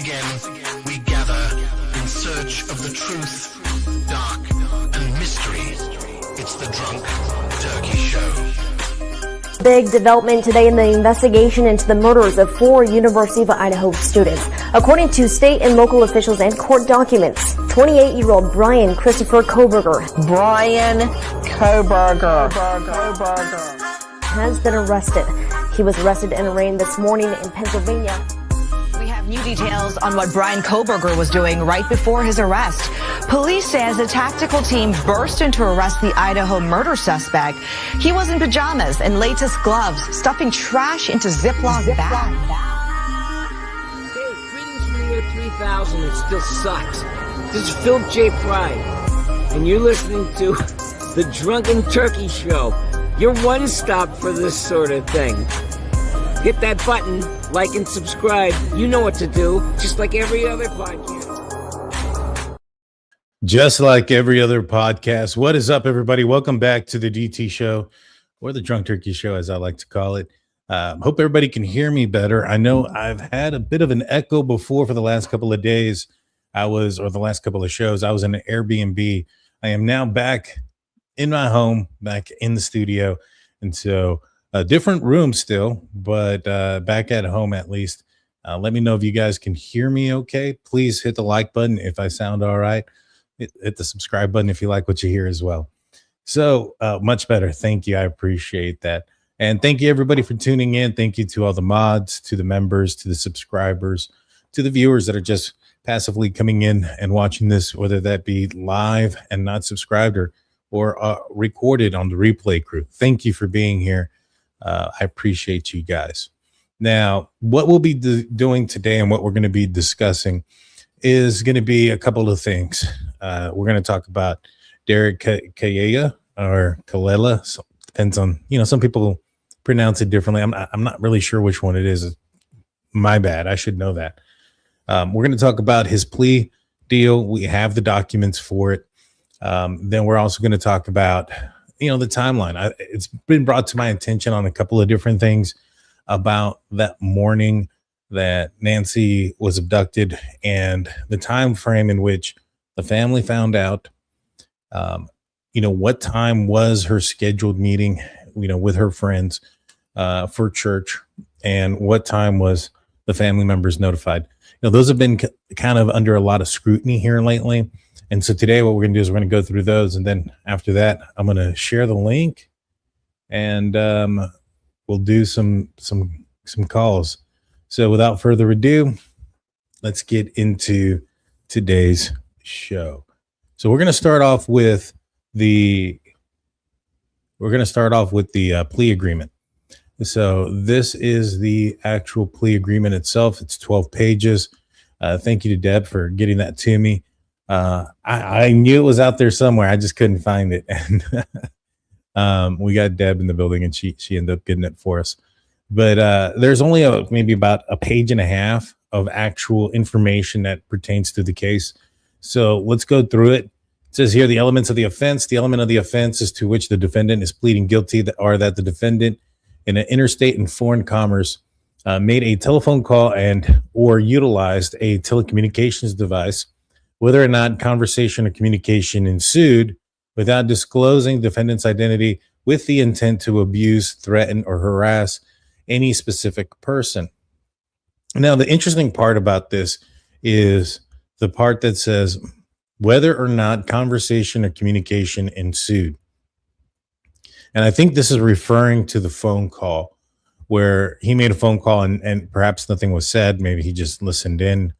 again, we gather in search of the truth, dark, and mystery. It's the Drunk Turkey Show. Big development today in the investigation into the murders of 4 University of Idaho students. According to state and local officials and court documents, 28-year-old Brian Christopher Kohberger has been arrested. He was arrested and arraigned this morning in Pennsylvania. We have new details on what Brian Kohberger was doing right before his arrest. Police says a tactical team burst in to arrest the Idaho murder suspect. He was in pajamas and latex gloves, stuffing trash into Ziploc bags. Hey, greetings from the year 3000. It still sucks. This is Philip J. Fry, and you're listening to the Drunken Turkey Show. Your one stop for this sort of thing. Hit that button, like and subscribe. You know what to do, just like every other podcast. Just like every other podcast. What is up, everybody? Welcome back to the DT Show, or the Drunk Turkey Show, as I like to call it. Hope everybody can hear me better. I know I've had a bit of an echo before for the last couple of days. The last couple of shows. I was in an Airbnb. I am now back in my home, back in the studio. And so a different room still, but back at home at least. Let me know if you guys can hear me okay. Please hit the like button if I sound all right. Hit the subscribe button if you like what you hear as well. So much better. Thank you. I appreciate that. And thank you, everybody, for tuning in. Thank you to all the mods, to the members, to the subscribers, to the viewers that are just passively coming in and watching this, whether that be live and not subscribed or recorded on the replay crew. Thank you for being here. I appreciate you guys. Now, what we'll be doing today and what we're going to be discussing is going to be a couple of things. We're going to talk about Derrick Callella or Callella. So depends on, some people pronounce it differently. I'm not really sure which one it is. My bad. I should know that. We're going to talk about his plea deal. We have the documents for it. Then we're also going to talk about, the timeline. It's been brought to my attention on a couple of different things about that morning that Nancy was abducted and the time frame in which the family found out, what time was her scheduled meeting, with her friends for church, and what time was the family members notified. Those have been kind of under a lot of scrutiny here lately. And so today what we're going to do is we're going to go through those. And then after that, I'm going to share the link and we'll do some calls. So without further ado, let's get into today's show. So we're going to start off with the plea agreement. So this is the actual plea agreement itself. It's 12 pages. Thank you to Deb for getting that to me. I knew it was out there somewhere. I just couldn't find it. And we got Deb in the building and she ended up getting it for us. But there's only maybe about a page and a half of actual information that pertains to the case. So let's go through it. It says here the elements of the offense. The element of the offense is to which the defendant is pleading guilty that the defendant in an interstate and foreign commerce made a telephone call or utilized a telecommunications device, whether or not conversation or communication ensued, without disclosing defendant's identity with the intent to abuse, threaten, or harass any specific person. Now, the interesting part about this is the part that says whether or not conversation or communication ensued. And I think this is referring to the phone call where he made a phone call and perhaps nothing was said. Maybe he just listened in.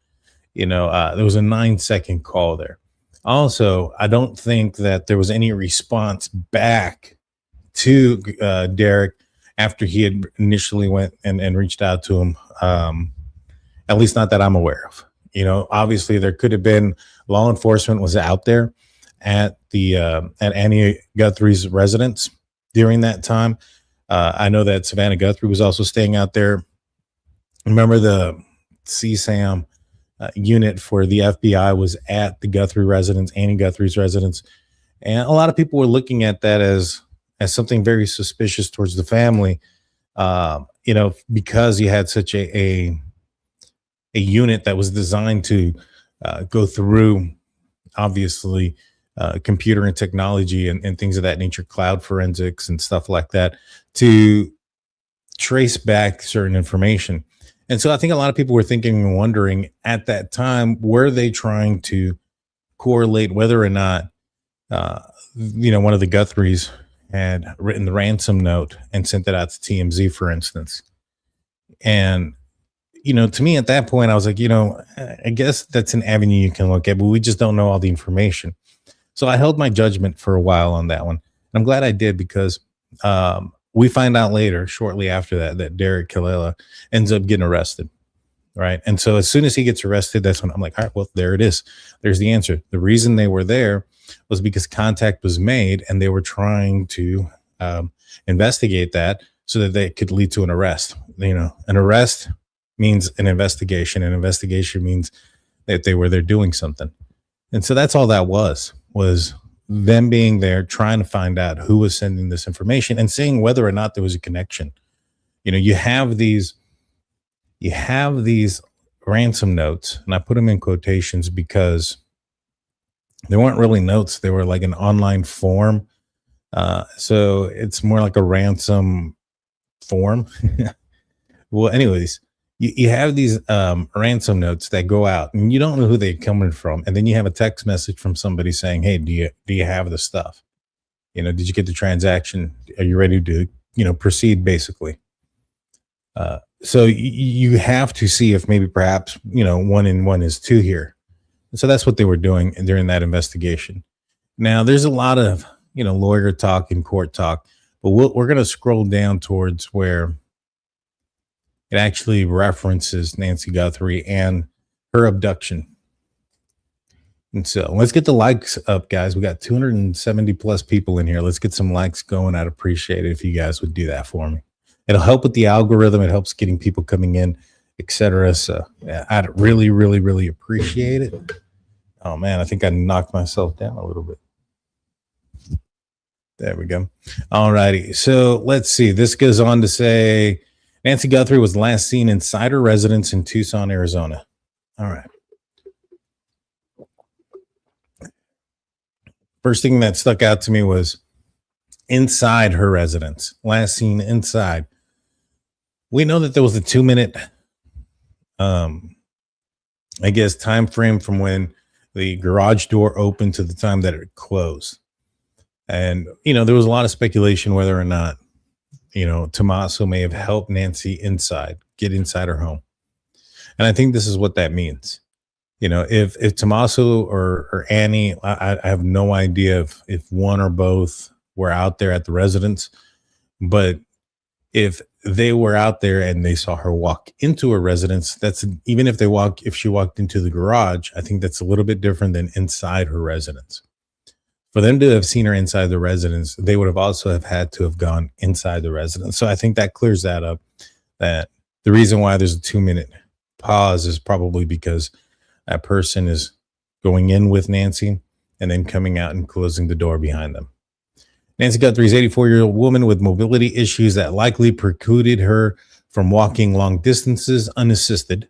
There was a 9-second call there. Also, I don't think that there was any response back to Derrick after he had initially went and reached out to him. At least not that I'm aware of. Obviously there could have been law enforcement was out there at Annie Guthrie's residence during that time. I know that Savannah Guthrie was also staying out there. Remember the CSAM unit for the FBI was at the Guthrie residence, Annie Guthrie's residence. And a lot of people were looking at that as something very suspicious towards the family, because he had such a a unit that was designed to go through, obviously, computer and technology and things of that nature, cloud forensics and stuff like that, to trace back certain information. And so I think a lot of people were thinking and wondering at that time, were they trying to correlate whether or not, one of the Guthries had written the ransom note and sent it out to TMZ, for instance. And, to me at that point, I was like, I guess that's an avenue you can look at, but we just don't know all the information. So I held my judgment for a while on that one. And I'm glad I did, because we find out later, shortly after that Derrick Callella ends up getting arrested. Right. And so as soon as he gets arrested, that's when I'm like, all right, well, there it is. There's the answer. The reason they were there was because contact was made and they were trying to investigate that so that they could lead to an arrest. An arrest means an investigation. An investigation means that they were there doing something. And so that's all that was them being there, trying to find out who was sending this information and seeing whether or not there was a connection. You have these ransom notes, and I put them in quotations because they weren't really notes. They were like an online form. So it's more like a ransom form. Well, anyways, you have these ransom notes that go out and you don't know who they're coming from. And then you have a text message from somebody saying, hey, do you have the stuff? Did you get the transaction? Are you ready to, proceed, basically? So you have to see if maybe perhaps, 1 and 1 is 2 here. And so that's what they were doing during that investigation. Now there's a lot of, lawyer talk and court talk, but we're going to scroll down towards where it actually references Nancy Guthrie and her abduction. And so let's get the likes up, guys. We got 270 plus people in here. Let's get some likes going. I'd appreciate it if you guys would do that for me. It'll help with the algorithm. It helps getting people coming in, etc. So yeah, I'd really, really, really appreciate it. Oh man, I think I knocked myself down a little bit. There we go. All righty. So let's see. This goes on to say Nancy Guthrie was last seen inside her residence in Tucson, Arizona. All right. First thing that stuck out to me was inside her residence, last seen inside. We know that there was a 2-minute, time frame from when the garage door opened to the time that it closed. And, there was a lot of speculation whether or not, Tommaso may have helped Nancy get inside her home. And I think this is what that means. If Tommaso or Annie, I have no idea if one or both were out there at the residence, but if they were out there and they saw her walk into a residence, if she walked into the garage, I think that's a little bit different than inside her residence. For them to have seen her inside the residence, they would have also had to have gone inside the residence. So I think that clears that up, that the reason why there's a 2-minute pause is probably because that person is going in with Nancy and then coming out and closing the door behind them. Nancy Guthrie is an 84-year-old woman with mobility issues that likely precluded her from walking long distances unassisted.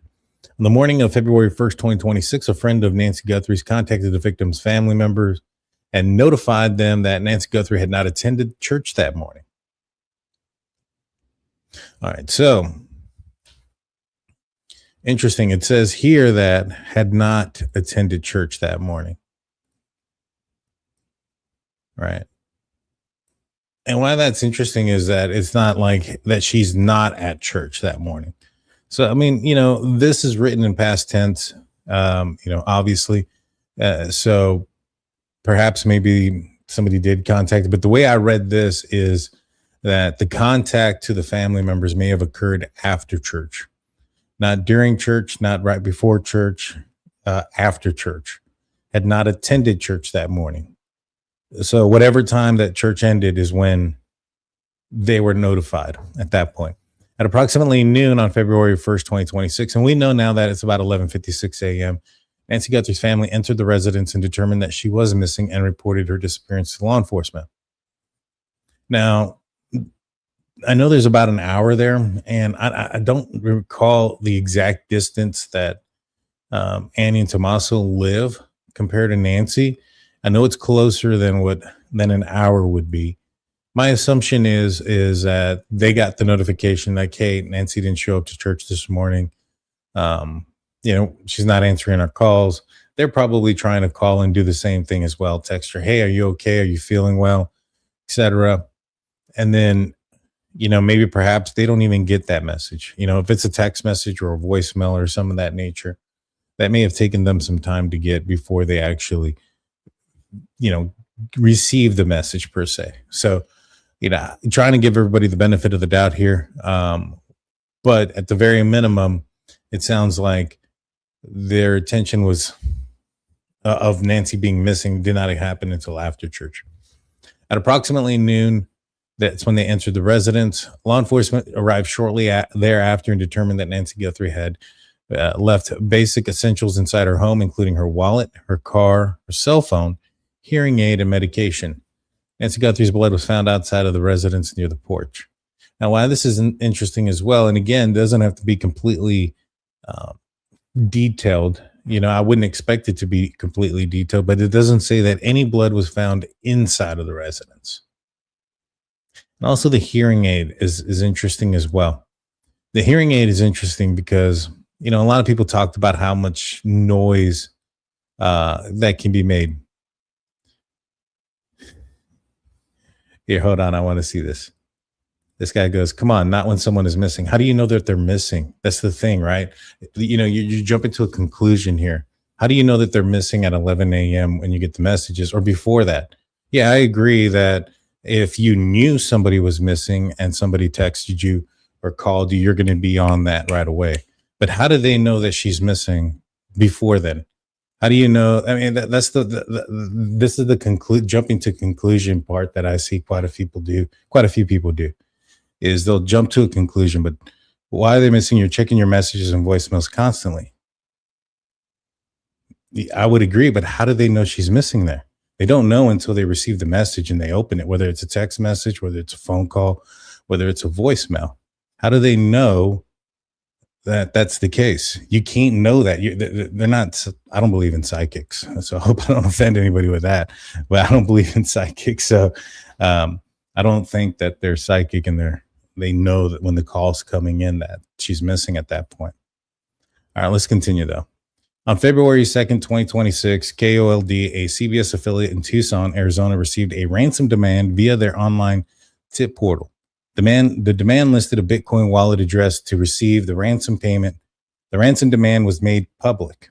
On the morning of February 1st, 2026, a friend of Nancy Guthrie's contacted the victim's family members and notified them that Nancy Guthrie had not attended church that morning. All right, so interesting. It says here that had not attended church that morning. Right. And why that's interesting is that it's not like that she's not at church that morning. So, I mean, this is written in past tense, obviously. So perhaps maybe somebody did contact, but the way I read this is that the contact to the family members may have occurred after church, not during church, not right before church, after church, had not attended church that morning. So whatever time that church ended is when they were notified at that point. At approximately noon on February 1st, 2026, and we know now that it's about 11:56 a.m., Nancy Guthrie's family entered the residence and determined that she was missing and reported her disappearance to law enforcement. Now, I know there's about an hour there, and I don't recall the exact distance that Annie and Tommaso live compared to Nancy. I know it's closer than an hour would be. My assumption is that they got the notification like, hey, Nancy didn't show up to church this morning. She's not answering our calls. They're probably trying to call and do the same thing as well. Text her, hey, are you okay? Are you feeling well? Etc. And then, maybe perhaps they don't even get that message. If it's a text message or a voicemail or some of that nature, that may have taken them some time to get before they actually, receive the message per se. So, trying to give everybody the benefit of the doubt here. But at the very minimum, it sounds like their attention was of Nancy being missing did not happen until after church. At approximately noon, that's when they entered the residence. Law enforcement arrived shortly thereafter and determined that Nancy Guthrie had left basic essentials inside her home, including her wallet, her car, her cell phone, hearing aid, and medication. Nancy Guthrie's blood was found outside of the residence near the porch. Now, why this is interesting as well, and again, doesn't have to be completely detailed. I wouldn't expect it to be completely detailed, but it doesn't say that any blood was found inside of the residence. And also the hearing aid is interesting as well. The hearing aid is interesting because, a lot of people talked about how much noise that can be made. Here, hold on. I want to see this. This guy goes, come on, not when someone is missing. How do you know that they're missing? That's the thing, right? You jump into a conclusion here. How do you know that they're missing at 11 a.m. when you get the messages or before that? Yeah, I agree that if you knew somebody was missing and somebody texted you or called you, you're going to be on that right away. But how do they know that she's missing before then? How do you know? I mean, that's this is the jumping to conclusion part that I see quite a few people do. Is they'll jump to a conclusion, but why are they missing? You're checking your messages and voicemails constantly. I would agree, but how do they know she's missing there? They don't know until they receive the message and they open it, whether it's a text message, whether it's a phone call, whether it's a voicemail. How do they know that that's the case? You can't know that. They're not, I don't believe in psychics. So I hope I don't offend anybody with that, but I don't believe in psychics. So I don't think that they're psychic and they know that when the call's coming in that she's missing at that point. All right, let's continue though. On February 2nd, 2026, KOLD, a CBS affiliate in Tucson, Arizona, received a ransom demand via their online tip portal. The demand listed a Bitcoin wallet address to receive the ransom payment. The ransom demand was made public.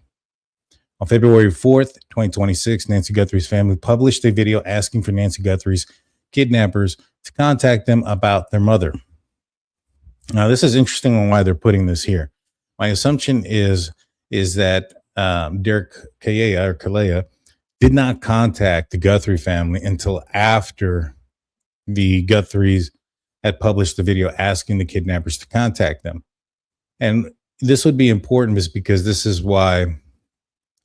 On February 4th, 2026, Nancy Guthrie's family published a video asking for Nancy Guthrie's kidnappers to contact them about their mother. Now, this is interesting on why they're putting this here. My assumption is that Derrick Callella did not contact the Guthrie family until after the Guthries had published the video asking the kidnappers to contact them. And this would be important because this is why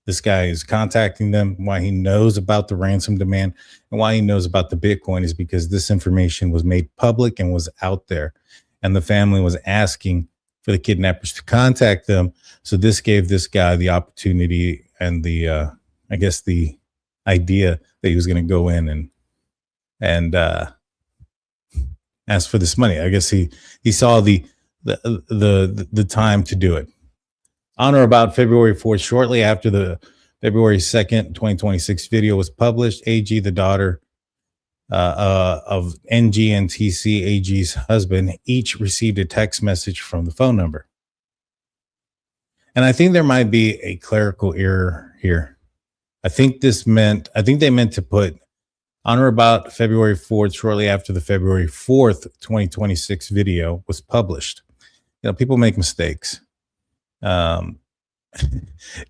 this guy is contacting them, why he knows about the ransom demand, and why he knows about the Bitcoin is because this information was made public and was out there. And the family was asking for the kidnappers to contact them. So this gave this guy the opportunity and the idea that he was going to go in and ask for this money. I guess he saw the time to do it. On or about February 4th, shortly after the February 2nd, 2026 video was published, AG, the daughter of NG and TC, AG's husband, each received a text message from the phone number. And I think there might be a clerical error here. I think they meant to put on or about February 4th, shortly after the February 4th, 2026 video was published. People make mistakes.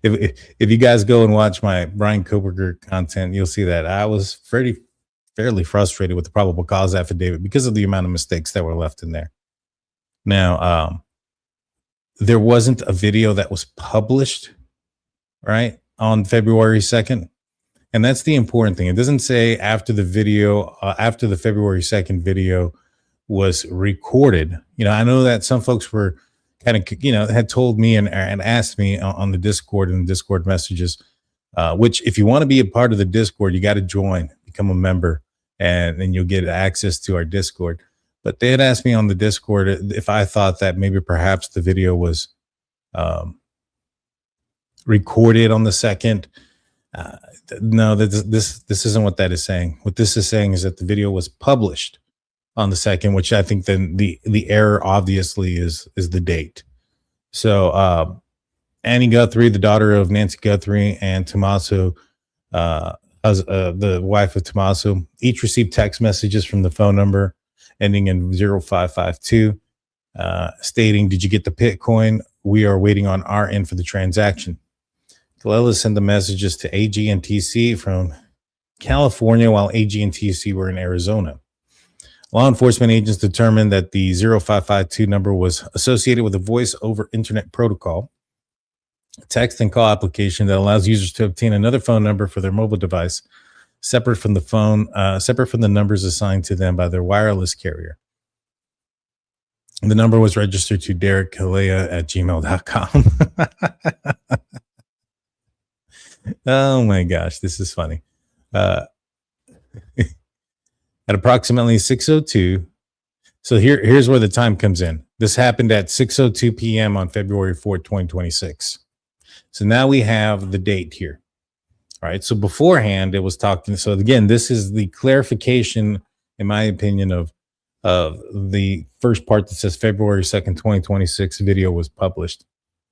If you guys go and watch my Brian Koberger content, you'll see that I was fairly frustrated with the probable cause affidavit because of the amount of mistakes that were left in there. Now, there wasn't a video that was published, right, on February 2nd. And that's the important thing. It doesn't say after the video, after the February 2nd video was recorded. I know that some folks were kind of, had told me and asked me on the Discord and the Discord messages, which if you want to be a part of the Discord, you got to join, become a member, and then you'll get access to our Discord. But they had asked me on the Discord if I thought that maybe perhaps the video was recorded on the second. No, this isn't what that is saying. What this is saying is that the video was published on the second, which I think then the error obviously is the date. So Annie Guthrie, the daughter of Nancy Guthrie, and Tommaso, the wife of Tommaso, each received text messages from the phone number ending in 0552 stating, "Did you get the Bitcoin? We are waiting on our end for the transaction." Callella sent the messages to AG and TC from California, while AG and TC were in Arizona. Law enforcement agents determined that the 0552 number was associated with a voice over internet protocol, a text and call application that allows users to obtain another phone number for their mobile device, separate from the numbers assigned to them by their wireless carrier. The number was registered to Derrick Callella at gmail.com. Oh my gosh, this is funny. At approximately 6:02. So here's where the time comes in. This happened at 6:02 p.m. on February 4th, 2026. So now we have the date here. All right. So beforehand, it was talking. So again, this is the clarification, in my opinion, of the first part that says February 2nd, 2026 video was published.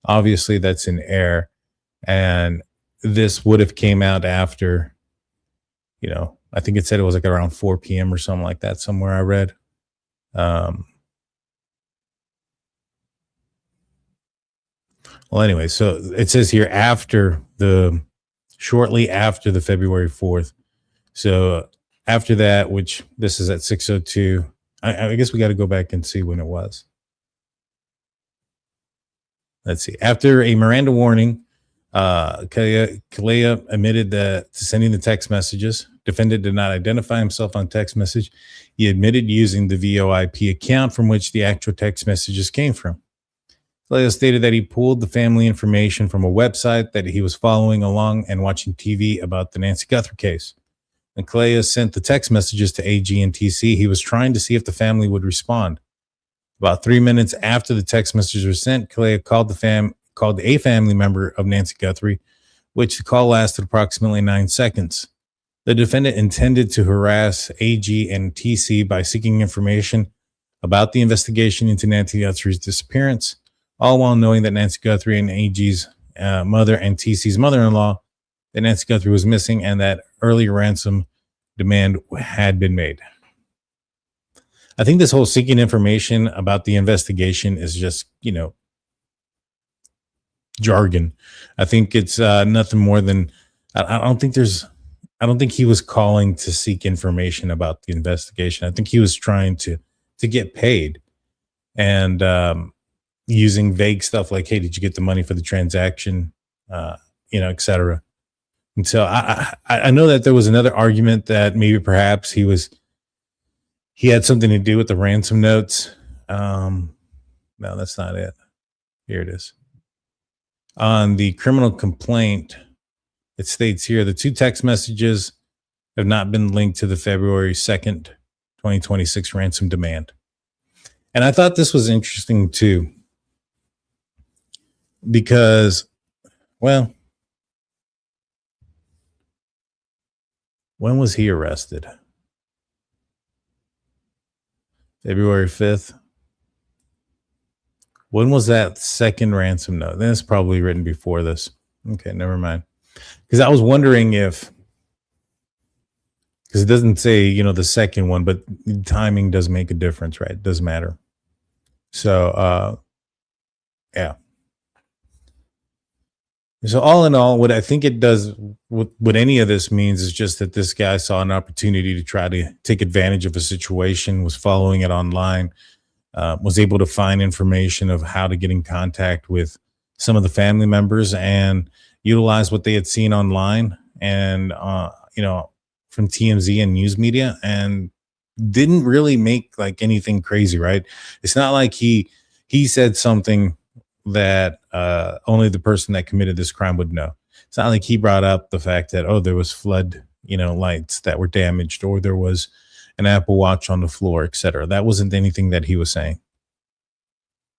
Obviously, that's in error. And this would have came out after, I think it said it was like around 4 p.m. or something like that. Somewhere I read. Well, anyway, so it says here shortly after the February 4th. So after that, which this is at 6:02, I guess we got to go back and see when it was. Let's see. After a Miranda warning, Callella admitted to sending the text messages. Defendant did not identify himself on text message. He admitted using the VoIP account from which the actual text messages came from. Callella stated that he pulled the family information from a website that he was following along and watching TV about the Nancy Guthrie case. When Callella sent the text messages to AG and TC, he was trying to see if the family would respond. About 3 minutes after the text messages were sent, Callella called a family member of Nancy Guthrie, which the call lasted approximately 9 seconds. The defendant intended to harass AG and TC by seeking information about the investigation into Nancy Guthrie's disappearance, all while knowing that Nancy Guthrie and AG's mother and TC's mother-in-law, that Nancy Guthrie was missing and that early ransom demand had been made. I think this whole seeking information about the investigation is just, jargon. I think it's nothing more than, I don't think he was calling to seek information about the investigation. I think he was trying to get paid and using vague stuff like, "Hey, did you get the money for the transaction?" Et cetera. And so I know that there was another argument that maybe perhaps he had something to do with the ransom notes. No, that's not it. Here it is. On the criminal complaint, it states here, the 2 text messages have not been linked to the February 2nd, 2026 ransom demand. And I thought this was interesting too, because, well, when was he arrested? February 5th. When was that second ransom note? Then it's probably written before this. Okay, never mind. Because I was wondering because it doesn't say, the second one, but timing does make a difference, right? It does matter. So, yeah. So all in all, what I think it does, what any of this means is just that this guy saw an opportunity to try to take advantage of a situation, was following it online, was able to find information of how to get in contact with some of the family members and utilize what they had seen online and, from TMZ and news media, and didn't really make like anything crazy, right? It's not like he said something that only the person that committed this crime would know. It's not like he brought up the fact that, oh, there was flood, lights that were damaged, or there was an Apple Watch on the floor, etc. That wasn't anything that he was saying.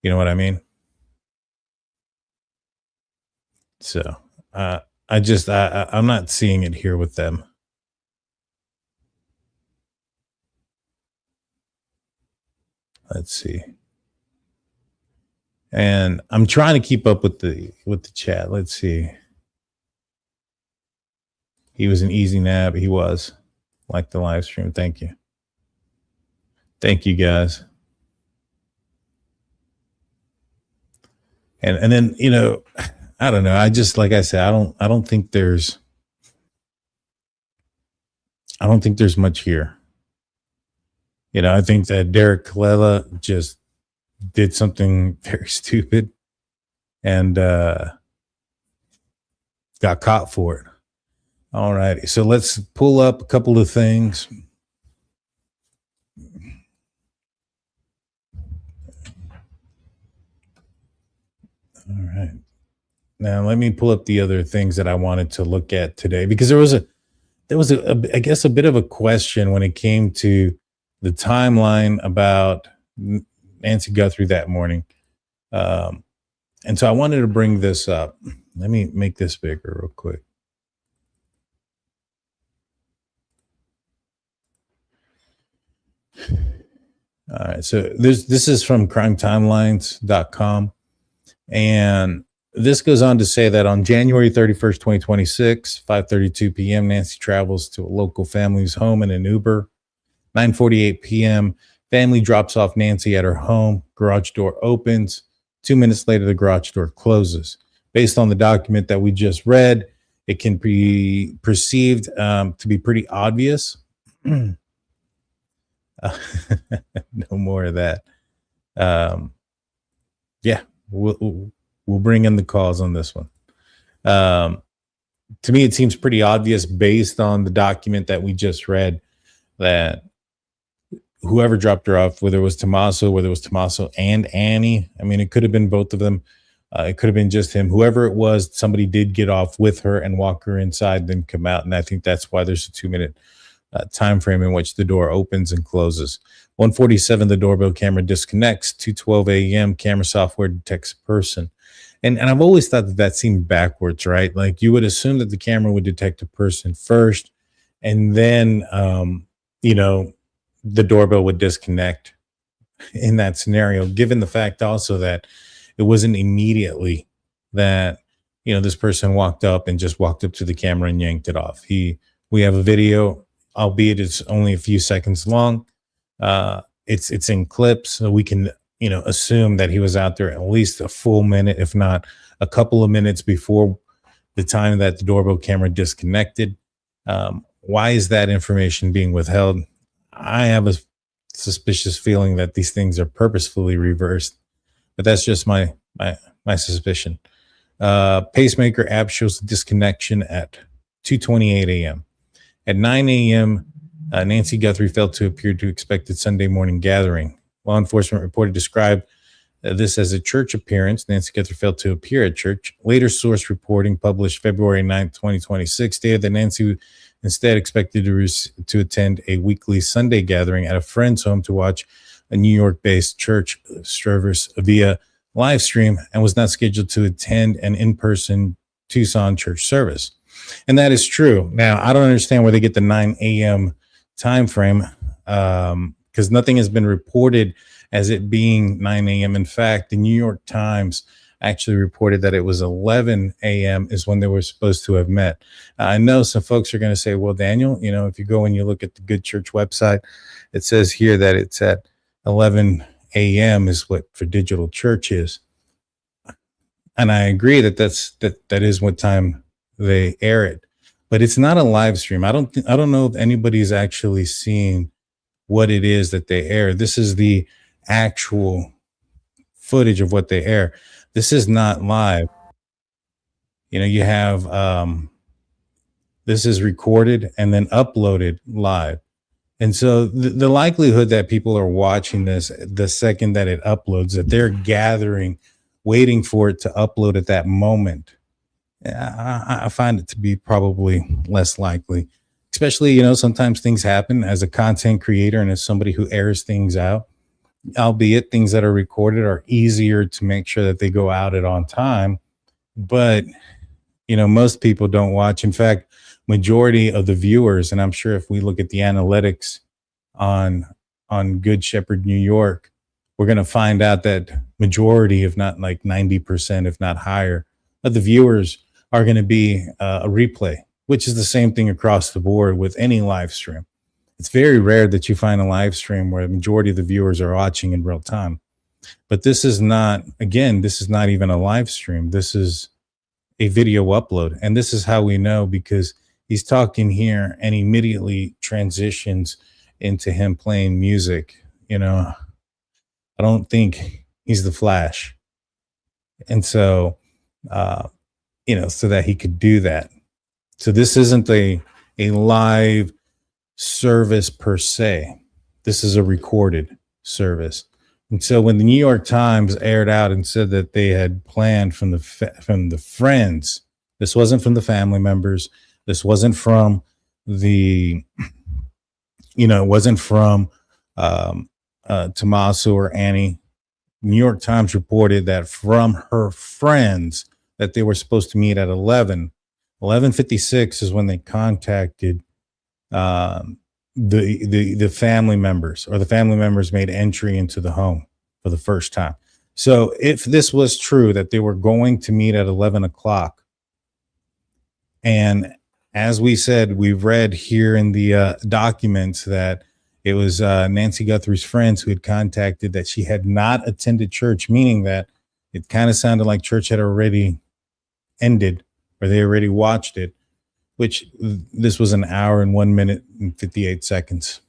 You know what I mean? So I'm not seeing it here with them. Let's see. And I'm trying to keep up with the chat. Let's see. He was an easy nab. He was, like the live stream. Thank you. Thank you, guys. And then, I don't know. I just, like I said, I don't think there's much here. I think that Derrick Callella just did something very stupid and got caught for it. All right. So let's pull up a couple of things. All right. Now let me pull up the other things that I wanted to look at today, because there was I guess a bit of a question when it came to the timeline about Nancy Guthrie that morning. And so I wanted to bring this up. Let me make this bigger real quick. All right. So this is from crimetimelines.com. And this goes on to say that on January 31st, 2026, 5:32 p.m., Nancy travels to a local family's home in an Uber. 9:48 p.m., family drops off Nancy at her home. Garage door opens. 2 minutes later, the garage door closes. Based on the document that we just read, it can be perceived to be pretty obvious. No more of that. Yeah, we'll bring in the calls on this one. To me, it seems pretty obvious based on the document that we just read that whoever dropped her off, whether it was Tommaso and Annie, I mean, it could have been both of them. It could have been just him. Whoever it was, somebody did get off with her and walk her inside, then come out. And I think that's why there's a 2-minute time frame in which the door opens and closes. 1:47, the doorbell camera disconnects. 2:12 a.m., camera software detects a person. And I've always thought that seemed backwards, right? Like you would assume that the camera would detect a person first, and then, the doorbell would disconnect in that scenario, given the fact also that it wasn't immediately that, this person walked up to the camera and yanked it off. We have a video, albeit it's only a few seconds long. It's in clips, so we can, assume that he was out there at least a full minute, if not a couple of minutes before the time that the doorbell camera disconnected. Why is that information being withheld? I have a suspicious feeling that these things are purposefully reversed, but that's just my suspicion. Pacemaker app shows the disconnection at 2:28 a.m. At 9 a.m., Nancy Guthrie failed to appear to expected Sunday morning gathering. Law enforcement reported described this as a church appearance. Nancy Guthrie failed to appear at church. Later source reporting published February 9th, 2026 stated that Nancy instead expected to attend a weekly Sunday gathering at a friend's home to watch a New York-based church service via live stream, and was not scheduled to attend an in-person Tucson church service. And that is true. Now, I don't understand where they get the 9 a.m. time frame, because nothing has been reported as it being 9 a.m. In fact, the New York Times actually reported that it was 11 a.m. is when they were supposed to have met. I know some folks are going to say, well, Daniel, if you go and you look at the Good Church website, it says here that it's at 11 a.m. is what for digital church is. And I agree that that is what time they air it, but it's not a live stream. I don't know if anybody's actually seeing what it is that they air. This is the actual footage of what they air. This is not live. You have this is recorded and then uploaded live. And so the likelihood that people are watching this the second that it uploads, that they're gathering, waiting for it to upload at that moment, I find it to be probably less likely. Especially, sometimes things happen as a content creator and as somebody who airs things out, albeit things that are recorded are easier to make sure that they go out at on time. But most people don't watch. In fact, majority of the viewers, and I'm sure if we look at the analytics on Good Shepherd New York, we're going to find out that majority, if not like 90%, if not higher, of the viewers are going to be a replay, which is the same thing across the board with any live stream. It's very rare that you find a live stream where the majority of the viewers are watching in real time. But this is not even a live stream. This is a video upload. And this is how we know, because he's talking here and immediately transitions into him playing music. I don't think he's the Flash. And so, so that he could do that. So this isn't a live service per se. This is a recorded service. And so when the New York Times aired out and said that they had planned from the friends, this wasn't from the family members. This wasn't from it wasn't from Tommaso or Annie. New York Times reported that from her friends that they were supposed to meet at 11:56 is when they contacted the family members, or the family members made entry into the home for the first time. So if this was true, that they were going to meet at 11 o'clock, and as we said, we've read here in the documents that it was Nancy Guthrie's friends who had contacted that she had not attended church, meaning that it kind of sounded like church had already ended, or they already watched it, which this was an hour and 1 minute and 58 seconds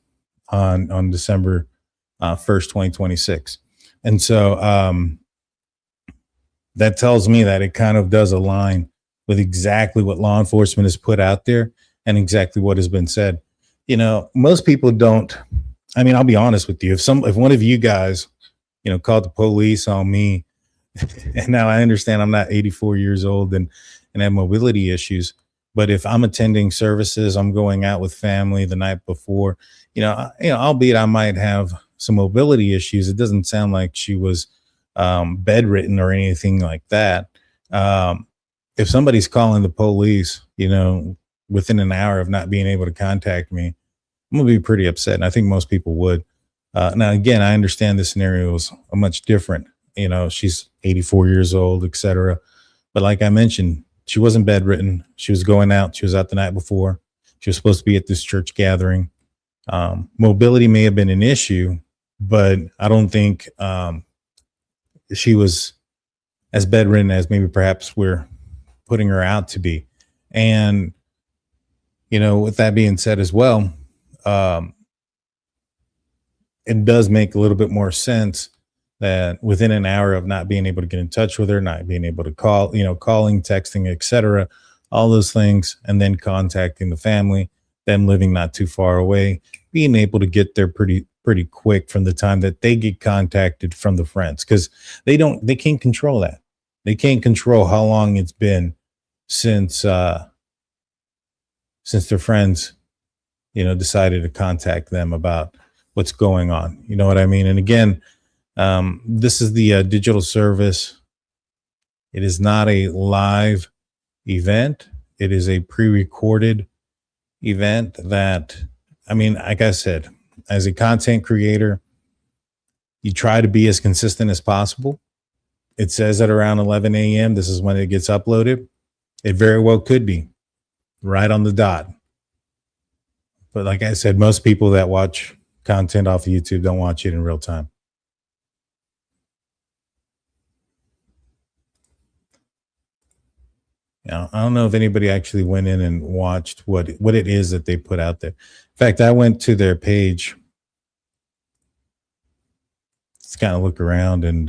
on December 1st, 2026. And so that tells me that it kind of does align with exactly what law enforcement has put out there and exactly what has been said. Most people don't. I mean, I'll be honest with you. If one of you guys, called the police on me, and now I understand I'm not 84 years old and have mobility issues, but if I'm attending services, I'm going out with family the night before, albeit I might have some mobility issues, it doesn't sound like she was bedridden or anything like that. If somebody's calling the police, within an hour of not being able to contact me, I'm going to be pretty upset. And I think most people would. Now, again, I understand the scenario is much different. She's 84 years old, etc. But like I mentioned, she wasn't bedridden. She was going out. She was out the night before. She was supposed to be at this church gathering. Mobility may have been an issue, but I don't think she was as bedridden as maybe perhaps we're putting her out to be. And, with that being said as well, it does make a little bit more sense that within an hour of not being able to get in touch with her, not being able to call, calling, texting, etc., all those things, and then contacting the family, them living not too far away, being able to get there pretty quick from the time that they get contacted from the friends, because they can't control that. They can't control how long it's been since their friends, decided to contact them about what's going on. You know what I mean? And again, this is the digital service. It is not a live event. It is a pre-recorded event that, like I said, as a content creator, you try to be as consistent as possible. It says at around 11 a.m., this is when it gets uploaded. It very well could be right on the dot. But like I said, most people that watch content off of YouTube don't watch it in real time. I don't know if anybody actually went in and watched what it is that they put out there. In fact, I went to their page to kind of look around, and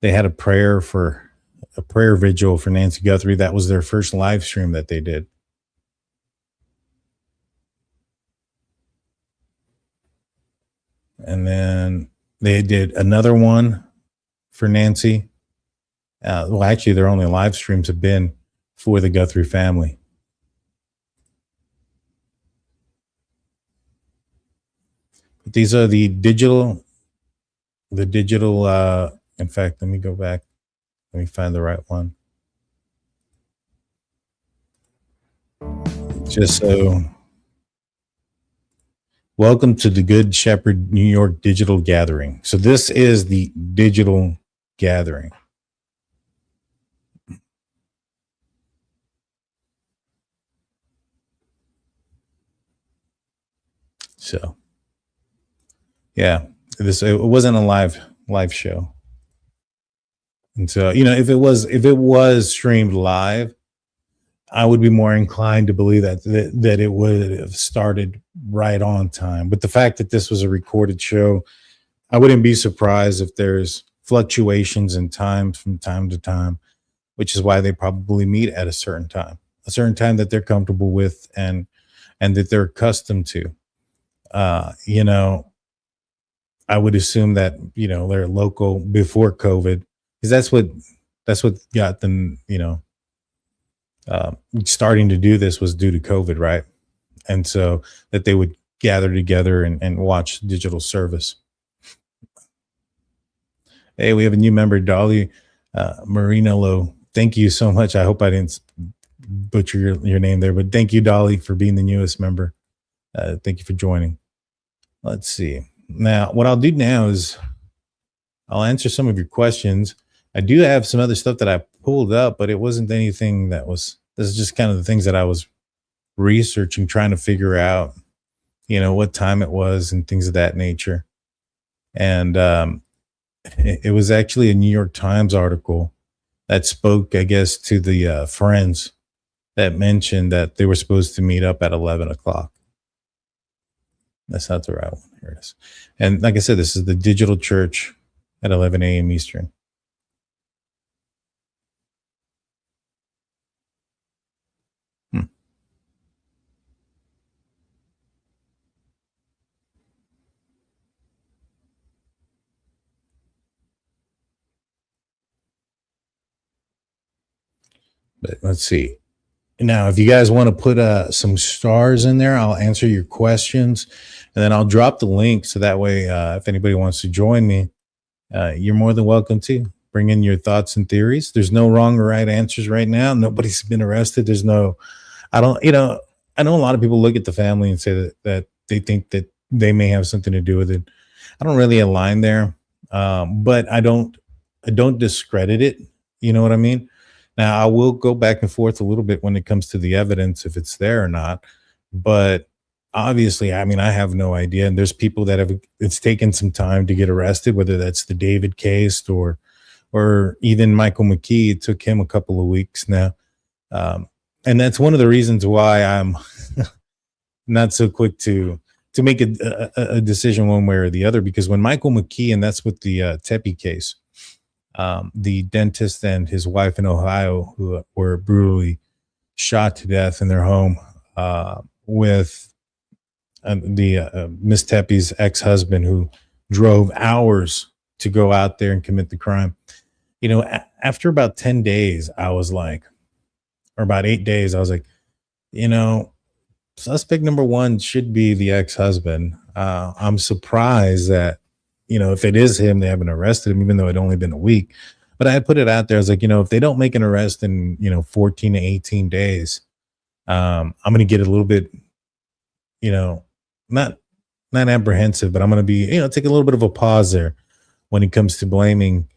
they had a prayer vigil for Nancy Guthrie. That was their first live stream that they did. And then they did another one for Nancy. Well, actually, their only live streams have been for the Guthrie family. But these are the digital, in fact, let me go back. Let me find the right one. Just so, welcome to the Good Shepherd New York Digital Gathering. So this is the digital gathering. So, yeah, it wasn't a live show. And so, if it was streamed live, I would be more inclined to believe that it would have started right on time. But the fact that this was a recorded show, I wouldn't be surprised if there's fluctuations in time from time to time, which is why they probably meet at a certain time that they're comfortable with and that they're accustomed to. I would assume that, they're local before COVID, because that's what got them, starting to do this was due to COVID, right? And so that they would gather together and watch digital service. Hey, we have a new member, Dolly Marinello. Thank you so much. I hope I didn't butcher your name there, but thank you, Dolly, for being the newest member. Thank you for joining. Let's see. Now, what I'll do now is I'll answer some of your questions. I do have some other stuff that I pulled up, but it wasn't anything this is just kind of the things that I was researching, trying to figure out, what time it was and things of that nature. And it was actually a New York Times article that spoke, I guess, to the friends that mentioned that they were supposed to meet up at 11 o'clock. That's not the right one. Here it is. And like I said, this is the digital church at 11 a.m. Eastern. But let's see. Now, if you guys want to put some stars in there, I'll answer your questions, and then I'll drop the link so that way, if anybody wants to join me, you're more than welcome to bring in your thoughts and theories. There's no wrong or right answers right now. Nobody's been arrested. I know a lot of people look at the family and say that they think that they may have something to do with it. I don't really align there, but I don't discredit it. You know what I mean? Now, I will go back and forth a little bit when it comes to the evidence, if it's there or not. But obviously, I have no idea. And there's people that it's taken some time to get arrested, whether that's the David case or even Michael McKee. It took him a couple of weeks now. And that's one of the reasons why I'm not so quick to make a decision one way or the other, because when Michael McKee, and that's with the Tepe case, the dentist and his wife in Ohio who were brutally shot to death in their home, with the Miss Tepe's ex-husband, who drove hours to go out there and commit the crime. After about 10 days, I was like, or about 8 days, I was like, suspect number one should be the ex-husband. I'm surprised that, if it is him, they haven't arrested him, even though it'd only been a week. But I had put it out there. I was like, if they don't make an arrest in, 14 to 18 days, I'm going to get a little bit, not apprehensive, but I'm going to be, take a little bit of a pause there when it comes to blaming,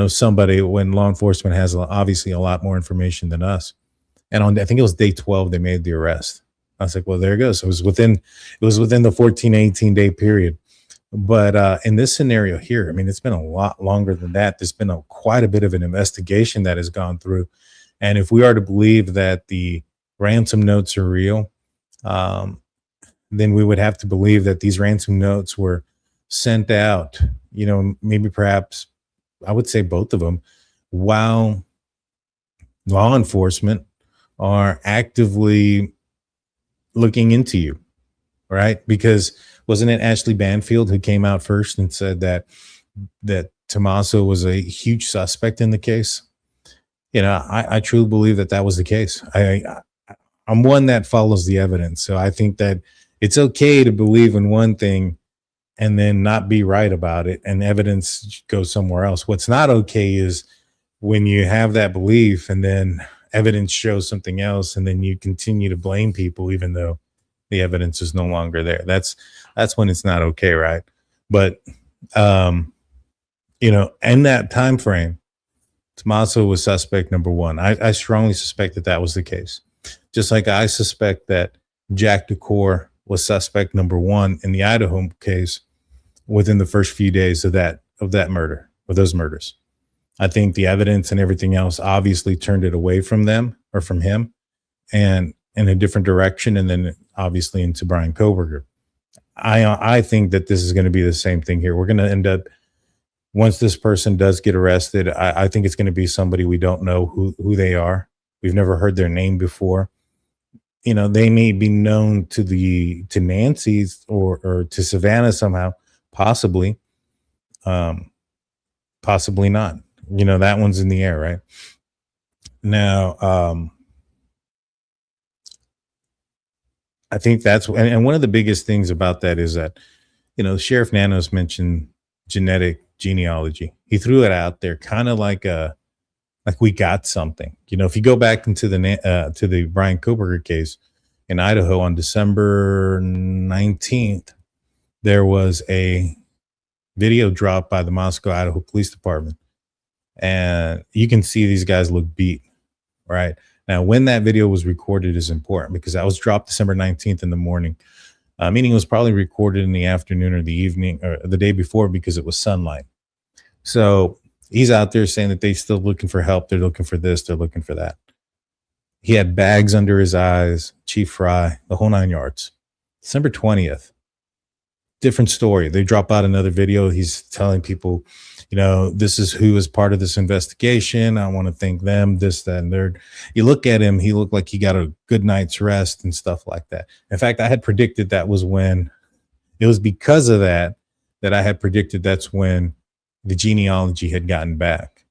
somebody when law enforcement has obviously a lot more information than us. And I think it was day 12, they made the arrest. I was like, well, there it goes. It was within the 14, 18 day period. But in this scenario here, it's been a lot longer than that. There's been quite a bit of an investigation that has gone through. And if we are to believe that the ransom notes are real, then we would have to believe that these ransom notes were sent out, maybe perhaps, I would say both of them, while law enforcement are actively looking into you. right? Because wasn't it Ashley Banfield who came out first and said that Tommaso was a huge suspect in the case? You know, I truly believe that was the case. I'm one that follows the evidence. So I think that it's okay to believe in one thing and then not be right about it and evidence goes somewhere else. What's not okay is when you have that belief and then evidence shows something else and then you continue to blame people even though the evidence is no longer there. That's when it's not okay, right? But you know, in that time frame, Tommaso was suspect number one. I strongly suspect that was the case. Just like I suspect that Jack DeCore was suspect number one in the Idaho case within the first few days of that murder, or those murders. I think the evidence and everything else obviously turned it away from them or from him and in a different direction, and then obviously into Brian Koberger. I think that this is going to be the same thing here. We're going to end up, once this person does get arrested, I think it's going to be somebody we don't know who they are. We've never heard their name before. You know, they may be known to Nancy's or to Savannah somehow, possibly, possibly not. You know, that one's in the air, right? Now, I think that's, and one of the biggest things about that is that, you know, Sheriff Nanos mentioned genetic genealogy. He threw it out there kind of like we got something. You know, if you go back into the Brian Koberger case in Idaho on December 19th, there was a video dropped by the Moscow, Idaho Police Department. And you can see these guys look beat, right? Now, when that video was recorded is important because that was dropped December 19th in the morning, meaning it was probably recorded in the afternoon or the evening or the day before because it was sunlight. So he's out there saying that they're still looking for help. They're looking for this. They're looking for that. He had bags under his eyes, Chief Fry, the whole 9 yards. December 20th, different story. They drop out another video. He's telling people, you know, this is who is part of this investigation. I want to thank them, this, that, and third. You look at him, he looked like he got a good night's rest and stuff like that. In fact, I had predicted that was when, it was because of that I had predicted that's when the genealogy had gotten back.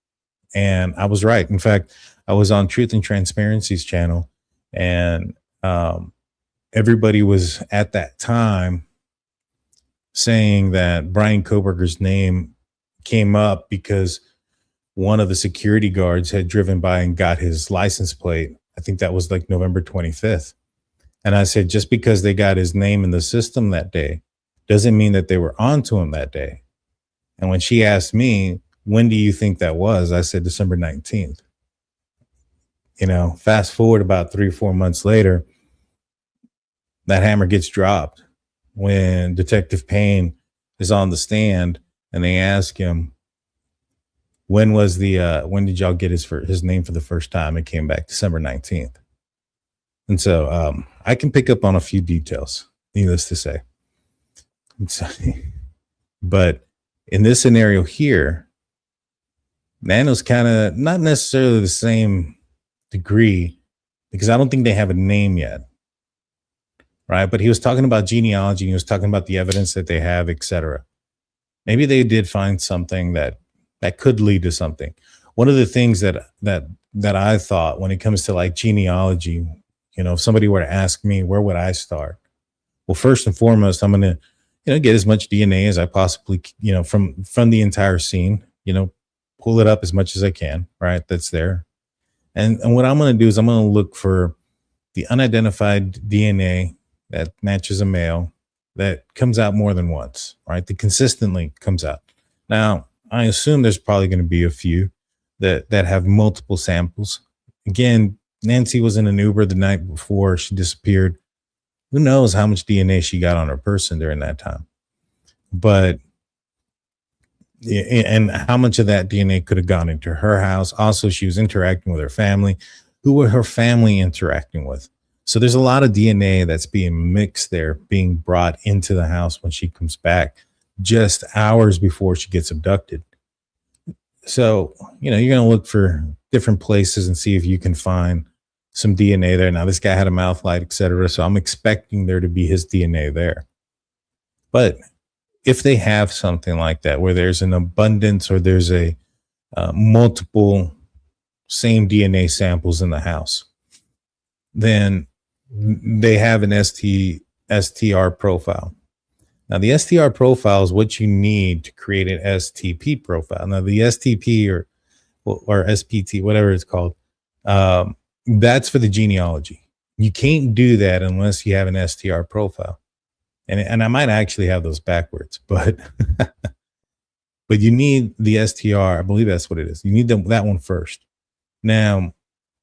And I was right. In fact, I was on Truth and Transparency's channel, and everybody was at that time saying that Brian Koberger's name came up because one of the security guards had driven by and got his license plate. I think that was like November 25th. And I said, just because they got his name in the system that day doesn't mean that they were onto him that day. And when she asked me, when do you think that was? I said, December 19th. You know, fast forward about 3 or 4 months later, that hammer gets dropped when Detective Payne is on the stand and they ask him, when did y'all get his name for the first time? It came back December 19th. And so I can pick up on a few details, needless to say. But in this scenario here, Nano's kind of not necessarily the same degree because I don't think they have a name yet. Right. But he was talking about genealogy. And he was talking about the evidence that they have, etc. Maybe they did find something that could lead to something. One of the things that I thought when it comes to like genealogy, you know, if somebody were to ask me, where would I start? Well, first and foremost, I'm going to, you know, get as much DNA as I possibly, you know, from the entire scene, you know, pull it up as much as I can, right? That's there. And what I'm going to do is I'm going to look for the unidentified DNA that matches a male that comes out more than once, right? That consistently comes out. Now, I assume there's probably going to be a few that have multiple samples. Again, Nancy was in an Uber the night before she disappeared. Who knows how much DNA she got on her person during that time? But, and how much of that DNA could have gone into her house. Also, she was interacting with her family. Who were her family interacting with? So there's a lot of DNA that's being mixed there, being brought into the house when she comes back just hours before she gets abducted. So, you know, you're going to look for different places and see if you can find some DNA there. Now, this guy had a mouth light, etc. So I'm expecting there to be his DNA there. But if they have something like that, where there's an abundance or there's a multiple same DNA samples in the house, then they have an STR profile. Now, the STR profile is what you need to create an STP profile. Now, the STP or SPT, whatever it's called, that's for the genealogy. You can't do that unless you have an STR profile. And I might actually have those backwards, but but you need the STR. I believe that's what it is. You need that one first. Now,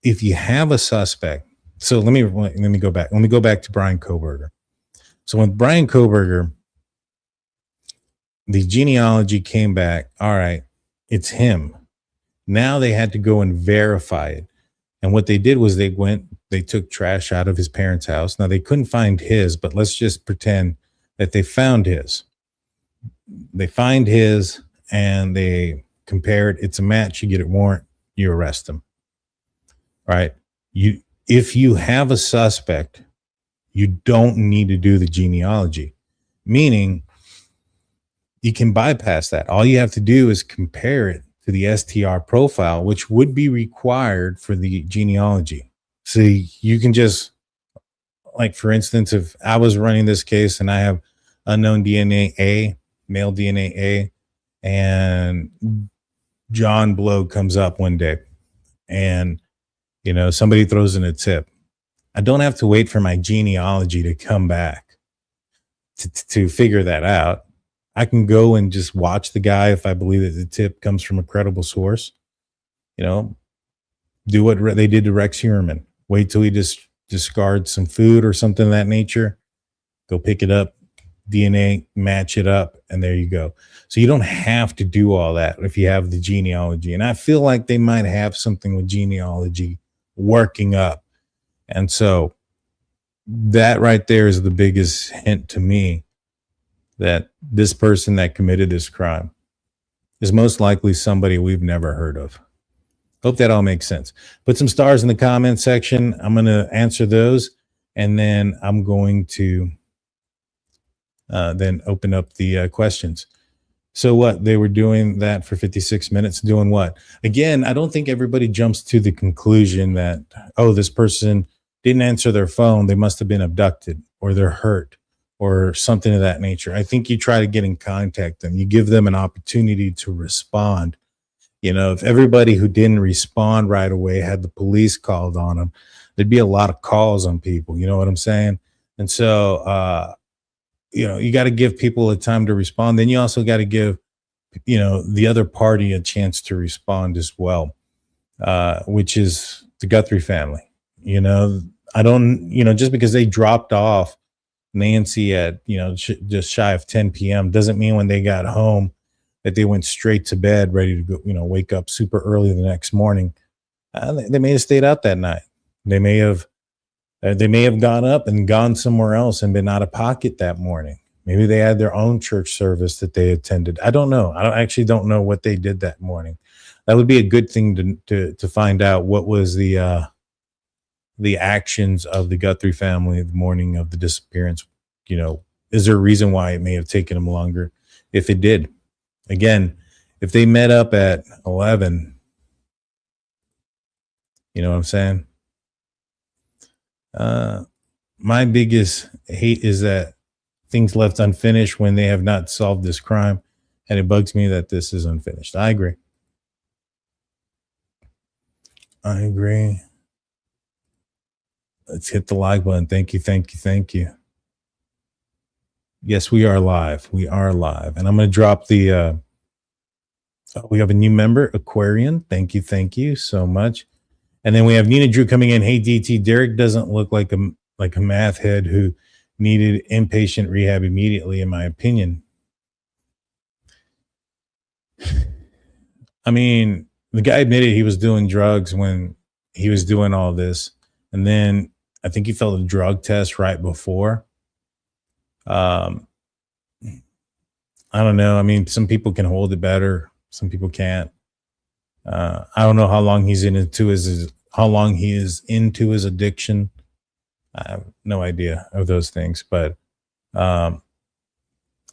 if you have a suspect, so let me go back. Let me go back to Brian Kohberger. So with Brian Kohberger, the genealogy came back. All right, it's him. Now they had to go and verify it. And what they did was they took trash out of his parents' house. Now they couldn't find his, but let's just pretend that they found his. They find his and they compare it. It's a match. You get a warrant. You arrest him. All right. If you have a suspect, you don't need to do the genealogy, meaning you can bypass that. All you have to do is compare it to the STR profile, which would be required for the genealogy. So you can just, like, for instance, if I was running this case and I have unknown DNA A, male DNA A, and John Blow comes up one day and, somebody throws in a tip, I don't have to wait for my genealogy to come back to figure that out. I can go and just watch the guy if I believe that the tip comes from a credible source. Do what they did to Rex Heuermann. Wait till he just discards some food or something of that nature. Go pick it up, DNA, match it up, and there you go. So you don't have to do all that if you have the genealogy. And I feel like they might have something with genealogy working up. And so that right there is the biggest hint to me that this person that committed this crime is most likely somebody we've never heard of. Hope that all makes sense. Put some stars in the comment section. I'm going to answer those, and then I'm going to then open up the questions. So what? They were doing that for 56 minutes. Doing what? Again, I don't think everybody jumps to the conclusion that, oh, this person didn't answer their phone. They must have been abducted or they're hurt or something of that nature. I think you try to get in contact them. You give them an opportunity to respond. If everybody who didn't respond right away had the police called on them, there'd be a lot of calls on people. You know what I'm saying? And so, you got to give people a time to respond. Then you also got to give, the other party a chance to respond as well, which is the Guthrie family. I don't, just because they dropped off Nancy at, just shy of 10 p.m. doesn't mean when they got home that they went straight to bed, ready to go, wake up super early the next morning. They may have stayed out that night. They may have gone up and gone somewhere else and been out of pocket that morning. Maybe they had their own church service that they attended. I don't know. I actually don't know what they did that morning. That would be a good thing to find out. What was the actions of the Guthrie family the morning of the disappearance? Is there a reason why it may have taken them longer? If it did, again, if they met up at 11, you know what I'm saying? My biggest hate is that things left unfinished when they have not solved this crime. And it bugs me that this is unfinished. I agree. Let's hit the like button. Thank you. Yes, we are live. And I'm going to drop the, we have a new member, Aquarian. Thank you so much. And then we have Nina Drew coming in. Hey, DT, Derrick doesn't look like a math head who needed inpatient rehab immediately, in my opinion. I mean, the guy admitted he was doing drugs when he was doing all this. And then I think he failed a drug test right before. I don't know. I mean, some people can hold it better. Some people can't. I don't know how long he's into his how long he is into his addiction. I have no idea of those things, but um,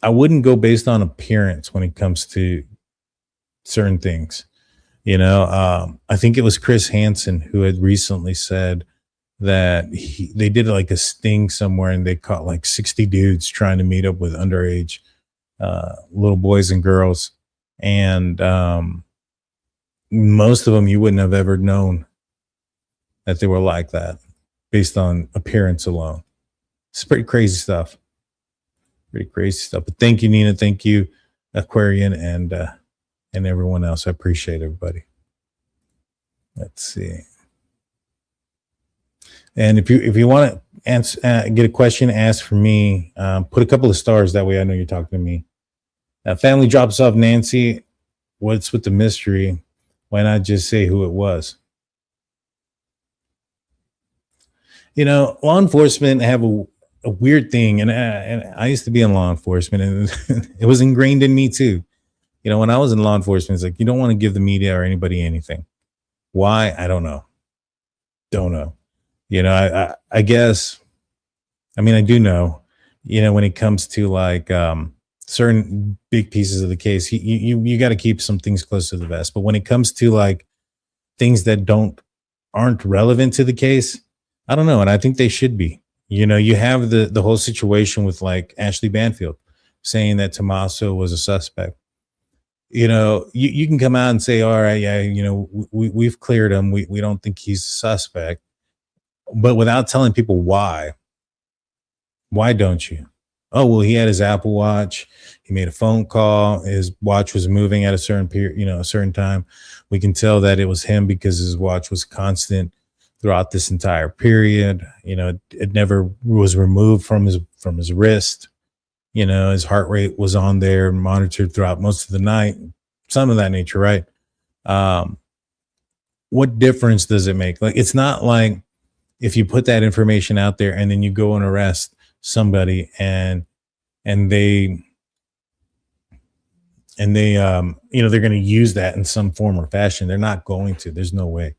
I wouldn't go based on appearance when it comes to certain things. I think it was Chris Hansen who had recently said that they did like a sting somewhere and they caught like 60 dudes trying to meet up with underage little boys and girls. And most of them you wouldn't have ever known that they were like that based on appearance alone. It's pretty crazy stuff. Pretty crazy stuff. But thank you, Nina. Thank you, Aquarian, and everyone else. I appreciate everybody. Let's see. And if you want to answer, get a question asked for me, put a couple of stars. That way I know you're talking to me. Family drops off Nancy. What's with the mystery? Why not just say who it was? Law enforcement have a weird thing. And I used to be in law enforcement, and it was ingrained in me too. When I was in law enforcement, it's like, you don't want to give the media or anybody anything. Why? I don't know. Don't know. I guess, I do know, when it comes to like certain big pieces of the case, you got to keep some things close to the vest. But when it comes to like things that aren't relevant to the case, I don't know. And I think they should be. You have the whole situation with like Ashley Banfield saying that Tommaso was a suspect. You can come out and say, all right, yeah, we've cleared him. We don't think he's a suspect. But without telling people why don't you? Oh, well, he had his Apple Watch. He made a phone call. His watch was moving at a certain period, a certain time. We can tell that it was him because his watch was constant throughout this entire period. It never was removed from his wrist. His heart rate was on there, monitored throughout most of the night, some of that nature, right? What difference does it make? Like, it's not like if you put that information out there and then you go and arrest somebody and they they're going to use that in some form or fashion. They're not going to. There's no way.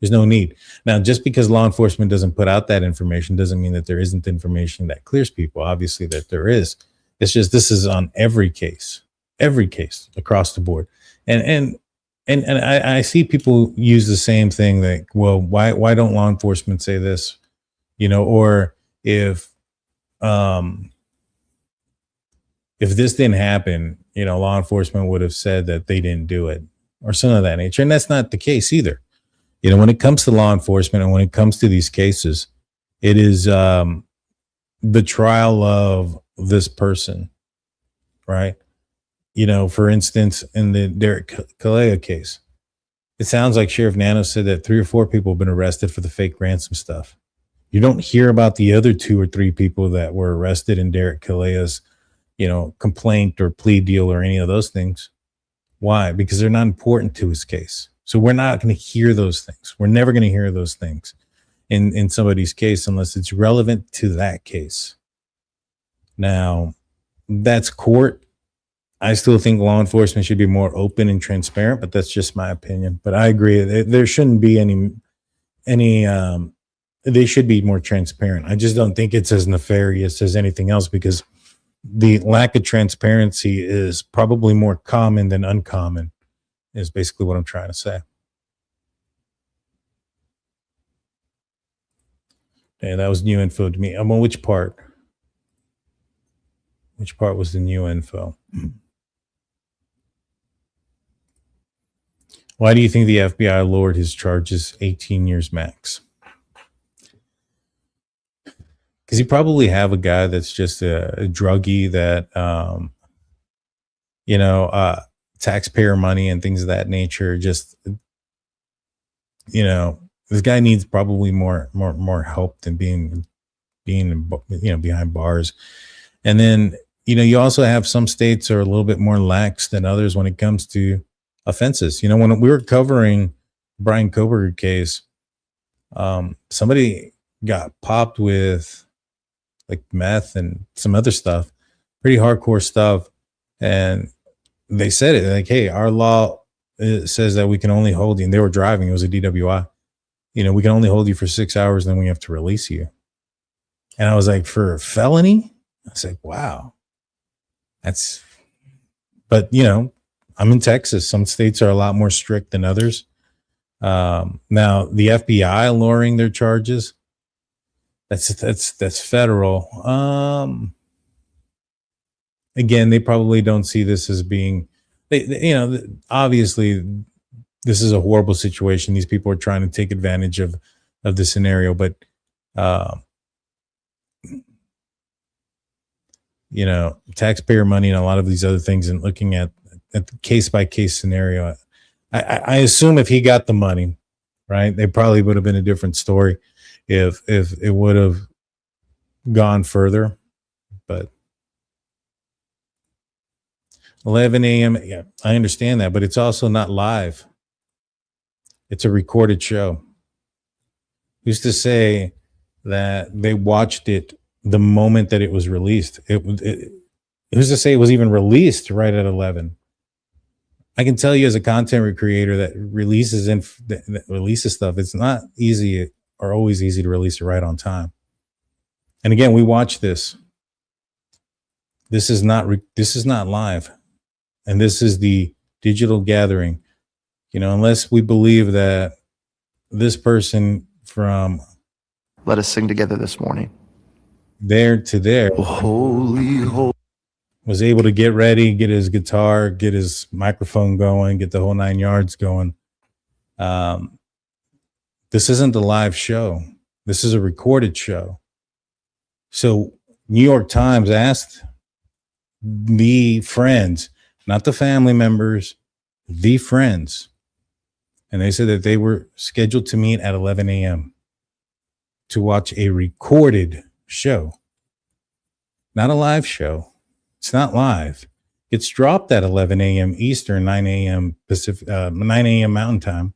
There's no need. Now, just because law enforcement doesn't put out that information doesn't mean that there isn't information that clears people. Obviously that there is. It's just, this is on every case across the board. And I see people use the same thing, that, well, why don't law enforcement say this? Or if this didn't happen, law enforcement would have said that they didn't do it or some of that nature. And that's not the case either. When it comes to law enforcement and when it comes to these cases, it is the trial of this person, right? For instance, in the Derrick Callella case, it sounds like Sheriff Nano said that 3 or 4 people have been arrested for the fake ransom stuff. You don't hear about the other 2 or 3 people that were arrested in Derrick Callella's, complaint or plea deal or any of those things. Why? Because they're not important to his case. So we're not going to hear those things. We're never going to hear those things in somebody's case unless it's relevant to that case. Now, that's court. I still think law enforcement should be more open and transparent, but that's just my opinion. But I agree. There shouldn't be they should be more transparent. I just don't think it's as nefarious as anything else, because the lack of transparency is probably more common than uncommon, is basically what I'm trying to say. And that was new info to me. I'm on which part? Which part was the new info? Why do you think the FBI lowered his charges 18 years max? Because you probably have a guy that's just a druggie that, taxpayer money and things of that nature. Just, this guy needs probably more help than being behind bars. And then, you also have some states are a little bit more lax than others when it comes to offenses. When we were covering Brian Koberger case, somebody got popped with like meth and some other stuff, pretty hardcore stuff. And they said it like, hey, our law says that we can only hold you. And they were driving. It was a DWI. we can only hold you for 6 hours, and then we have to release you. And I was like, for a felony? I was like, wow. But I'm in Texas. Some states are a lot more strict than others. Now the FBI lowering their charges, that's federal. Again, they probably don't see this as being, obviously this is a horrible situation. These people are trying to take advantage of the scenario, but taxpayer money and a lot of these other things, and looking at the case by case scenario, I assume if he got the money, right, they probably would have been a different story if it would have gone further. But 11 a.m. Yeah, I understand that, but it's also not live. It's a recorded show. Who's to say that they watched it the moment that it was released? Who's to say it was even released right at 11? I can tell you as a content creator that releases stuff, it's not easy or always easy to release it right on time. And again, we watch this. This is not live. And this is the digital gathering. Unless we believe that this person from Let us sing together this morning. There to there Holy. was able to get ready, get his guitar, get his microphone going, get the whole 9 yards going. This isn't a live show. This is a recorded show. So New York Times asked the friends, not the family members, the friends. And they said that they were scheduled to meet at 11 a.m. to watch a recorded show, not a live show. It's not live. It's dropped at 11 a.m. Eastern, 9 a.m. Pacific, 9 a.m. Mountain Time.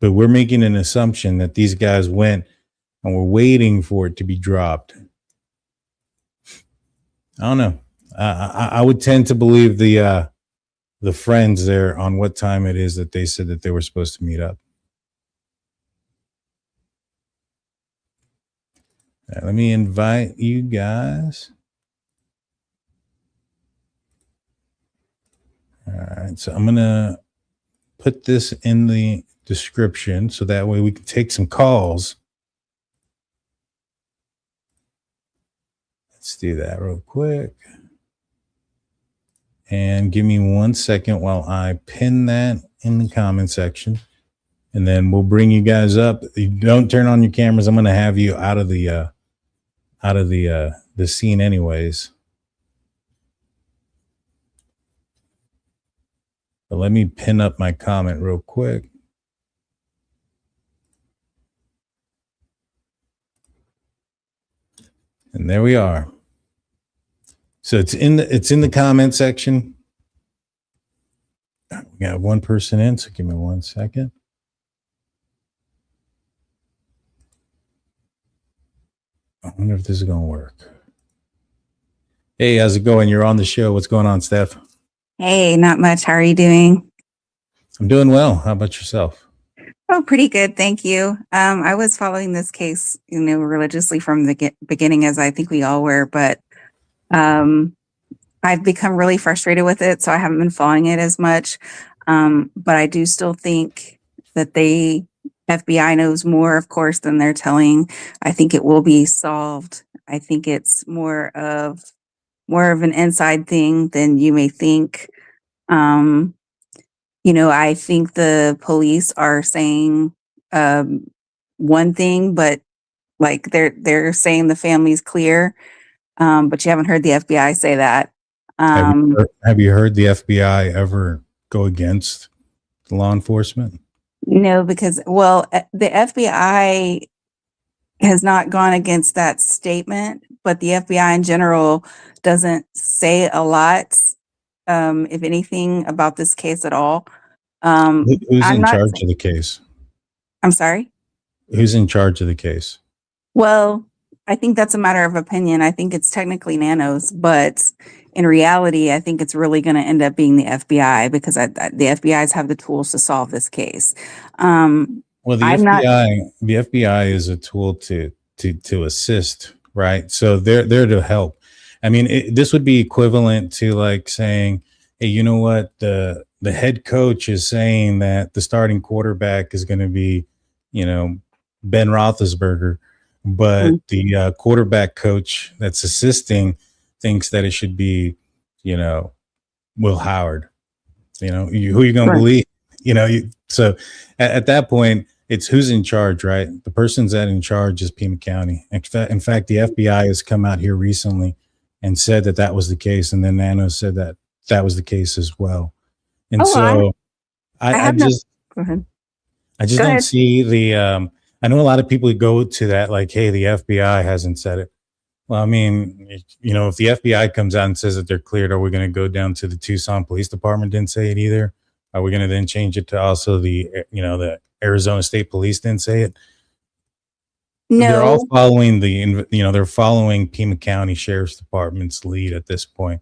But we're making an assumption that these guys went and were waiting for it to be dropped. I don't know. I would tend to believe the friends there on what time it is that they said that they were supposed to meet up. Let me invite you guys. All right, so I'm going to put this in the description so that way we can take some calls. Let's do that real quick. And give me 1 second while I pin that in the comment section. And then we'll bring you guys up. You don't turn on your cameras. I'm going to have you out of the scene anyways. But let me pin up my comment real quick. And there we are. So it's in the comment section. We got one person in, so give me 1 second. I wonder if this is going to work. Hey, how's it going? You're on the show. What's going on, Steph? Hey, not much. How are you doing? I'm doing well. How about yourself? Oh, pretty good. Thank you. I was following this case, religiously from the beginning, as I think we all were, but I've become really frustrated with it, so I haven't been following it as much. But I do still think that FBI knows more, of course, than they're telling. I think it will be solved. I think it's more of an inside thing than you may think. I think the police are saying one thing, but like they're saying the family's clear, but you haven't heard the FBI say that. Have you heard the FBI ever go against law enforcement? No, because the FBI has not gone against that statement, but the FBI in general doesn't say a lot, if anything, about this case at all. Who's in charge of the case? I'm sorry? Who's in charge of the case? Well, I think that's a matter of opinion. I think it's technically Nanos, but in reality, I think it's really going to end up being the FBI because the FBI's have the tools to solve this case. Well, I'm not. The FBI is a tool to assist, right? So they're there to help. I mean, this would be equivalent to like saying, "Hey, you know what? The head coach is saying that the starting quarterback is going to be, you know, Ben Roethlisberger, but the quarterback coach that's assisting thinks that it should be, you know, Will Howard. You know, who you going to believe? You know, so at that point, it's who's in charge, right? The person's that in charge is Pima County. In fact, the FBI has come out here recently and said that that was the case, and then Nano said that that was the case as well. And so I just Go ahead. I just Go don't ahead. see the. I know a lot of people go to that like, hey, the FBI hasn't said it. Well, I mean, you know, if the FBI comes out and says that they're cleared, are we going to go down to the Tucson Police Department didn't say it either? Are we going to then change it to also the, you know, the Arizona State Police didn't say it? They're all No, following they're following Pima County Sheriff's Department's lead at this point.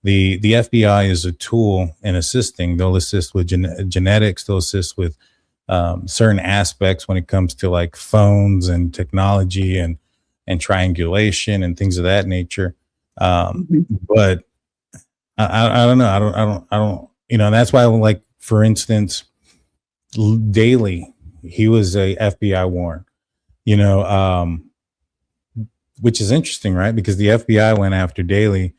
The FBI is a tool in assisting. They'll assist with genetics. They'll assist with certain aspects when it comes to like phones and technology and triangulation and things of that nature. But I don't know. I don't, you know, that's why, like, for instance, Daley, he was a FBI warrant, you know, which is interesting, right? Because the FBI went after Daley.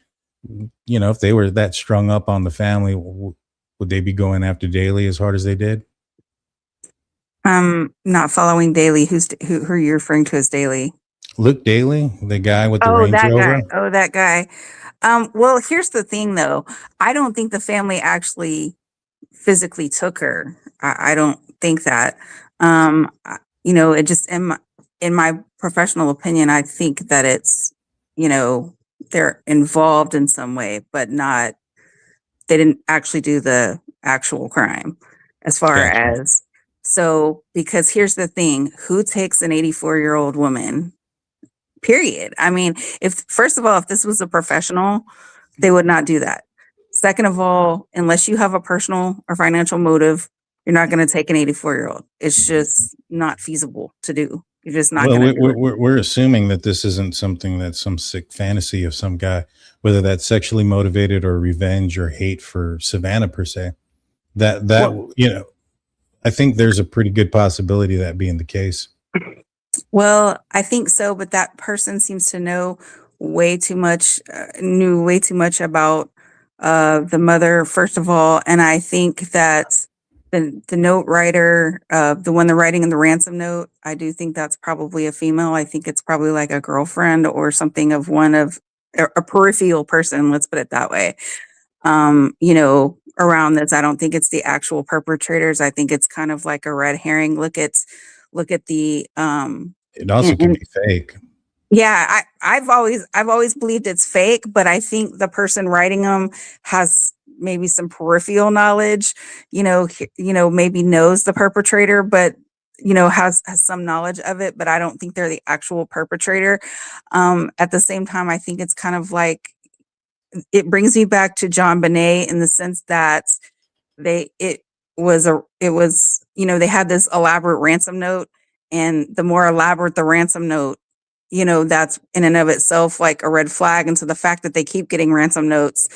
You know, if they were that strung up on the family, would they be going after Daley as hard as they did? not following Daly. Who are you referring to as Daly? Luke Daley, the guy with the Range that Rover. guy. Oh, that guy. Well, here's the thing though. I don't think the family actually physically took her. I don't think that. You know, it just in my professional opinion, I think that it's, you know, they're involved in some way, but not, they didn't actually do the actual crime as far Gotcha. as, so, because here's the thing, who takes an 84-year-old woman? Period. I mean, first of all, if this was a professional, they would not do that. Second of all, unless you have a personal or financial motive, you're not going to take an 84-year-old. It's just not feasible to do. You're just not going to do it. We're assuming that this isn't something that's some sick fantasy of some guy, whether that's sexually motivated or revenge or hate for Savannah per se. You know, I think there's a pretty good possibility of that being the case. Well, I think so, but that person seems to know way too much, knew way too much about the mother, first of all. And I think that the note writer, the one they're writing in the ransom note, I do think that's probably a female. I think it's probably like a girlfriend or something of one of a peripheral person, let's put it that way. You know, around this, I don't think it's the actual perpetrators. I think it's kind of like a red herring. Look at the It also can be fake. yeah, I've always believed it's fake, but I think the person writing them has maybe some peripheral knowledge, you know, maybe knows the perpetrator, but you know, has some knowledge of it, but I don't think they're the actual perpetrator. At the same time, I think it's kind of like, it brings me back to John Bonet in the sense that it was, you know, they had this elaborate ransom note, and the more elaborate the ransom note, you know, that's in and of itself like a red flag. And so the fact that they keep getting ransom notes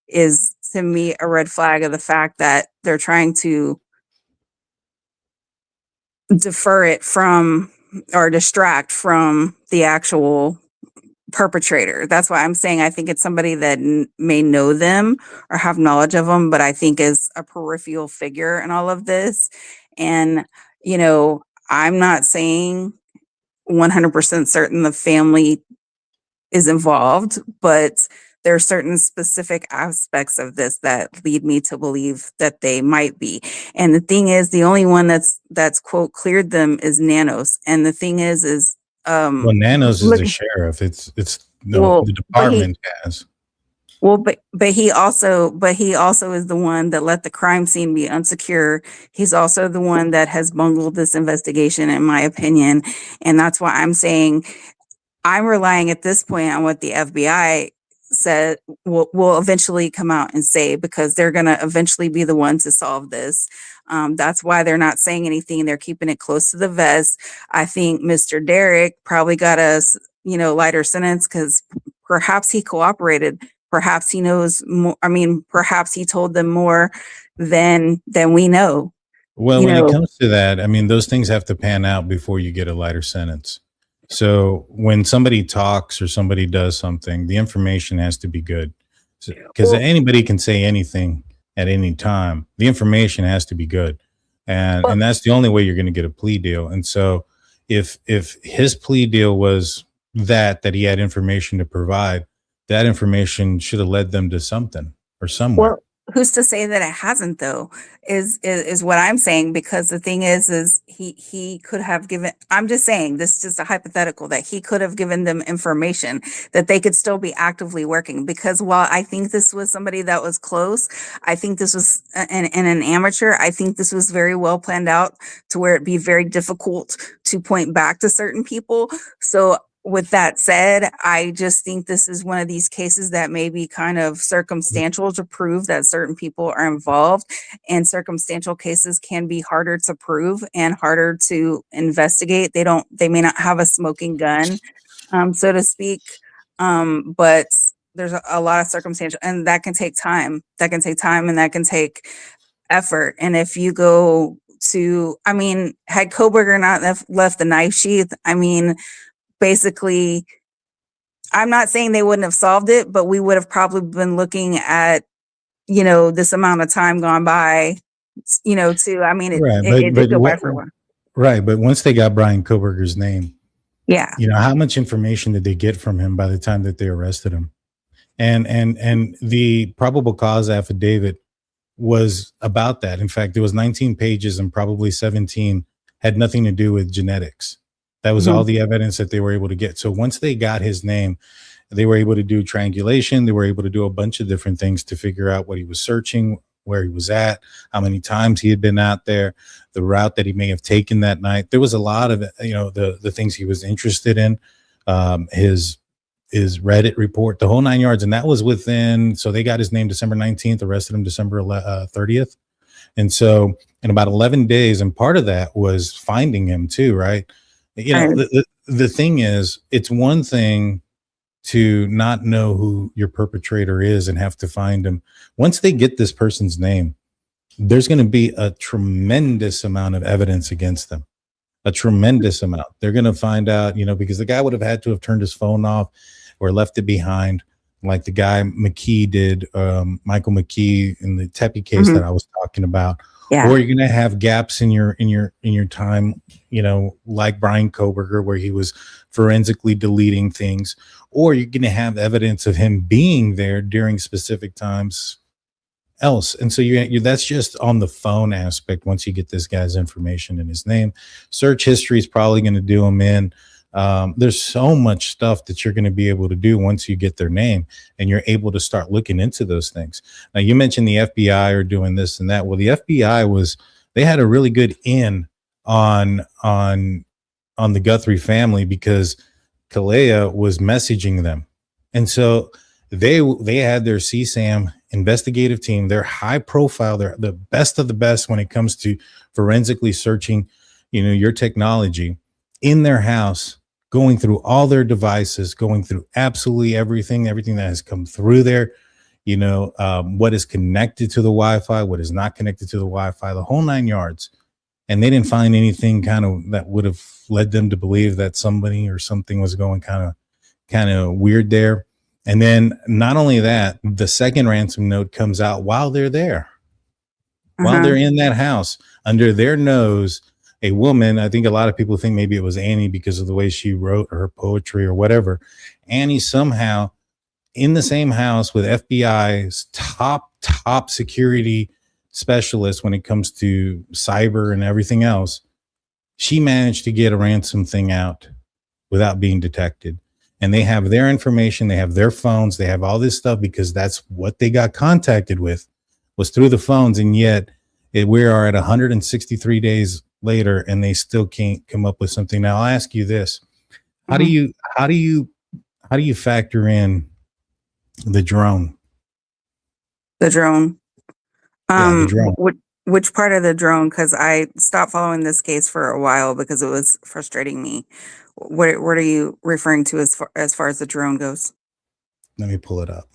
is to me a red flag of the fact that they're trying to defer it from or distract from the actual perpetrator. That's why I'm saying I think it's somebody that may know them or have knowledge of them, but I think is a peripheral figure in all of this. And, you know, I'm not saying 100% certain the family is involved, but there are certain specific aspects of this that lead me to believe that they might be. And the thing is, the only one that's quote cleared them is Nanos. And the thing is Well, Nanos is the sheriff. The department has. Well, but he also is the one that let the crime scene be unsecure. He's also the one that has bungled this investigation, in my opinion. And that's why I'm saying I'm relying at this point on what the FBI said will eventually come out and say, because they're going to eventually be the ones to solve this. That's why they're not saying anything. They're keeping it close to the vest. I think Mr. Derrick probably got a lighter sentence because perhaps he cooperated. Perhaps he knows more. I mean, perhaps he told them more than we know. Well, when it comes to that, I mean, those things have to pan out before you get a lighter sentence. So when somebody talks or somebody does something, the information has to be good, because anybody can say anything at any time. The information has to be good, and that's the only way you're going to get a plea deal. And so if his plea deal was that he had information to provide, that information should have led them to something or somewhere. Well, who's to say that it hasn't, though, is what I'm saying, because the thing is he could have given, I'm just saying, this is just a hypothetical, that he could have given them information that they could still be actively working. Because while I think this was somebody that was close, I think this was an amateur. I think this was very well planned out to where it'd be very difficult to point back to certain people. So with that said, I just think this is one of these cases that may be kind of circumstantial to prove that certain people are involved, and circumstantial cases can be harder to prove and harder to investigate. They may not have a smoking gun, so to speak, but there's a lot of circumstantial, and that can take time. And that can take effort. And if you go to, I mean, had Koberger not left the knife sheath, I mean, basically, I'm not saying they wouldn't have solved it, but we would have probably been looking at, this amount of time gone by, too. I mean, it did go by for a while. Right. But once they got Brian Koberger's name, yeah, how much information did they get from him by the time that they arrested him? And the probable cause affidavit was about that. In fact, there was 19 pages and probably 17 had nothing to do with genetics. That was all the evidence that they were able to get. So once they got his name, they were able to do triangulation. They were able to do a bunch of different things to figure out what he was searching, where he was at, how many times he had been out there, the route that he may have taken that night. There was a lot of, the things he was interested in, his Reddit report, the whole 9 yards. And that was within, so they got his name December 19th, arrested him December 30th. And so in about 11 days, and part of that was finding him too, right? The thing is, it's one thing to not know who your perpetrator is and have to find him. Once they get this person's name, there's going to be a tremendous amount of evidence against them, a tremendous amount. They're going to find out, because the guy would have had to have turned his phone off or left it behind, like the guy McKee did, Michael McKee in the Tepe case that I was talking about. Yeah. Or you're going to have gaps in your time, like Brian Koberger, where he was forensically deleting things, or you're going to have evidence of him being there during specific times else. And so that's just on the phone aspect. Once you get this guy's information and his name, search history is probably going to do him in. There's so much stuff that you're going to be able to do once you get their name and you're able to start looking into those things. Now, you mentioned the FBI are doing this and that. Well, the FBI they had a really good in on the Guthrie family because Callella was messaging them. And so they had their CSAM investigative team. They're high profile. They're the best of the best when it comes to forensically searching, your technology in their house, going through all their devices, going through absolutely everything that has come through there, what is connected to the Wi-Fi, what is not connected to the Wi-Fi, the whole 9 yards. And they didn't find anything kind of that would have led them to believe that somebody or something was going kind of weird there. And then not only that, the second ransom note comes out while they're there, while they're in that house, under their nose. A woman, I think a lot of people think maybe it was Annie because of the way she wrote her poetry or whatever. Annie somehow in the same house with FBI's top security specialist when it comes to cyber and everything else, she managed to get a ransom thing out without being detected. And they have their information, they have their phones, they have all this stuff because that's what they got contacted with, was through the phones. And yet we are at 163 days later and they still can't come up with something. Now I'll ask you this. How do you how do you how do you factor in the drone? The drone. Yeah, the drone. Which part of the drone? Because I stopped following this case for a while because it was frustrating me. What are you referring to as far as the drone goes? Let me pull it up.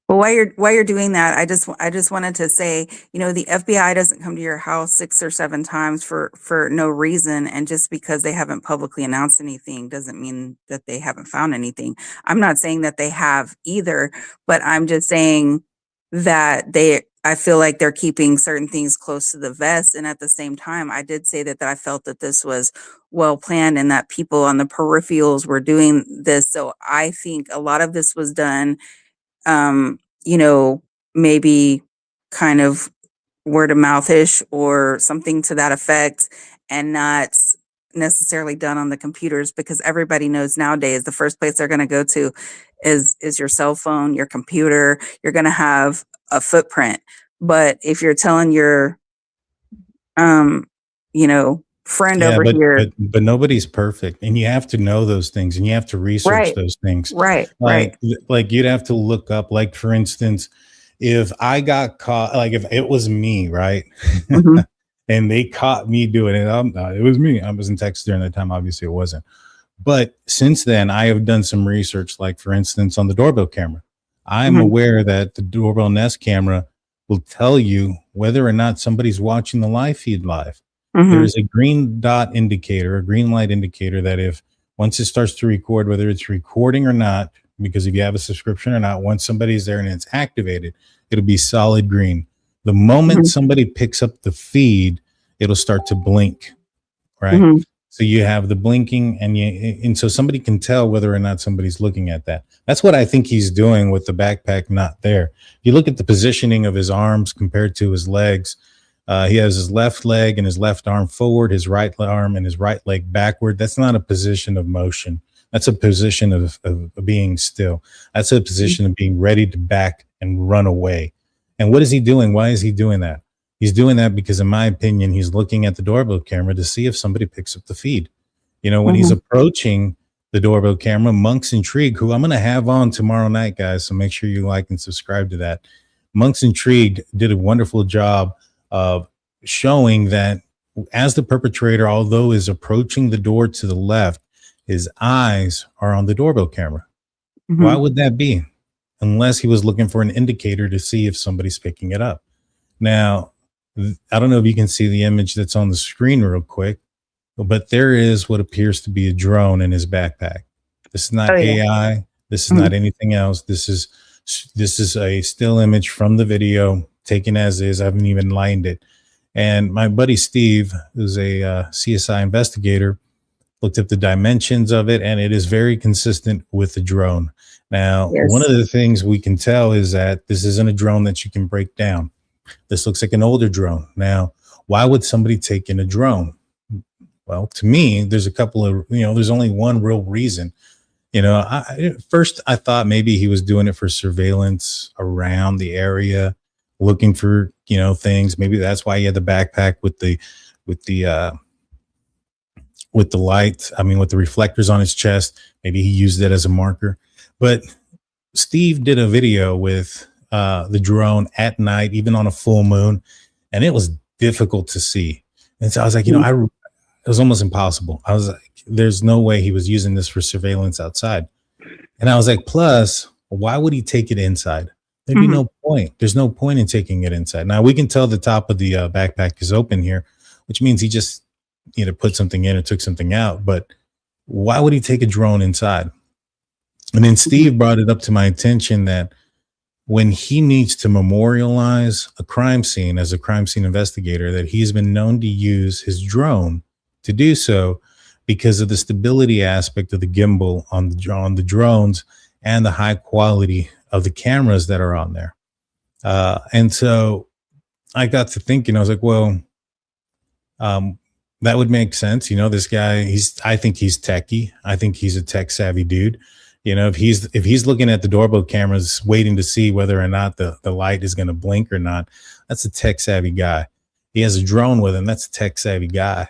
Well, while you're doing that, I just wanted to say, the FBI doesn't come to your house 6 or 7 times for no reason, and just because they haven't publicly announced anything doesn't mean that they haven't found anything. I'm not saying that they have either, but I'm just saying that I feel like they're keeping certain things close to the vest, and at the same time, I did say that I felt that this was well planned and that people on the peripherals were doing this. So I think a lot of this was done, um, maybe kind of word of mouthish or something to that effect, and not necessarily done on the computers, because everybody knows nowadays the first place they're going to go to is your cell phone, your computer. You're going to have a footprint. But if you're telling your friend Yeah, over here, but nobody's perfect, and you have to know those things, and you have to research right, those things. right, Like right. like you'd have to look up, like for instance, if I got caught, like if it was me, right, Hmm. and they caught me doing it, it was me. I was in Texas during that time. Obviously, it wasn't. But since then, I have done some research, like for instance, on the doorbell camera. I'm Hmm. aware that the doorbell Nest camera will tell you whether or not somebody's watching the live feed live. There Hmm. is a green dot indicator, a green light indicator, that if once it starts to record, whether it's recording or not, because if you have a subscription or not, once somebody's there and it's activated, it'll be solid green. The moment Hmm. somebody picks up the feed, it'll start to blink, right? Hmm. So you have the blinking, and so somebody can tell whether or not somebody's looking at that. That's what I think he's doing with the backpack not there. If you look at the positioning of his arms compared to his legs, he has his left leg and his left arm forward, his right arm and his right leg backward. That's not a position of motion. That's a position of being still. That's a position of being ready to back and run away. And what is he doing? Why is he doing that? He's doing that because, in my opinion, he's looking at the doorbell camera to see if somebody picks up the feed. When he's Hmm. approaching the doorbell camera, Monk's Intrigue, who I'm going to have on tomorrow night, guys, so make sure you like and subscribe to that. Monk's Intrigue did a wonderful job of showing that as the perpetrator, although is approaching the door to the left, his eyes are on the doorbell camera. Why Hmm. would that be? Unless he was looking for an indicator to see if somebody's picking it up. Now, I don't know if you can see the image that's on the screen real quick, but there is what appears to be a drone in his backpack. This is Oh not yeah. AI. This is Mhm. not anything else. This is a still image from the video taken as is. I haven't even lined it. And my buddy Steve, who's a CSI investigator, looked up the dimensions of it, and it is very consistent with the drone. Now, one Yes. of the things we can tell is that this isn't a drone that you can break down. This looks like an older drone. Now, why would somebody take in a drone? Well, to me, there's a couple of, there's only one real reason. First I thought maybe he was doing it for surveillance around the area, looking for, things. Maybe that's why he had the backpack with with the the light. I mean, with the reflectors on his chest. Maybe he used it as a marker. But Steve did a video with the drone at night, even on a full moon, and it was difficult to see. And so I was like, it was almost impossible. I was like, there's no way he was using this for surveillance outside. And I was like, plus, why would he take it inside? There'd be Hmm. no point. There's no point in taking it inside. Now we can tell the top of the backpack is open here, which means he just either put something in or took something out. But why would he take a drone inside? And then Steve brought it up to my attention that when he needs to memorialize a crime scene as a crime scene investigator, that he's been known to use his drone to do so because of the stability aspect of the gimbal on the drones and the high quality of the cameras that are on there. And so I got to thinking, I was like, well, that would make sense. This guy, I think he's techie. I think he's a tech savvy dude. If he's looking at the doorbell cameras, waiting to see whether or not the light is going to blink or not, that's a tech savvy guy. He has a drone with him. That's a tech savvy guy.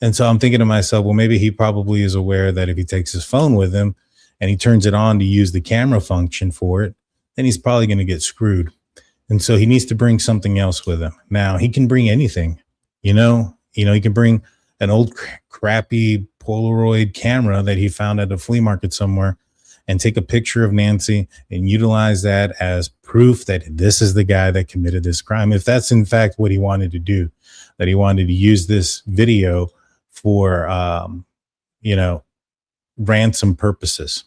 And so I'm thinking to myself, well, maybe he probably is aware that if he takes his phone with him and he turns it on to use the camera function for it, then he's probably going to get screwed. And so he needs to bring something else with him. Now he can bring anything, he can bring an old crappy Polaroid camera that he found at a flea market somewhere and take a picture of Nancy and utilize that as proof that this is the guy that committed this crime. If that's in fact what he wanted to do, that he wanted to use this video for, ransom purposes.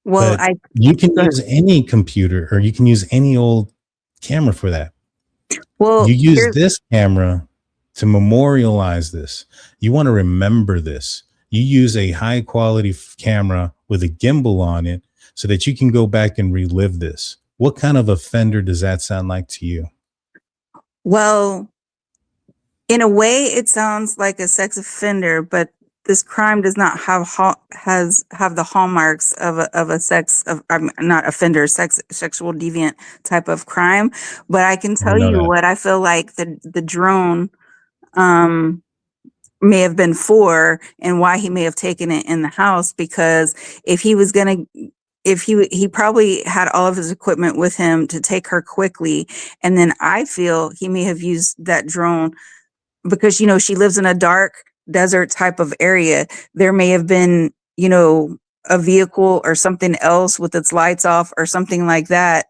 Well, But you can use any computer or you can use any old camera for that. You use this camera to memorialize this. You want to remember this. You use a high quality camera with a gimbal on it so that you can go back and relive this. What kind of offender does that sound like to you? Well, in a way, it sounds like a sex offender, but this crime does not have the hallmarks of not offender, sexual deviant type of crime. But I can tell you what I feel like the drone may have been for, and why he may have taken it in the house, because if he probably had all of his equipment with him to take her quickly. And then I feel he may have used that drone because, she lives in a dark desert type of area. There may have been, a vehicle or something else with its lights off or something like that,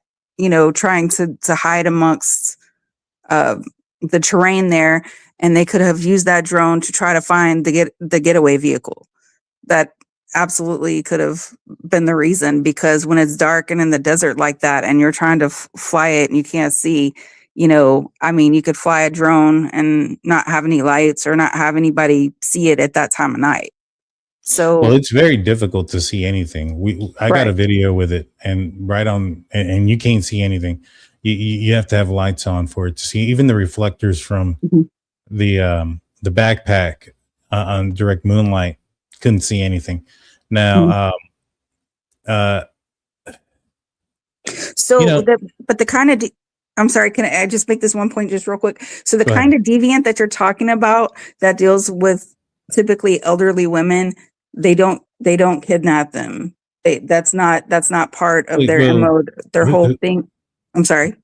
trying to hide amongst the terrain there. And they could have used that drone to try to find the getaway vehicle. That absolutely could have been the reason, because when it's dark and in the desert like that and you're trying to fly it and you can't see, you could fly a drone and not have any lights or not have anybody see it at that time of night. So, well, it's very difficult to see anything. I got a video with it and and you can't see anything. You have to have lights on for it to see, even the reflectors from the backpack on direct moonlight. Couldn't see anything. Now, but the kind of I'm sorry, can I just make this one point just real quick? So the kind of deviant that you're talking about that deals with typically elderly women, they don't kidnap them. That's not part of their MO, their whole thing. I'm sorry.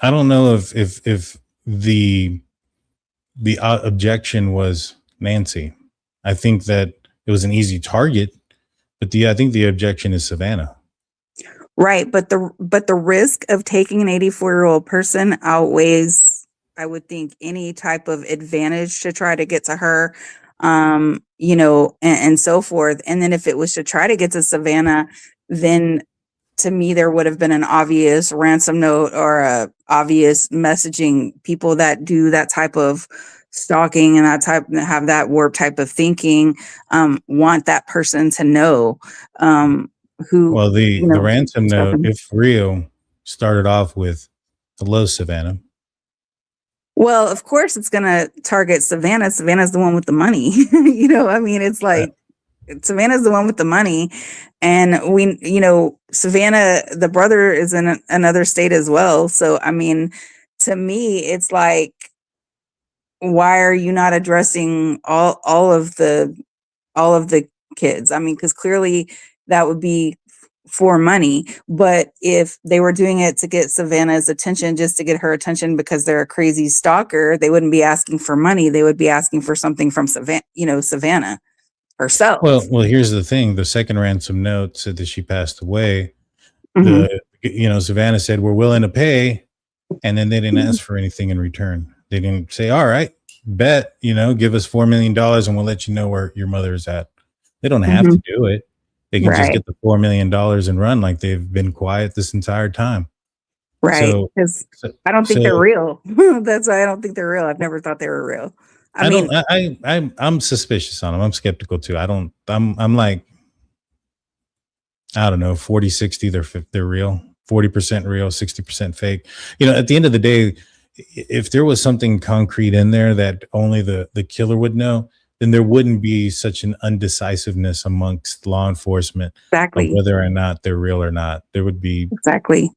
I don't know if the objection was Nancy. I think that it was an easy target, but I think the objection is Savannah. Right, but the risk of taking an 84-year-old person outweighs, I would think, any type of advantage to try to get to her, and so forth. And then if it was to try to get to Savannah, then to me there would have been an obvious ransom note or a obvious messaging. People that do that type of stalking and have that warped type of thinking want that person to know. The ransom note, if real, started off with "Hello, Savannah." Well, of course it's going to target Savannah. Savannah's the one with the money. It's like Savannah's the one with the money, and Savannah, the brother, is in another state as well. So to me, it's like, why are you not addressing all of the kids? Because clearly that would be for money. But if they were doing it to get Savannah's attention, just to get her attention because they're a crazy stalker, they wouldn't be asking for money. They would be asking for something from Savannah herself. Well, here's the thing. The second ransom note said that she passed away. Savannah said, "We're willing to pay." And then they didn't ask for anything in return. They didn't say, "All right, bet, give us $4 million and we'll let you know where your mother is at." They don't have to do it. They can just get the $4 million and run like they've been quiet this entire time. Right. Because I don't think they're real. That's why I don't think they're real. I've never thought they were real. I'm suspicious on them. I'm skeptical too. I'm like, I don't know, 40, 60, they're real, 40% real, 60% fake. At the end of the day, if there was something concrete in there that only the killer would know, then there wouldn't be such an undecisiveness amongst law enforcement of whether or not they're real or not. There would be. Exactly.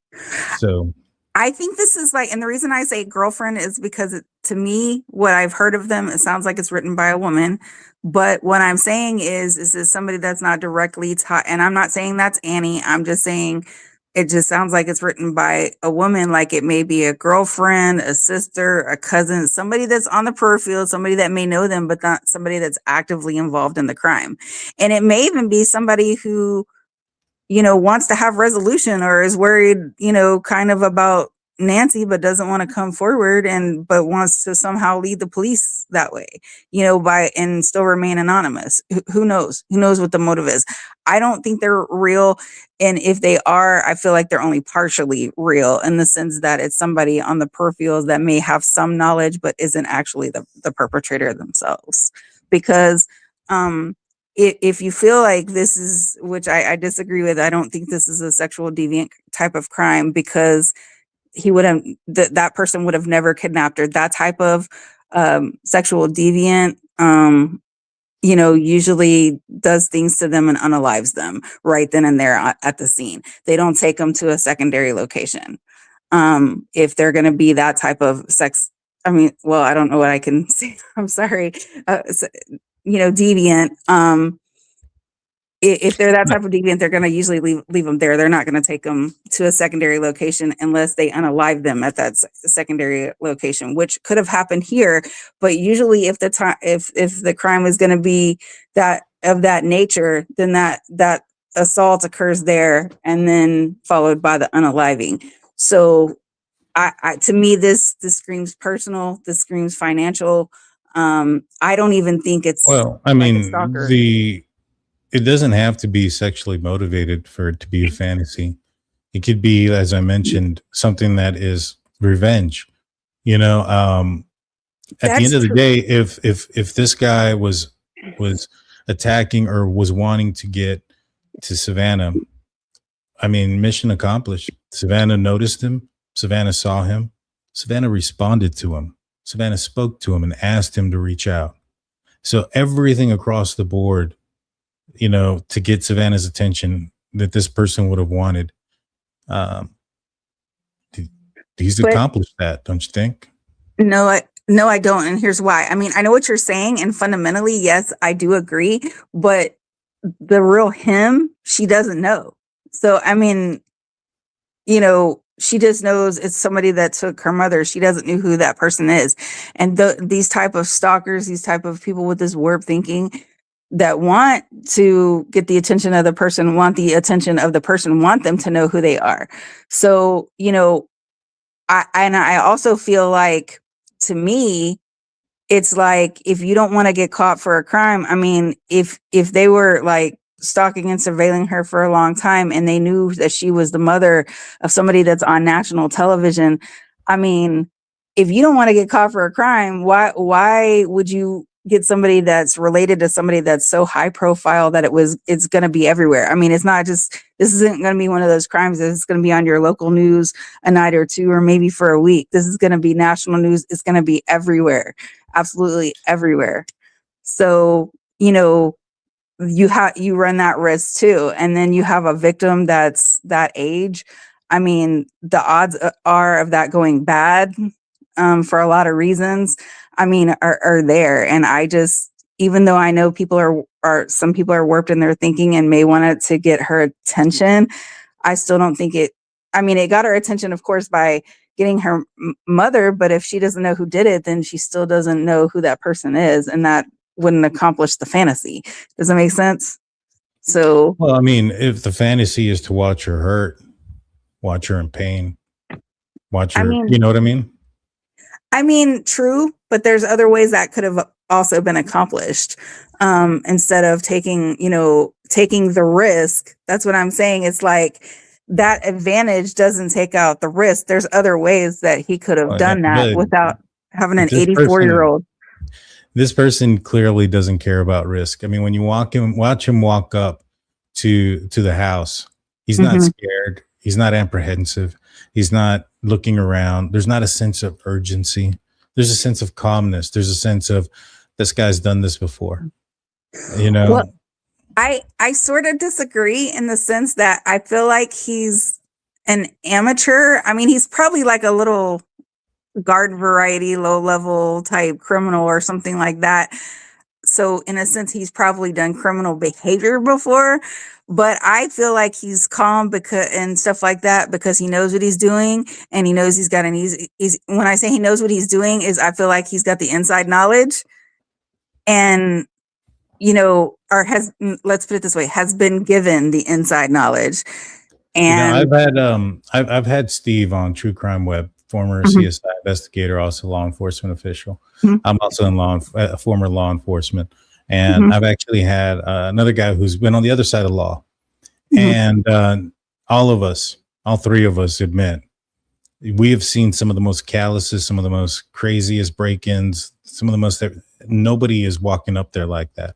So I think this is like, and the reason I say girlfriend is because to me, what I've heard of them, it sounds like it's written by a woman. But what I'm saying is this somebody that's not directly taught, and I'm not saying that's Annie. I'm just saying it just sounds like it's written by a woman, like it may be a girlfriend, a sister, a cousin, somebody that's on the peripheral, somebody that may know them, but not somebody that's actively involved in the crime. And it may even be somebody who, wants to have resolution or is worried, kind of about Nancy, but doesn't want to come forward but wants to somehow lead the police that way, and still remain anonymous. Who knows? Who knows what the motive is? I don't think they're real. And if they are, I feel like they're only partially real in the sense that it's somebody on the peripheral that may have some knowledge, but isn't actually the perpetrator themselves. Because, if you feel like this is, which I disagree with, I don't think this is a sexual deviant type of crime because he would have, that person would have never kidnapped her. That type of sexual deviant, usually does things to them and unalives them right then and there at the scene. They don't take them to a secondary location. If they're going to be that type of sex, I don't know what I can say. I'm sorry. Deviant. If they're that type of deviant, they're going to usually leave them there. They're not going to take them to a secondary location unless they unalive them at that secondary location, which could have happened here. But usually, if the crime is going to be that of that nature, then that assault occurs there, and then followed by the unaliving. So, to me, this screams personal. This screams financial. I don't even think it's it doesn't have to be sexually motivated for it to be a fantasy. It could be, as I mentioned, something that is revenge. At the end of the day, if this guy was attacking or was wanting to get to Savannah, mission accomplished. Savannah noticed him. Savannah saw him. Savannah responded to him. Savannah spoke to him and asked him to reach out. So everything across the board, to get Savannah's attention that this person would have wanted, he's accomplished that, don't you think? No, I don't. And here's why. I know what you're saying. And fundamentally, yes, I do agree. But the real him, she doesn't know. So, she just knows it's somebody that took her mother. She doesn't know who that person is. And these type of stalkers, these type of people with this warped thinking that want to get the attention of the person, want them to know who they are. So, I also feel like, to me, it's like, if you don't want to get caught for a crime, if they were like stalking and surveilling her for a long time and they knew that she was the mother of somebody that's on national television, if you don't want to get caught for a crime, why would you get somebody that's related to somebody that's so high profile that it's going to be everywhere? It's not just, this isn't going to be one of those crimes that's going to be on your local news a night or two, or maybe for a week. This is going to be national news. It's going to be everywhere, absolutely everywhere. So, you run that risk too. And then you have a victim that's that age. The odds are of that going bad, for a lot of reasons, are there. And even though I know some people are warped in their thinking and may want it to get her attention, I still don't think it got her attention, of course, by getting her mother. But if she doesn't know who did it, then she still doesn't know who that person is. And that wouldn't accomplish the fantasy. Does that make sense? So, well, if the fantasy is to watch her hurt, watch her in pain, watch her, you know what I mean? True, but there's other ways that could have also been accomplished. Instead of taking the risk. That's what I'm saying. It's like that advantage doesn't take out the risk. There's other ways that he could have done that without having an 84-year-old. This person clearly doesn't care about risk. When you watch him walk up to the house, he's not scared. He's not apprehensive. He's not looking around. There's not a sense of urgency. There's a sense of calmness. There's a sense of, this guy's done this before. Well, I sort of disagree in the sense that I feel like he's, an amateur. I mean, he's probably like a little garden variety, low level type criminal or something like that. So in a sense, he's probably done criminal behavior before, but I feel like he's calm because and stuff like that because he knows what he's doing and he knows he's got an easy. When I say he knows what he's doing, is I feel like he's got the inside knowledge, and or has, let's put it this way, has been given the inside knowledge. And I've had Steve on True Crime Web, former Mhm. CSI investigator, also law enforcement official. Mhm. I'm also in former law enforcement, and Mhm. I've actually had another guy who's been on the other side of law, Mhm. and all three of us admit we have seen some of the most calluses, some of the most craziest break-ins, some of the most nobody is walking up there like that.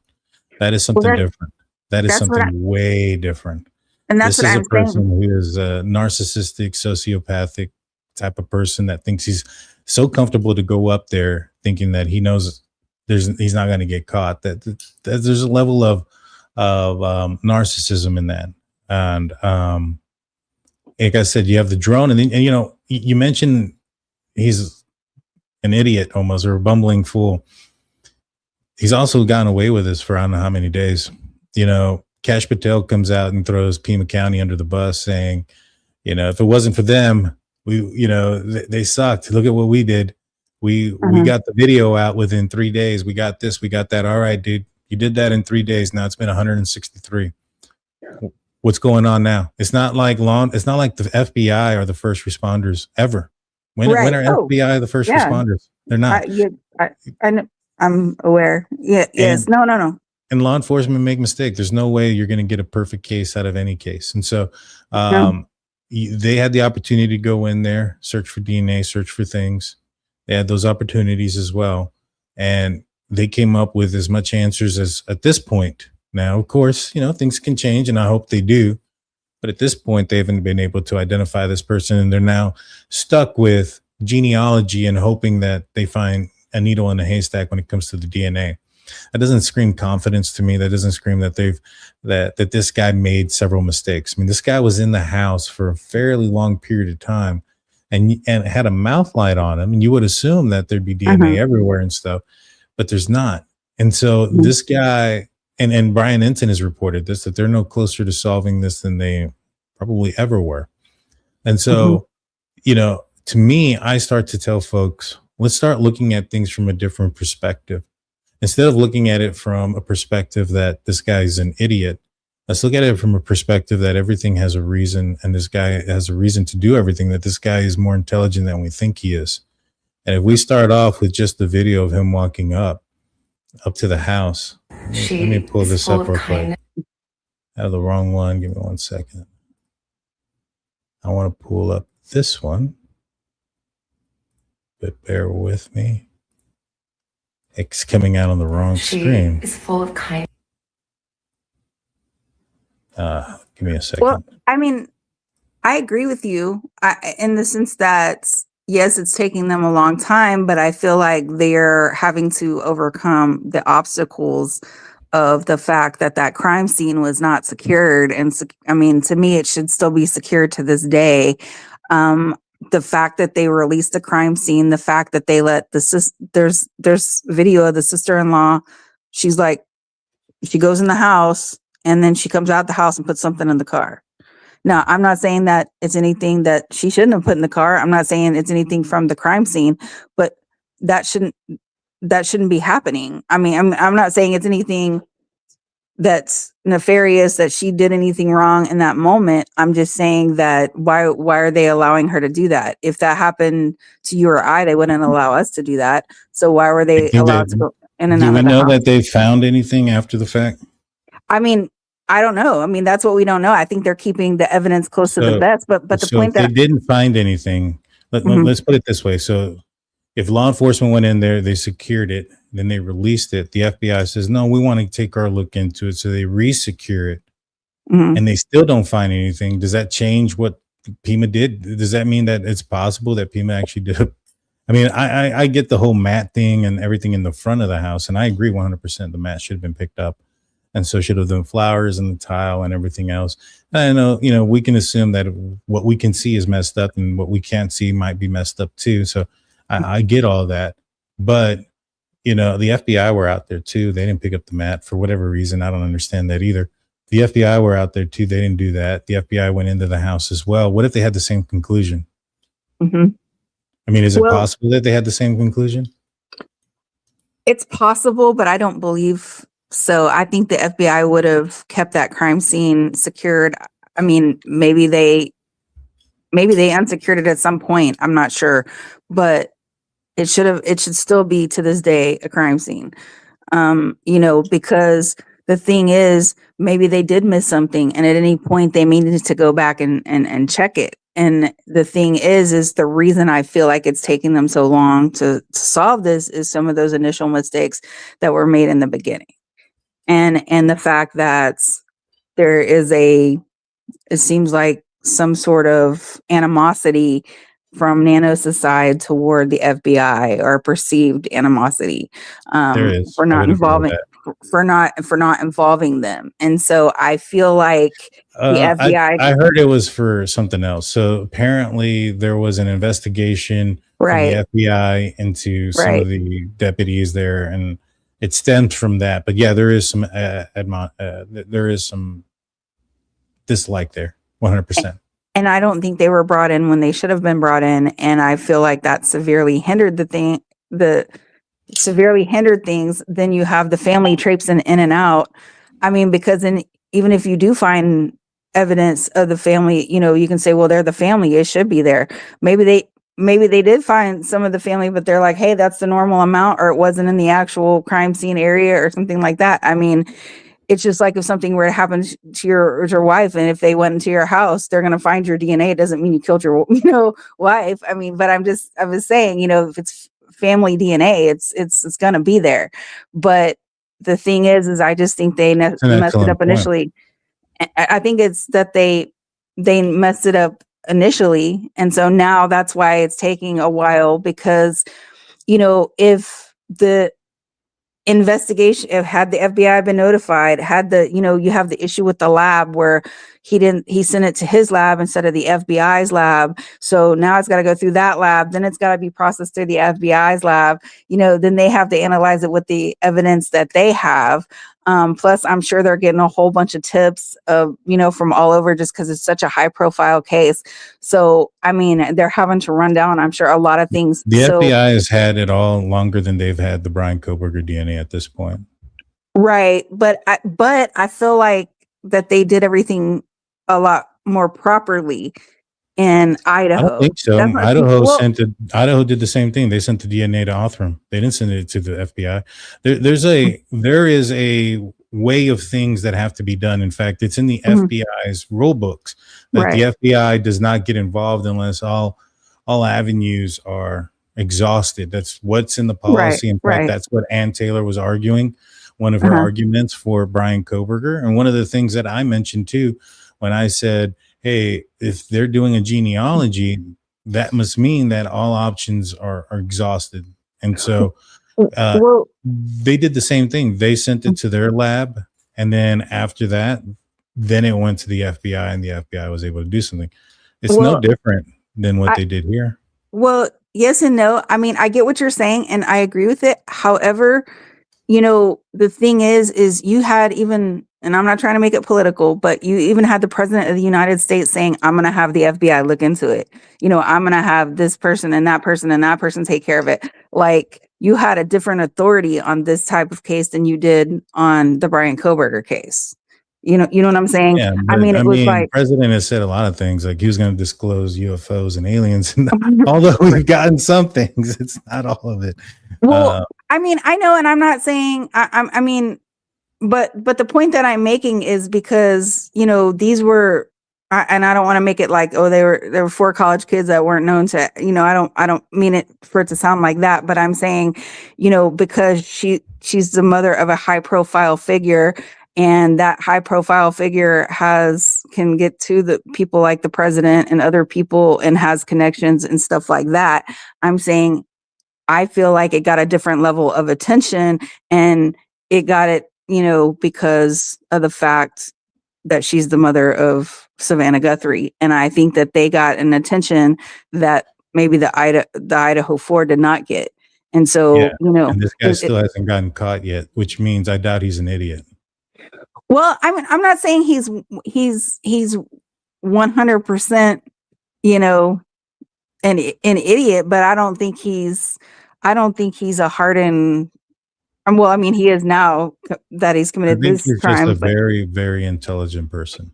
That is something different. That is that's what something way different. and that's This what is a I'm saying. person who is a narcissistic, sociopathic type of person that thinks he's so comfortable to go up there thinking that he knows he's not going to get caught. That there's a level of narcissism in that. And like I said, you have the drone, and you mentioned he's an idiot almost, or a bumbling fool. He's also gotten away with this for I don't know how many days. Cash Patel comes out and throws Pima County under the bus, saying, if it wasn't for them, they sucked. Look at what we did. We got the video out within 3 days. We got this, we got that. All right, dude, you did that in 3 days. Now it's been 163. What's going on now? It's not like the FBI or the first responders ever. When are FBI the first responders? They're not. I'm aware. Yeah. Yes. No. And law enforcement make mistakes. There's no way you're going to get a perfect case out of any case. And so they had the opportunity to go in there, search for DNA, search for things. They had those opportunities as well. And they came up with as much answers as at this point. Now, of course, things can change, and I hope they do. But at this point, they haven't been able to identify this person, and they're now stuck with genealogy and hoping that they find a needle in a haystack when it comes to the DNA. That doesn't scream confidence to me. That doesn't scream that that this guy made several mistakes. I mean, this guy was in the house for a fairly long period of time and had a mouth light on him. And you would assume that there'd be DNA everywhere and stuff, but there's not. And so this guy, and Brian Enton has reported this, that they're no closer to solving this than they probably ever were. And so, to me, I start to tell folks, let's start looking at things from a different perspective. Instead of looking at it from a perspective that this guy's an idiot, let's look at it from a perspective that everything has a reason, and this guy has a reason to do everything, that this guy is more intelligent than we think he is. And if we start off with just the video of him walking up to the house, let me pull this up real quick. I have the wrong one. Give me 1 second. I want to pull up this one, but bear with me. It's coming out on the wrong screen. Is full of kindness. Give me a second. Well, I mean, I agree with you in the sense that, yes, it's taking them a long time, but I feel like they're having to overcome the obstacles of the fact that crime scene was not secured. And I mean, to me, it should still be secured to this day. The fact that they released the crime scene, the fact that they let there's video of the sister-in-law. She's like, she goes in the house and then she comes out the house and puts something in the car. Now, I'm not saying that it's anything that she shouldn't have put in the car. I'm not saying it's anything from the crime scene, but that shouldn't be happening. I mean, I'm not saying it's anything that's nefarious, that she did anything wrong in that moment. I'm just saying that why are they allowing her to do that? If that happened to you or I, they wouldn't allow us to do that. So why were they allowed to go in and out of the house? Do we know that they found anything after the fact? I mean, I don't know. I mean, that's what we don't know. I think they're keeping the evidence close to the vest. But the point that they didn't find anything. Let's put it this way. So if law enforcement went in there, they secured it, then they released it. The FBI says, no, we want to take our look into it. So they re-secure it and they still don't find anything. Does that change what Pima did? Does that mean that it's possible that Pima actually did? I mean, I get the whole mat thing and everything in the front of the house. And I agree 100% the mat should have been picked up. And so should have done flowers and the tile and everything else. I know, we can assume that what we can see is messed up and what we can't see might be messed up too. So I get all that. But, the FBI were out there too. They didn't pick up the mat for whatever reason. I don't understand that either. The FBI were out there too. They didn't do that. The FBI went into the house as well. What if they had the same conclusion? Mm-hmm. I mean, is it possible that they had the same conclusion? It's possible, but I don't believe so. I think the FBI would have kept that crime scene secured. I mean, maybe they unsecured it at some point. I'm not sure, but it should still be to this day a crime scene. Because the thing is, maybe they did miss something, and at any point they may need to go back and check it. And the thing is the reason I feel like it's taking them so long to solve this is some of those initial mistakes that were made in the beginning. And the fact that there is it seems like some sort of animosity from Nanos' side toward the FBI, or perceived animosity, for not involving them. And so I feel like the FBI. I heard it was for something else. So apparently there was an investigation from the FBI into some of the deputies there, and it stems from that. But yeah, there is some there is some dislike there, 100%. And I don't think they were brought in when they should have been brought in. And I feel like that severely hindered things. Then you have the family traipsing in and out. I mean, because even if you do find evidence of the family, you can say, well, they're the family, it should be there. Maybe they did find some of the family, but they're like, hey, that's the normal amount, or it wasn't in the actual crime scene area or something like that. I mean, it's just like if something were to happen to your wife, and if they went into your house, they're going to find your DNA. It doesn't mean you killed your, wife. I mean, but I was saying, if it's family DNA, it's going to be there. But the thing is I just think they messed it up initially. I think it's that they messed it up initially. And so now that's why it's taking a while, because, if the investigation, had the FBI been notified, you have the issue with the lab where he sent it to his lab instead of the FBI's lab. So now it's got to go through that lab. Then it's got to be processed through the FBI's lab. Then they have to analyze it with the evidence that they have. Plus, I'm sure they're getting a whole bunch of tips from all over, just because it's such a high profile case. So, I mean, they're having to run down, I'm sure, a lot of things. The FBI has had it all longer than they've had the Brian Koberger DNA at this point. Right. But I feel like that they did everything a lot more properly in Idaho. I don't think so. Idaho did the same thing. They sent the DNA to Othram. They didn't send it to the FBI. There is a way of things that have to be done. In fact, it's in the FBI's rule books that the FBI does not get involved unless all avenues are exhausted. That's what's in the policy. In fact, that's what Ann Taylor was arguing, one of her arguments for Brian Koberger. And one of the things that I mentioned too, when I said, hey, if they're doing a genealogy, that must mean that all options are exhausted. And so they did the same thing. They sent it to their lab. And then after that, then it went to the FBI, and the FBI was able to do something. It's no different than what they did here. Well, yes and no. I mean, I get what you're saying, and I agree with it. However, the thing is you had even, and I'm not trying to make it political, but you even had the president of the United States saying, I'm going to have the FBI look into it. I'm going to have this person and that person take care of it. Like, you had a different authority on this type of case than you did on the Brian Koberger case. You know what I'm saying? Yeah, the president has said a lot of things, like he was going to disclose UFOs and aliens. And although we've gotten some things, it's not all of it. Well, I mean, I know, and I'm not saying, I mean, but the point that I'm making is because, these were, and I don't want to make it like, oh, there were 4 college kids that weren't known to, I don't mean it for it to sound like that, but I'm saying, because she's the mother of a high profile figure, and that high profile figure can get to the people like the president and other people, and has connections and stuff like that. I'm saying, I feel like it got a different level of attention, and it got it, because of the fact that she's the mother of Savannah Guthrie. And I think that they got an attention that maybe the Idaho 4 did not get. And so, Yeah. And this guy still hasn't gotten caught yet, which means I doubt he's an idiot. well, I mean, I'm not saying he's 100%, an idiot, but I don't think he's a hardened. Well, I mean, he is now that he's I committed think this he's crime. just a But very, very intelligent person.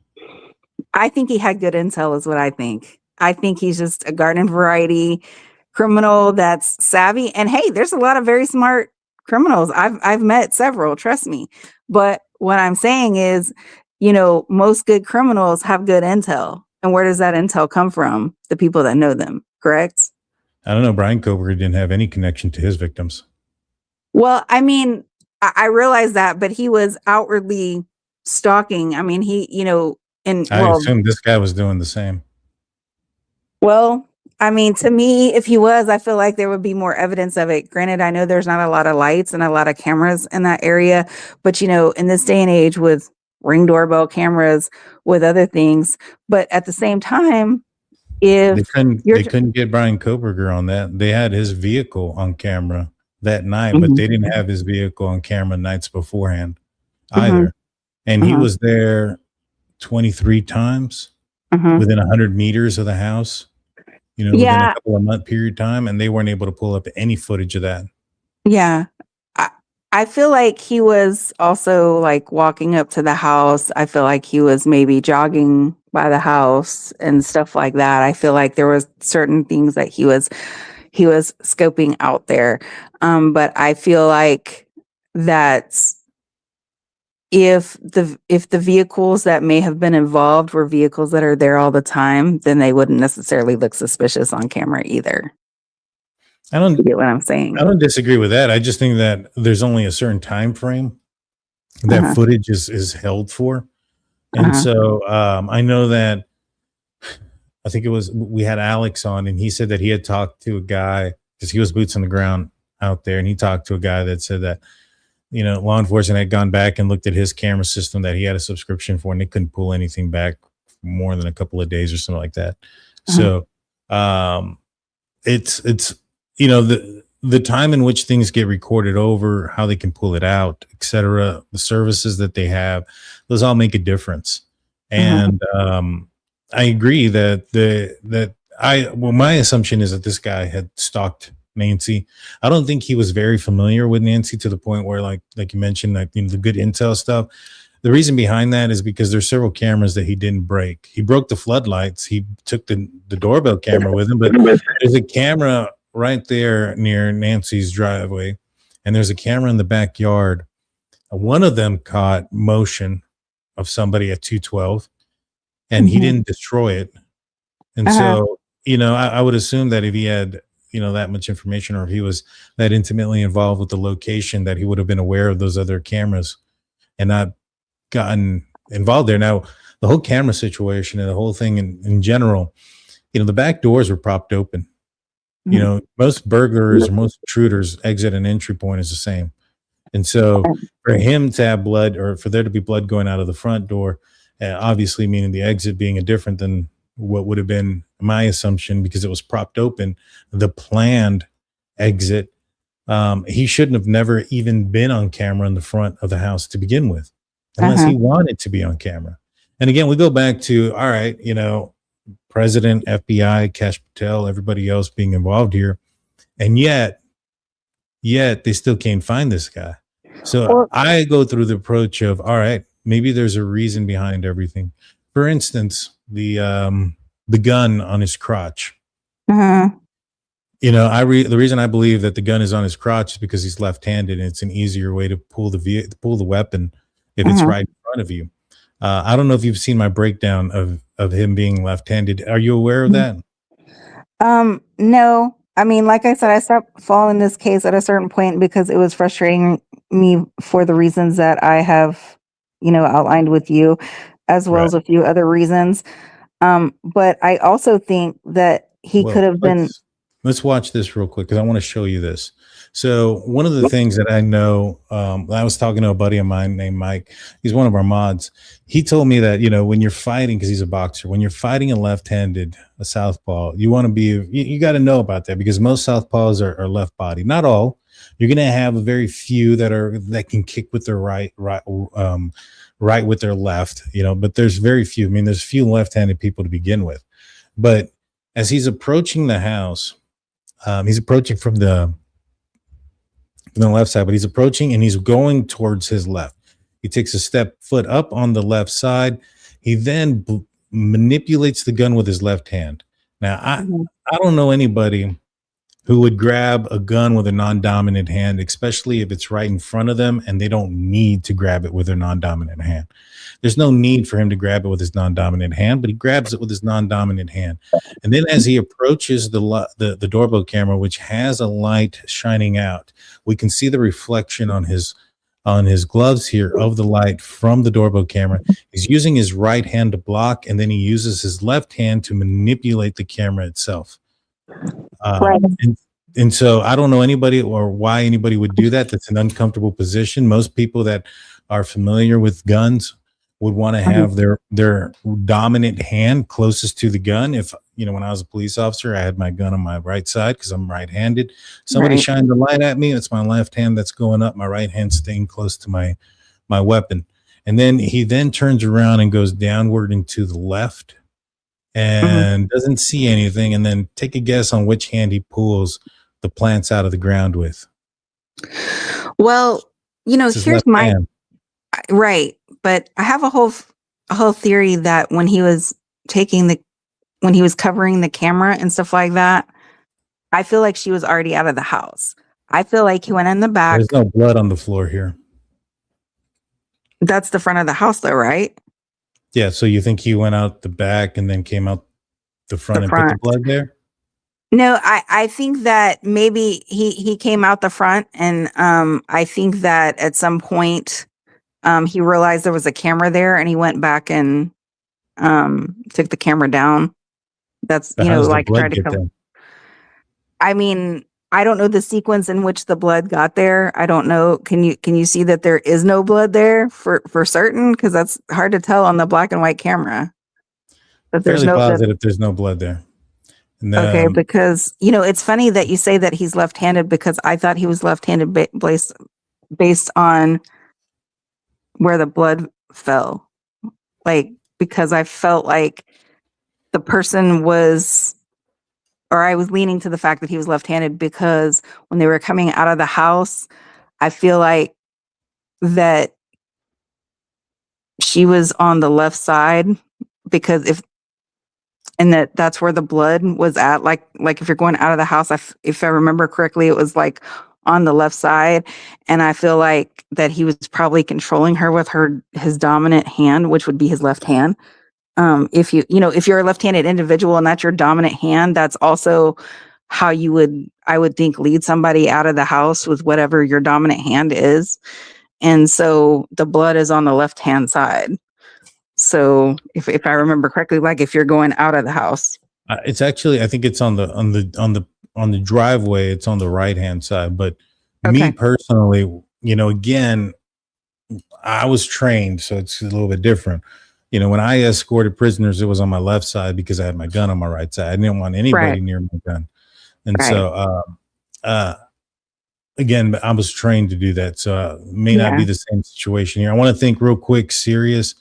I think he had good intel, is what I think. I think he's just a garden variety criminal that's savvy. And hey, there's a lot of very smart criminals. I've met several, trust me. But what I'm saying is, most good criminals have good intel. And where does that intel come from? The people that know them, correct? I don't know. Brian Koberger didn't have any connection to his victims. Well, I mean, I realize that, but he was outwardly stalking. I mean, I assume this guy was doing the same. well, I mean, to me, if he was, I feel like there would be more evidence of it. Granted, I know there's not a lot of lights and a lot of cameras in that area, but in this day and age with Ring doorbell cameras, with other things, but at the same time, if They couldn't get Brian Koberger on that. They had his vehicle on camera that night, but they didn't have his vehicle on camera nights beforehand either. And he was there 23 times within 100 meters of the house, within a couple of month period of time, and they weren't able to pull up any footage of that. Yeah. I feel like he was also like walking up to the house. I feel like he was maybe jogging by the house and stuff like that. I feel like there was certain things that he was scoping out there. But I feel like that if the vehicles that may have been involved were vehicles that are there all the time, then they wouldn't necessarily look suspicious on camera either. You get what I'm saying? I don't disagree with that. I just think that there's only a certain time frame that footage is held for. And so I know that I think we had Alex on, and he said that he had talked to a guy because he was boots on the ground out there, and he talked to a guy that said that law enforcement had gone back and looked at his camera system that he had a subscription for, and they couldn't pull anything back for more than a couple of days or something like that. So it's the time in which things get recorded over, how they can pull it out, etc., the services that they have, those all make a difference. And I agree that my assumption is that this guy had stalked Nancy. I don't think he was very familiar with Nancy to the point where, like you mentioned, the good intel stuff. The reason behind that is because there's several cameras that he didn't break. He broke the floodlights. He took the doorbell camera with him, but there's a camera right there near Nancy's driveway, and there's a camera in the backyard. One of them caught motion of somebody at 212, and he didn't destroy it. And so, I would assume that if he had, that much information, or if he was that intimately involved with the location, that he would have been aware of those other cameras and not gotten involved there. Now, the whole camera situation and the whole thing in general, the back doors were propped open. Most burglars or most intruders exit and entry point is the same. And so for him to have blood, or for there to be blood going out of the front door, obviously meaning the exit being different than what would have been my assumption, because it was propped open, the planned exit, he shouldn't have never even been on camera in the front of the house to begin with, unless he wanted to be on camera. And again, we go back to, all right, President, FBI, Kash Patel, everybody else being involved here. And yet they still can't find this guy. So I go through the approach of, all right, maybe there's a reason behind everything. For instance, the gun on his crotch. The reason I believe that the gun is on his crotch is because he's left-handed, and it's an easier way to pull the weapon if it's right in front of you. I don't know if you've seen my breakdown of him being left-handed. Are you aware of that? No. I mean, like I said, I stopped following this case at a certain point because it was frustrating me for the reasons that I have, outlined with you, as well as a few other reasons. But I also think that he could have been. Let's watch this real quick, because I want to show you this. So one of the things that I know, I was talking to a buddy of mine named Mike. He's one of our mods. He told me that, when you're fighting, because he's a boxer, when you're fighting a southpaw, you want to you got to know about that, because most southpaws are left body. Not all. You're going to have a very few that can kick with their right with their left, but there's very few. I mean, there's few left-handed people to begin with. But as he's approaching the house, he's approaching from the left side, but he's approaching and he's going towards his left. He takes a foot up on the left side. He then manipulates the gun with his left hand. Now, I don't know anybody who would grab a gun with a non-dominant hand, especially if it's right in front of them and they don't need to grab it with their non-dominant hand. There's no need for him to grab it with his non-dominant hand, but he grabs it with his non-dominant hand. And then as he approaches the doorbell camera, which has a light shining out, we can see the reflection on his gloves here of the light from the doorbell camera. He's using his right hand to block, and then he uses his left hand to manipulate the camera itself. Right. And so I don't know anybody or why anybody would do that. That's an uncomfortable position. Most people that are familiar with guns would want to have their dominant hand closest to the gun. If, when I was a police officer, I had my gun on my right side because I'm right-handed. Somebody shined the light at me, it's my left hand that's going up, my right hand staying close to my weapon. And then he turns around and goes downward and to the left and doesn't see anything. And then take a guess on which hand he pulls the plants out of the ground with. Well, here's my hand. Right. But I have a whole theory that when he was covering the camera and stuff like that, I feel like she was already out of the house. I feel like he went in the back. There's no blood on the floor here. That's the front of the house though, right? Yeah. So you think he went out the back and then came out the front and put the blood there? No, I think that maybe he came out the front, and I think that at some point he realized there was a camera there, and he went back and took the camera down. That's tried to come. I mean, I don't know the sequence in which the blood got there. I don't know. Can you see that there is no blood there for certain? Because that's hard to tell on the black and white camera. But there's fairly positive there's no blood there. And then, okay, because it's funny that you say that he's left-handed, because I thought he was left-handed based on where the blood fell. Because I felt like the person was, or I was leaning to the fact that he was left-handed, because when they were coming out of the house, I feel like that she was on the left side, because that's where the blood was at. Like if you're going out of the house, if I remember correctly, it was like on the left side. And I feel like that he was probably controlling her with his dominant hand, which would be his left hand. If you're a left-handed individual and that's your dominant hand, that's also how I would think, lead somebody out of the house with whatever your dominant hand is. And so the blood is on the left-hand side. So if I remember correctly, like if you're going out of the house, it's actually, I think it's on the driveway. It's on the right-hand side. But me personally, again, I was trained, so it's a little bit different. When I escorted prisoners, it was on my left side because I had my gun on my right side. I didn't want anybody near my gun. And so, again, I was trained to do that. So it may not be the same situation here. I want to thank real quick, Sirius,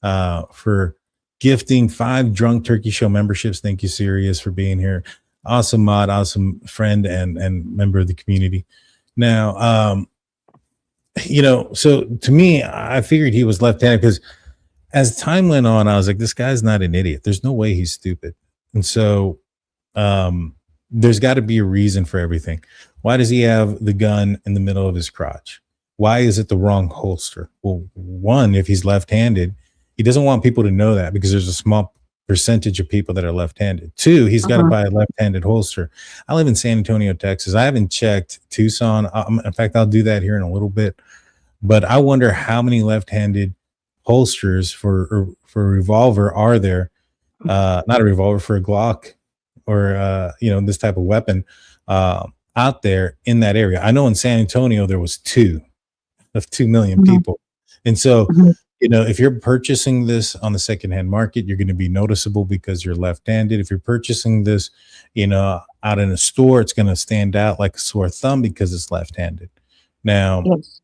for gifting 5 Drunk Turkey Show memberships. Thank you, Sirius, for being here. Awesome mod, awesome friend and member of the community. Now, so to me, I figured he was left-handed because as time went on, I was like, this guy's not an idiot. There's no way he's stupid. And so there's got to be a reason for everything. Why does he have the gun in the middle of his crotch? Why is it the wrong holster? Well, one, if he's left-handed, he doesn't want people to know that because there's a small percentage of people that are left-handed. 2, he's got to buy a left-handed holster. I live in San Antonio, Texas. I haven't checked Tucson. In fact, I'll do that here in a little bit. But I wonder how many left-handed holsters for a revolver are there? Not a revolver, for a Glock or this type of weapon. I out there in that area. I know in San Antonio there was 2 million people. And so, if you're purchasing this on the secondhand market, you're going to be noticeable because you're left-handed. If you're purchasing this, out in a store, it's going to stand out like a sore thumb because it's left-handed. Now, Yes.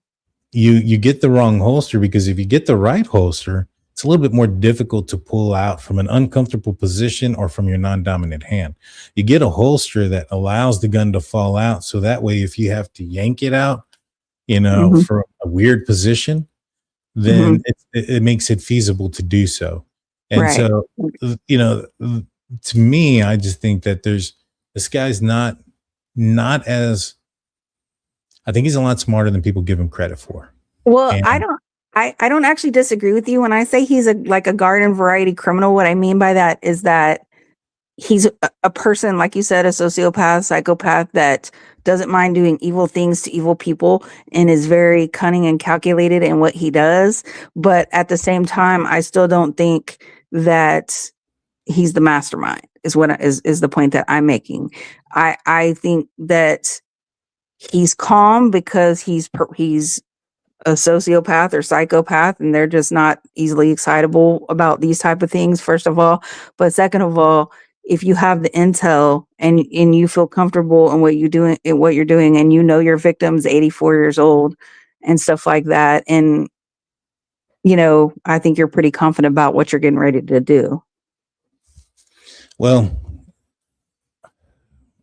you get the wrong holster, because if you get the right holster, it's a little bit more difficult to pull out from an uncomfortable position or from your non-dominant hand. You get a holster that allows the gun to fall out, so that way if you have to yank it out, for a weird position, then it makes it feasible to do so. And Right. so, to me, I just think that this guy's not as, I think he's a lot smarter than people give him credit for. Well, And I don't actually disagree with you when I say he's like a garden variety criminal. What I mean by that is that he's a person, like you said, a sociopath, psychopath that doesn't mind doing evil things to evil people and is very cunning and calculated in what he does. But at the same time, I still don't think that he's the mastermind is what is the point that I'm making. I think that he's calm because he's a sociopath or psychopath, and they're just not easily excitable about these type of things, first of all. But second of all, if you have the intel and you feel comfortable in what you're doing, and your victim's 84 years old and stuff like that, and I think you're pretty confident about what you're getting ready to do. well,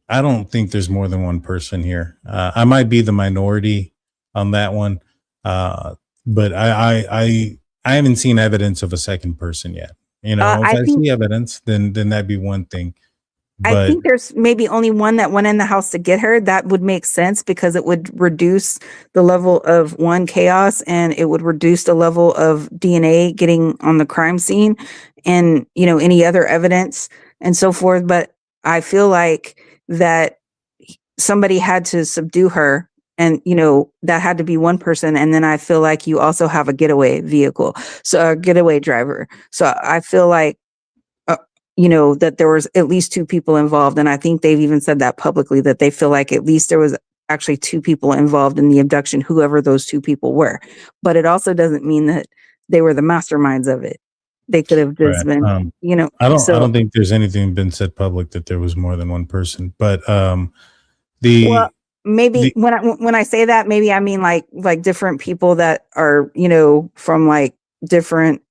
I don't think there's more than one person here. I might be the minority on that one, but I haven't seen evidence of a second person yet. If I see evidence, then that'd be one thing. I But think there's maybe only one that went in the house to get her. That would make sense because it would reduce the level of chaos, and it would reduce the level of DNA getting on the crime scene and, any other evidence and so forth. But I feel like that somebody had to subdue her, and, that had to be one person. And then I feel like you also have a getaway vehicle, so a getaway driver. So I feel like, that there was at least 2 people involved. And I think they've even said that publicly, that they feel like at least there was actually 2 people involved in the abduction, whoever those 2 people were. But it also doesn't mean that they were the masterminds of it. They could have just right, been, I don't think there's anything been said public that there was more than one person. But well, maybe when I say that, maybe I mean like different people that are, from like different,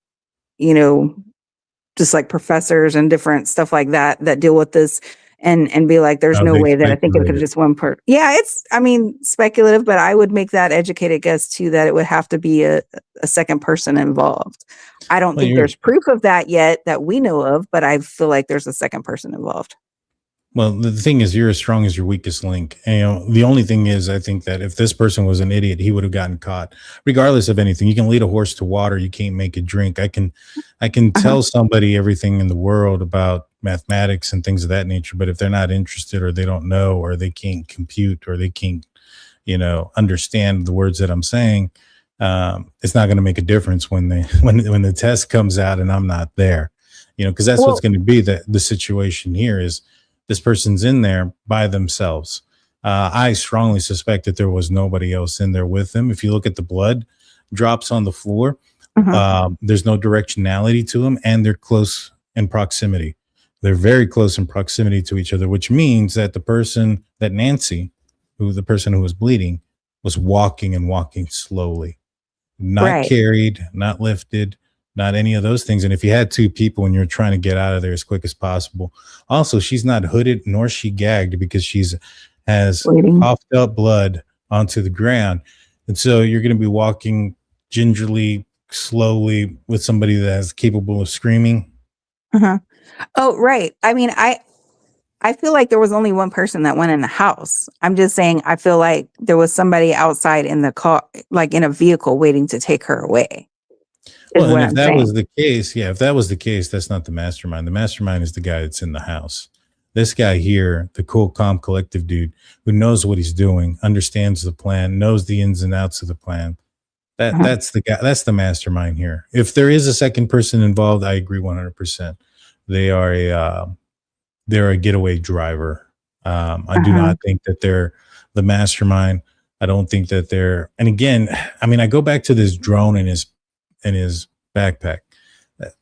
just like professors and different stuff like that deal with this and be like, there's no they way that I think it could speculated. just one part. Yeah, it's, speculative, but I would make that educated guess too, that it would have to be a second person involved. I don't think there's proof of that yet that we know of, but I feel like there's a second person involved. Well, the thing is, you're as strong as your weakest link. And, the only thing is, I think that if this person was an idiot, he would have gotten caught, regardless of anything. You can lead a horse to water, you can't make it drink. I can tell somebody everything in the world about mathematics and things of that nature, but if they're not interested, or they don't know, or they can't compute, or they can't, understand the words that I'm saying, it's not going to make a difference when the test comes out and I'm not there. Because that's what's going to be the situation here is, this person's in there by themselves. I strongly suspect that there was nobody else in there with them. If you look at the blood drops on the floor, there's no directionality to them, and they're close in proximity. They're very close in proximity to each other, which means that Nancy, the person who was bleeding, was walking slowly, not carried, not lifted, not any of those things. And if you had 2 people and you're trying to get out of there as quick as possible, also she's not hooded nor she gagged, because has coughed up blood onto the ground. And so you're going to be walking gingerly, slowly, with somebody that is capable of screaming. Oh, right. I feel like there was only one person that went in the house. I'm just saying, I feel like there was somebody outside in the car, like in a vehicle, waiting to take her away. Well, and if that was the case, that's not the mastermind. The mastermind is the guy that's in the house. This guy here, the cool, calm, collective dude who knows what he's doing, understands the plan, knows the ins and outs of the plan. That's the guy. That's the mastermind here. If there is a second person involved, I agree 100%. They are a getaway driver. I do not think that they're the mastermind. I don't think that they're, and again, I mean, I go back to this drone in his backpack. That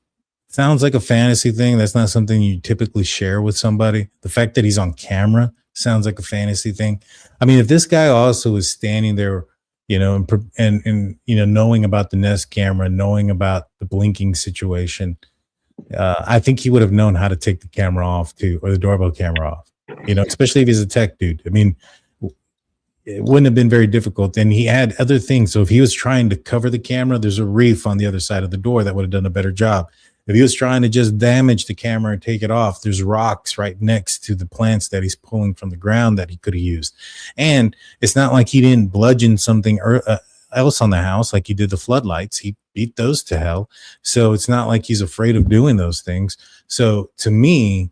sounds like a fantasy thing. That's not something you typically share with somebody. The fact that he's on camera sounds like a fantasy thing. I mean, if this guy also is standing there, and knowing about the Nest camera, knowing about the blinking situation, I think he would have known how to take the camera off too, or the doorbell camera off. Especially if he's a tech dude. I mean, it wouldn't have been very difficult. And he had other things. So if he was trying to cover the camera, there's a reef on the other side of the door that would have done a better job. If he was trying to just damage the camera and take it off, there's rocks right next to the plants that he's pulling from the ground that he could have used. And it's not like he didn't bludgeon something else on the house like he did the floodlights. He beat those to hell. So it's not like he's afraid of doing those things. So to me,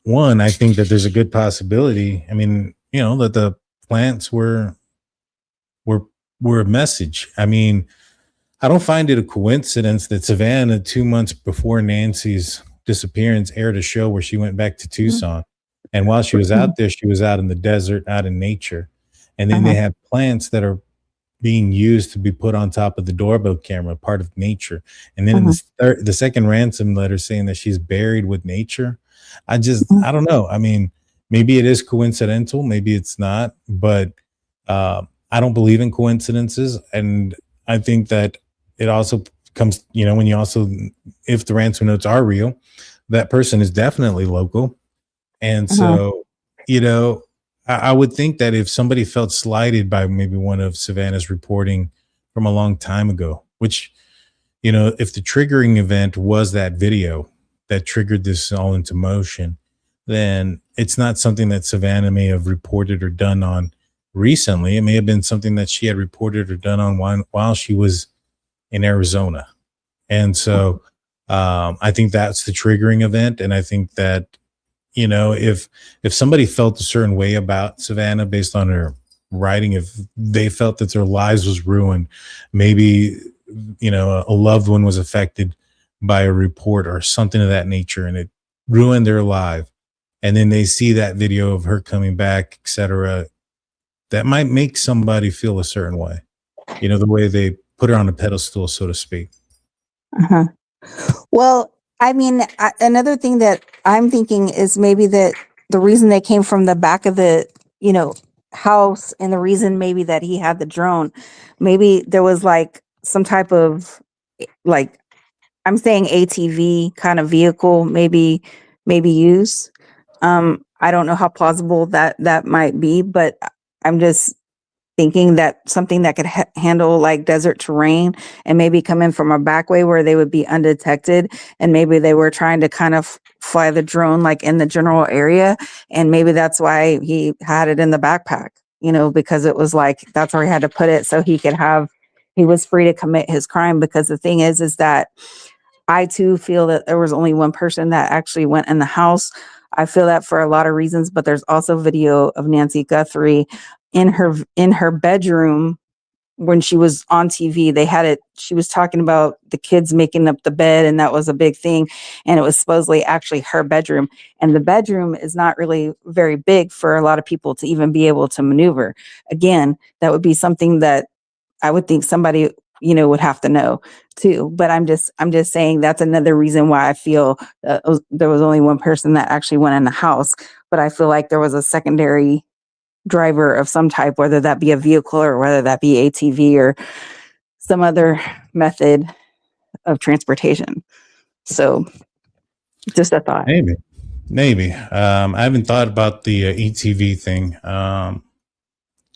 one, I think that there's a good possibility. I mean, that the plants were a message. I mean, I don't find it a coincidence that Savannah, 2 months before Nancy's disappearance, aired a show where she went back to Tucson. And while she was out there, she was out in the desert, out in nature. And then they have plants that are being used to be put on top of the doorbell camera, part of nature. And then in the second ransom letter saying that she's buried with nature. I don't know. I mean, maybe it is coincidental, maybe it's not, but I don't believe in coincidences. And I think that it also comes, when you also, if the ransom notes are real, that person is definitely local. And so, I would think that if somebody felt slighted by maybe one of Savannah's reporting from a long time ago, which, if the triggering event was that video that triggered this all into motion, then it's not something that Savannah may have reported or done on recently. It may have been something that she had reported or done on while she was in Arizona. And so I think that's the triggering event. And I think that, if somebody felt a certain way about Savannah based on her writing, if they felt that their lives was ruined, maybe, a loved one was affected by a report or something of that nature, and it ruined their life. And then they see that video of her coming back, etc., that might make somebody feel a certain way, the way they put her on a pedestal, so to speak. Well, I mean, another thing that I'm thinking is maybe that the reason they came from the back of the, house, and the reason maybe that he had the drone, maybe there was like some type of, like, I'm saying ATV kind of vehicle, maybe use. I don't know how plausible that might be, but I'm just thinking that something that could handle like desert terrain and maybe come in from a back way where they would be undetected. And maybe they were trying to kind of fly the drone like in the general area. And maybe that's why he had it in the backpack, because it was like, that's where he had to put it. So he was free to commit his crime. Because the thing is that I too feel that there was only one person that actually went in the house. I feel that for a lot of reasons, but there's also video of Nancy Guthrie in her bedroom when she was on TV. They had it, she was talking about the kids making up the bed, and that was a big thing. And it was supposedly actually her bedroom. And the bedroom is not really very big for a lot of people to even be able to maneuver. Again, that would be something that I would think somebody, would have to know too. But I'm just saying that's another reason why I feel there was only one person that actually went in the house. But I feel like there was a secondary driver of some type, whether that be a vehicle or whether that be ATV or some other method of transportation. So just a thought. Maybe. I haven't thought about the ATV thing.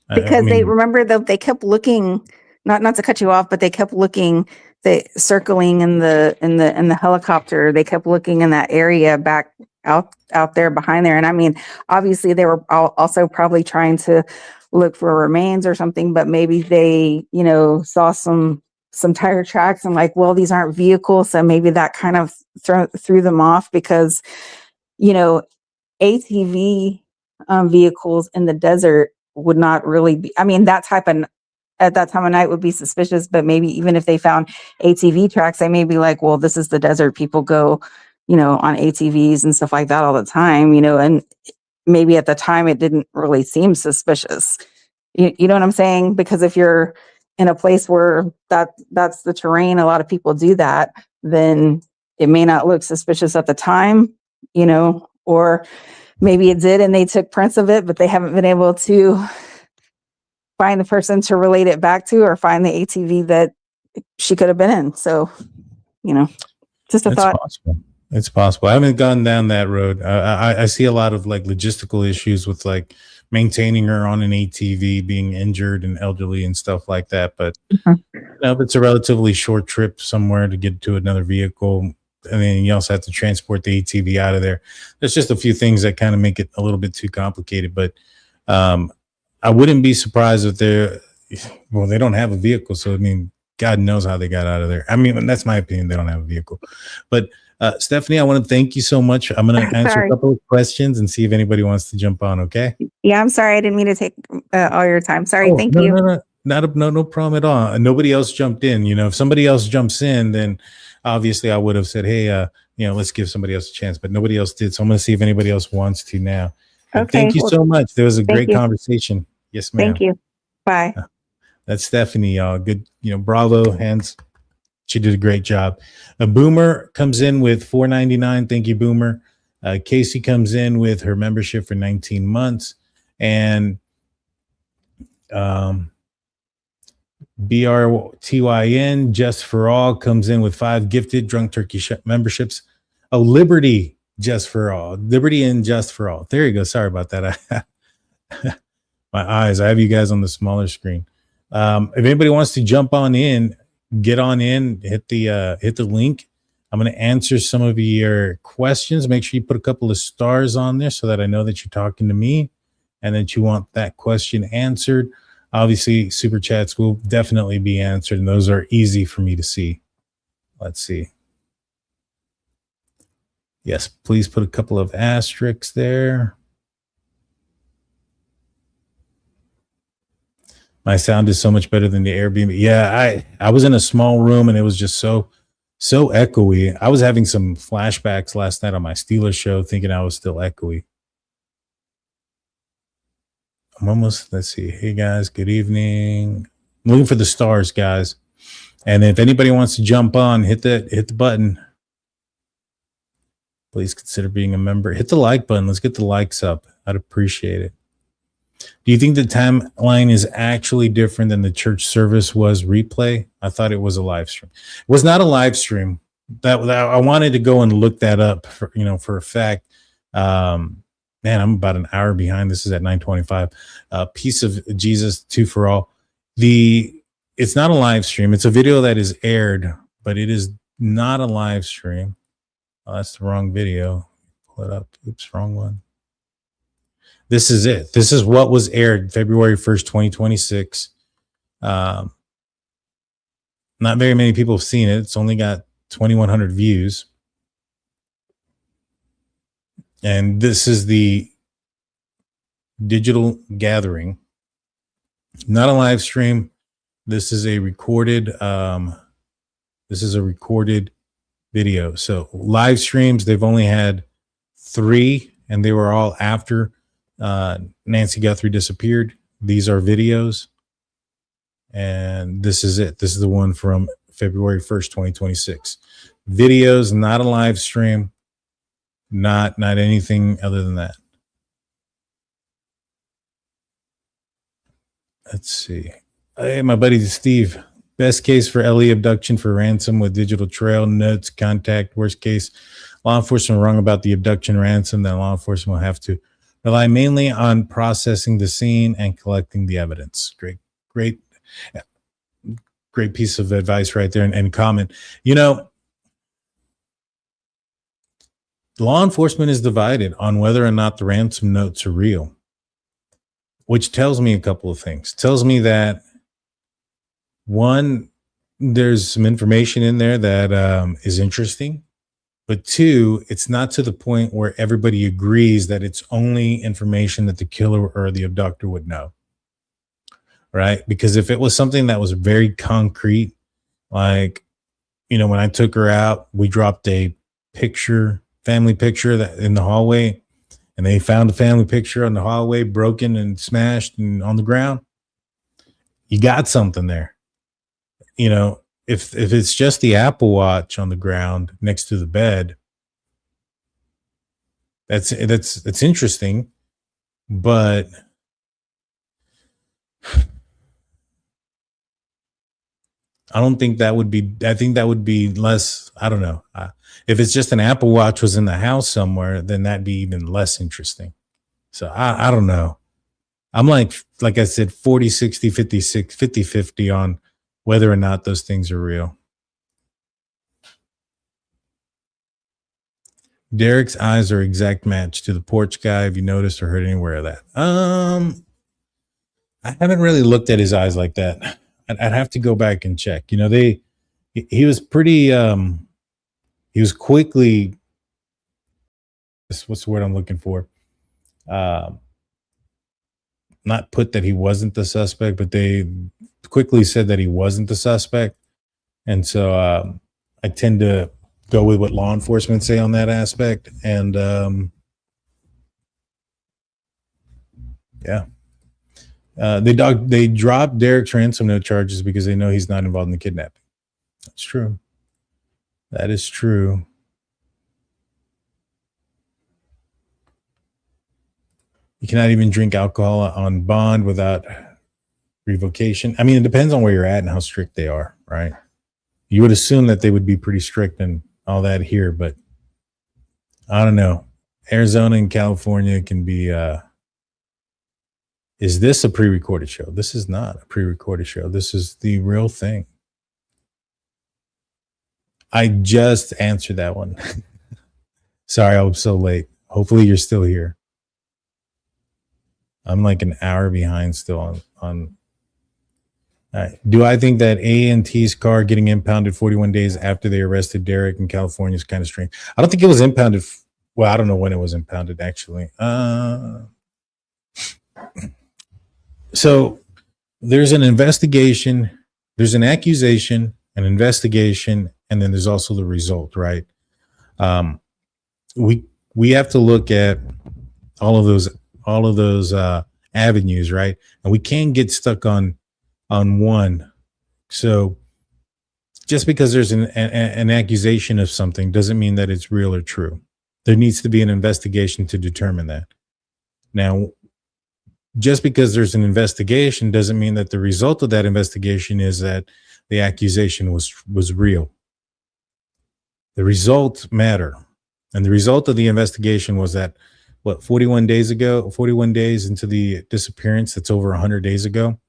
Because they remember that they kept looking, not to cut you off, but they kept looking, circling in the helicopter. They kept looking in that area back out there behind there. And I mean, obviously they were also probably trying to look for remains or something, but maybe they, saw some tire tracks and like, well, these aren't vehicles. So maybe that kind of threw them off, because, ATV vehicles in the desert would not really be, I mean, that type of, at that time of night would be suspicious, but maybe even if they found ATV tracks, they may be like, well, this is the desert. People go, on ATVs and stuff like that all the time, and maybe at the time it didn't really seem suspicious. You know what I'm saying? Because if you're in a place where that's the terrain, a lot of people do that, then it may not look suspicious at the time, you know, or maybe it did and they took prints of it, but they haven't been able to find the person to relate it back to or find the ATV that she could have been in. So, you know, just a It's thought. possible. It's possible. I haven't gone down that road. I see a lot of like logistical issues with like maintaining her on an ATV, being injured and elderly and stuff like that. But Mhm. you know, if it's a relatively short trip somewhere to get to another vehicle, and then you also have to transport the ATV out of there. There's just a few things that kind of make it a little bit too complicated. But I wouldn't be surprised if they don't have a vehicle. So I mean, God knows how they got out of there. I mean, that's my opinion. They don't have a vehicle. But Stephanie, I want to thank you so much. I'm going to answer Sorry. a couple of questions and see if anybody wants to jump on. Okay. Yeah, I'm sorry. I didn't mean to take all your time. Sorry. Oh, Thank no, you. no problem at all. Nobody else jumped in. You know, if somebody else jumps in, then obviously I would have said, hey, you know, let's give somebody else a chance. But nobody else did. So I'm going to see if anybody else wants to now. But Okay. thank you Well, so much. There was a thank great you. conversation. Yes, ma'am. Thank you. Bye. That's Stephanie, y'all. Good, you know, bravo, hands. She did a great job. A Boomer comes in with $4.99. Thank you, Boomer. Casey comes in with her membership for 19 months. And BRTYN, Just for All, comes in with 5 gifted Drunk Turkey memberships. Oh, Liberty, Just for All. Liberty and Just for All. There you go. Sorry about that. My eyes. I have you guys on the smaller screen. If anybody wants to jump on in, get on in, hit the link. I'm going to answer some of your questions. Make sure you put a couple of stars on there so that I know that you're talking to me and that you want that question answered. Obviously, super chats will definitely be answered, and those are easy for me to see. Let's see. Yes, please put a couple of asterisks there. My sound is so much better than the Airbnb. Yeah, I was in a small room and it was just so echoey. I was having some flashbacks last night on my Steelers show, thinking I was still echoey. I'm almost, let's see. Hey guys, good evening. I'm looking for the stars, guys. And if anybody wants to jump on, hit the button. Please consider being a member. Hit the like button. Let's get the likes up. I'd appreciate it. Do you think the timeline is actually different than the church service was replay? I thought it was a live stream. It was not a live stream. That I wanted to go and look that up for, you know, for a fact. Man, I'm about an hour behind. This is at 9:25. Piece of Jesus, 2 for All. It's not a live stream. It's a video that is aired, but it is not a live stream. Oh, that's the wrong video. Pull it up. Oops, wrong one. This is it. This is what was aired February 1st, 2026. Not very many people have seen it. It's only got 2,100 views. And this is the digital gathering. Not a live stream. This is a recorded video. So live streams, they've only had 3, and they were all after Nancy Guthrie disappeared. These are videos, and this is it. This is the one from February 1st, 2026. Videos, not a live stream, not anything other than that. Let's see. Hey, my buddy Steve. Best case for LE abduction for ransom with digital trail, notes, contact. Worst case, law enforcement wrong about the abduction ransom, then law enforcement will have to rely mainly on processing the scene and collecting the evidence. Great piece of advice right there and comment. You know, law enforcement is divided on whether or not the ransom notes are real, which tells me a couple of things. Tells me that, one, there's some information in there that is interesting. But 2, it's not to the point where everybody agrees that it's only information that the killer or the abductor would know. Right? Because if it was something that was very concrete, like, you know, when I took her out, we dropped a picture, family picture that in the hallway, and they found a family picture on the hallway, broken and smashed and on the ground, you got something there. You know, if it's just the Apple Watch on the ground next to the bed, that's interesting, but I don't think that would be. I think that would be less. I don't know. If it's just an Apple Watch was in the house somewhere, then that'd be even less interesting. So I don't know. I'm like I said, 40, 60, 56, 50, 50 on whether or not those things are real. Derrick's eyes are exact match to the porch guy. Have you noticed or heard anywhere of that? I haven't really looked at his eyes like that. I'd have to go back and check. You know, he was pretty, he was quickly, what's the word I'm looking for? Not put that he wasn't the suspect, but they quickly said that he wasn't the suspect. And so I tend to go with what law enforcement say on that aspect. And yeah. They dropped Derrick's ransom note charges because they know he's not involved in the kidnapping. That's true. That is true. You cannot even drink alcohol on bond without revocation. I mean, it depends on where you're at and how strict they are, right? You would assume that they would be pretty strict and all that here, but I don't know. Arizona and California can be, is this a pre-recorded show? This is not a pre-recorded show. This is the real thing. I just answered that one. Sorry, I was so late. Hopefully you're still here. I'm like an hour behind still on. Do I think that A&T's car getting impounded 41 days after they arrested Derrick in California is kind of strange? I don't think it was impounded. Well, I don't know when it was impounded, actually. So there's an investigation, there's an accusation, an investigation, and then there's also the result, right? We have to look at all of those avenues, right? And we can't get stuck on one. So just because there's an accusation of something doesn't mean that it's real or true. There needs to be an investigation to determine that. Now, just because there's an investigation doesn't mean that the result of that investigation is that the accusation was real. The results matter. And the result of the investigation was that, 41 days ago, 41 days into the disappearance, that's over 100 days ago,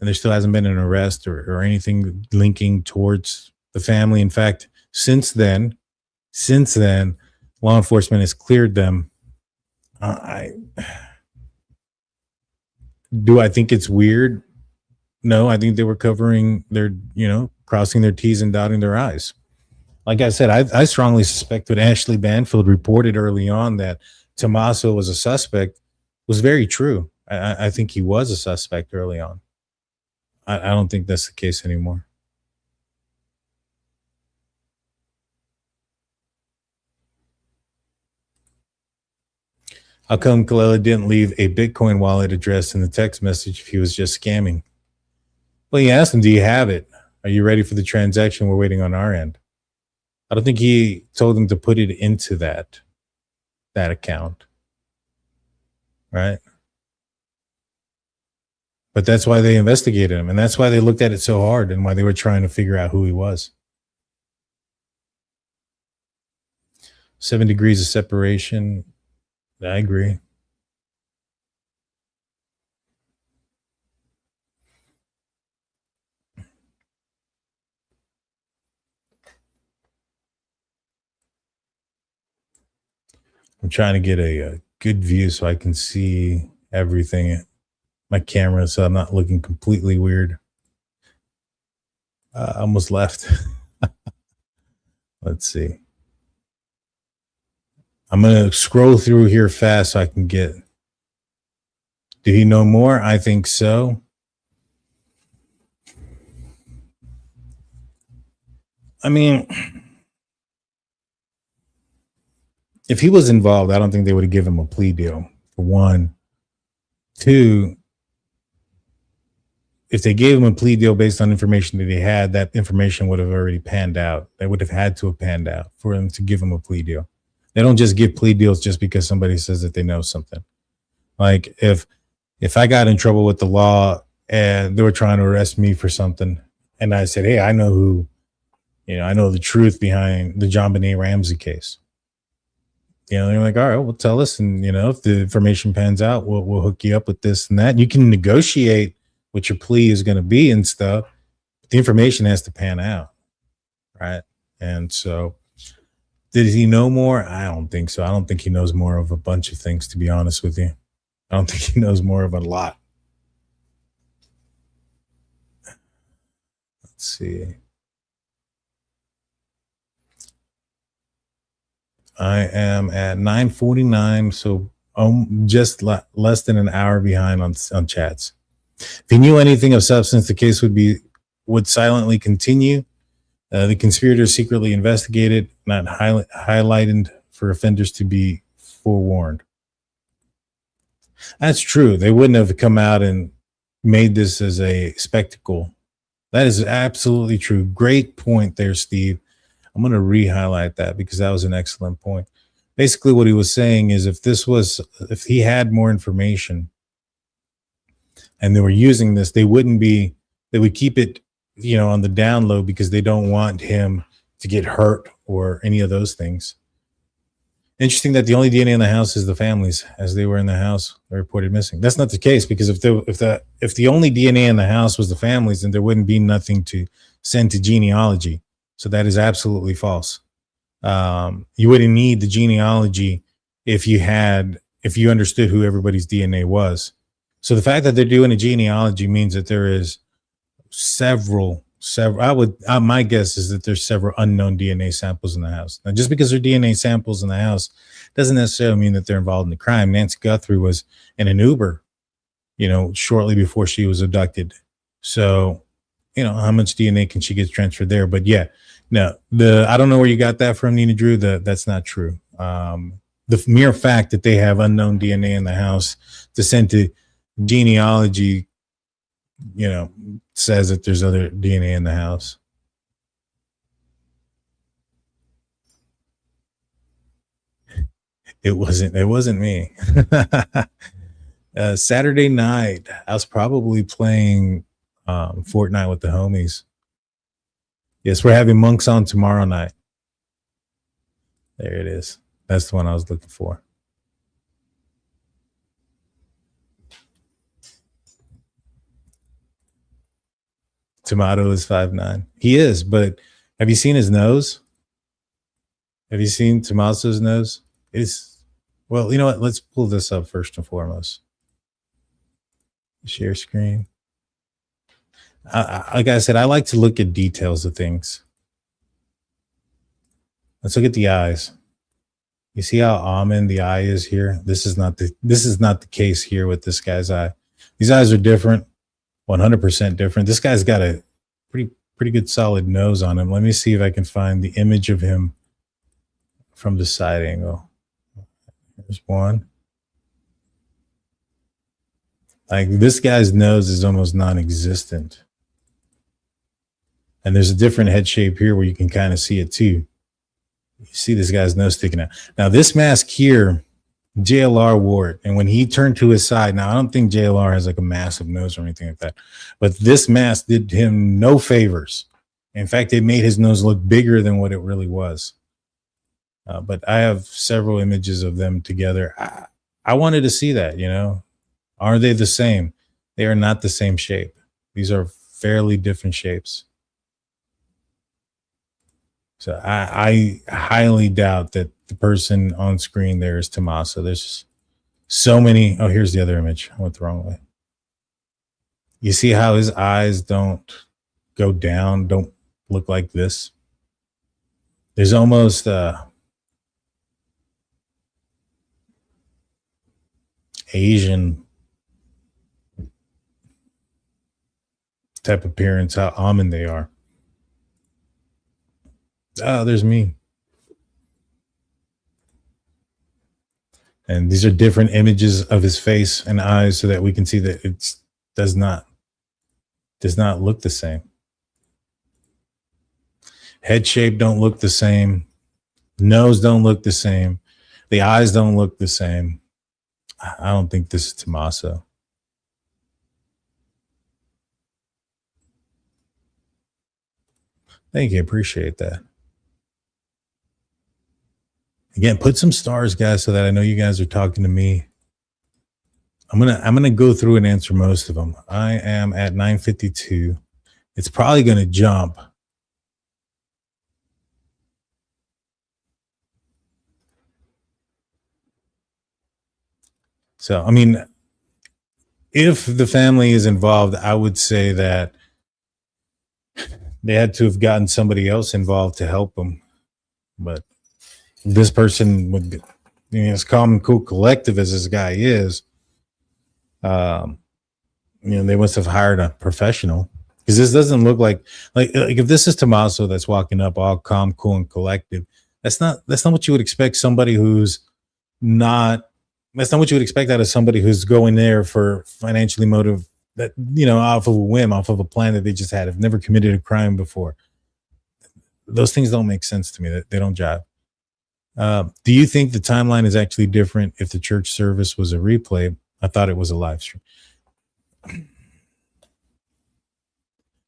and there still hasn't been an arrest or anything linking towards the family. In fact, since then, law enforcement has cleared them. Do I think it's weird? No, I think they were covering their, crossing their T's and dotting their I's. Like I said, I strongly suspect what Ashley Banfield reported early on, that Tommaso was a suspect, was very true. I think he was a suspect early on. I don't think that's the case anymore. How come Callella didn't leave a Bitcoin wallet address in the text message if he was just scamming? Well, he asked him, do you have it? Are you ready for the transaction? We're waiting on our end. I don't think he told him to put it into that account. Right? But that's why they investigated him. And that's why they looked at it so hard and why they were trying to figure out who he was. 7 degrees of separation. I agree. I'm trying to get a good view so I can see everything. My camera, so I'm not looking completely weird. Almost left. Let's see. I'm going to scroll through here fast so I can get. Do he know more? I think so. I mean, if he was involved, I don't think they would have given him a plea deal, for one. Two, if they gave him a plea deal based on information that he had, that information would have already panned out. They would have had to have panned out for him to give him a plea deal. They don't just give plea deals just because somebody says that they know something. Like if I got in trouble with the law and they were trying to arrest me for something, and I said, hey, I know who, I know the truth behind the JonBenet Ramsey case. They're like, all right, well, tell us. And, if the information pans out, we'll hook you up with this and that. And you can negotiate what your plea is going to be and stuff. But the information has to pan out. Right. And so did he know more? I don't think so. I don't think he knows more of a bunch of things, to be honest with you. I don't think he knows more of a lot. Let's see. I am at 9:49, so just less than an hour behind on chats. If he knew anything of substance, the case would silently continue. The conspirators secretly investigated, not highlighted for offenders to be forewarned. That's true. They wouldn't have come out and made this as a spectacle. That is absolutely true. Great point there, Steve. I'm going to re-highlight that because that was an excellent point. Basically, what he was saying is if he had more information and they were using this, they would keep it, on the down low because they don't want him to get hurt or any of those things. Interesting that the only DNA in the house is the families, as they were in the house, they reported missing. That's not the case, because if the only DNA in the house was the families, then there wouldn't be nothing to send to genealogy. So that is absolutely false. You wouldn't need the genealogy if you understood who everybody's DNA was. So the fact that they're doing a genealogy means that there is several. My guess is that there's several unknown DNA samples in the house. Now, just because there are DNA samples in the house doesn't necessarily mean that they're involved in the crime. Nancy Guthrie was in an Uber, shortly before she was abducted. So, how much DNA can she get transferred there? But yeah, no, I don't know where you got that from, Nina Drew. That's not true. The mere fact that they have unknown DNA in the house to send to genealogy, says that there's other DNA in the house. It wasn't me. Saturday night, I was probably playing Fortnite with the homies. Yes, we're having Monks on tomorrow night. There it is. That's the one I was looking for. Tomato is 5'9". He is, but have you seen his nose? Have you seen Tomato's nose? Well, you know what? Let's pull this up first and foremost. Share screen. Like I said, I like to look at details of things. Let's look at the eyes. You see how almond the eye is here? This is not the case here with this guy's eye. These eyes are different. 100% different. This guy's got a pretty good solid nose on him. Let me see if I can find the image of him from the side angle. There's one. Like, this guy's nose is almost non-existent. And there's a different head shape here where you can kind of see it too. You see this guy's nose sticking out. Now, this mask here, JLR wore it, and when he turned to his side, now I don't think JLR has like a massive nose or anything like that, but this mask did him no favors. In fact, it made his nose look bigger than what it really was. But I have several images of them together. I wanted to see that, Are they the same? They are not the same shape. These are fairly different shapes. So I highly doubt that the person on screen there is Tommaso. There's so many. Oh, here's the other image. I went the wrong way. You see how his eyes don't go down, don't look like this? There's almost Asian type appearance, how almond they are. Oh, there's me. And these are different images of his face and eyes so that we can see that it does not look the same. Head shape don't look the same. Nose don't look the same. The eyes don't look the same. I don't think this is Tommaso. Thank you. Appreciate that. Again, put some stars, guys, so that I know you guys are talking to me. I'm gonna go through and answer most of them. I am at 952. It's probably gonna jump. So, I mean, if the family is involved, I would say that they had to have gotten somebody else involved to help them. But this person would be, as calm and cool collective as this guy is, they must have hired a professional, because this doesn't look like if this is Tommaso that's walking up all calm, cool, and collective, that's not what you would expect somebody who's not. That's not what you would expect out of somebody who's going there for financially motive, that, off of a whim, off of a plan that they just had, have never committed a crime before. Those things don't make sense to me. They don't jive. Do you think the timeline is actually different if the church service was a replay? I thought it was a live stream.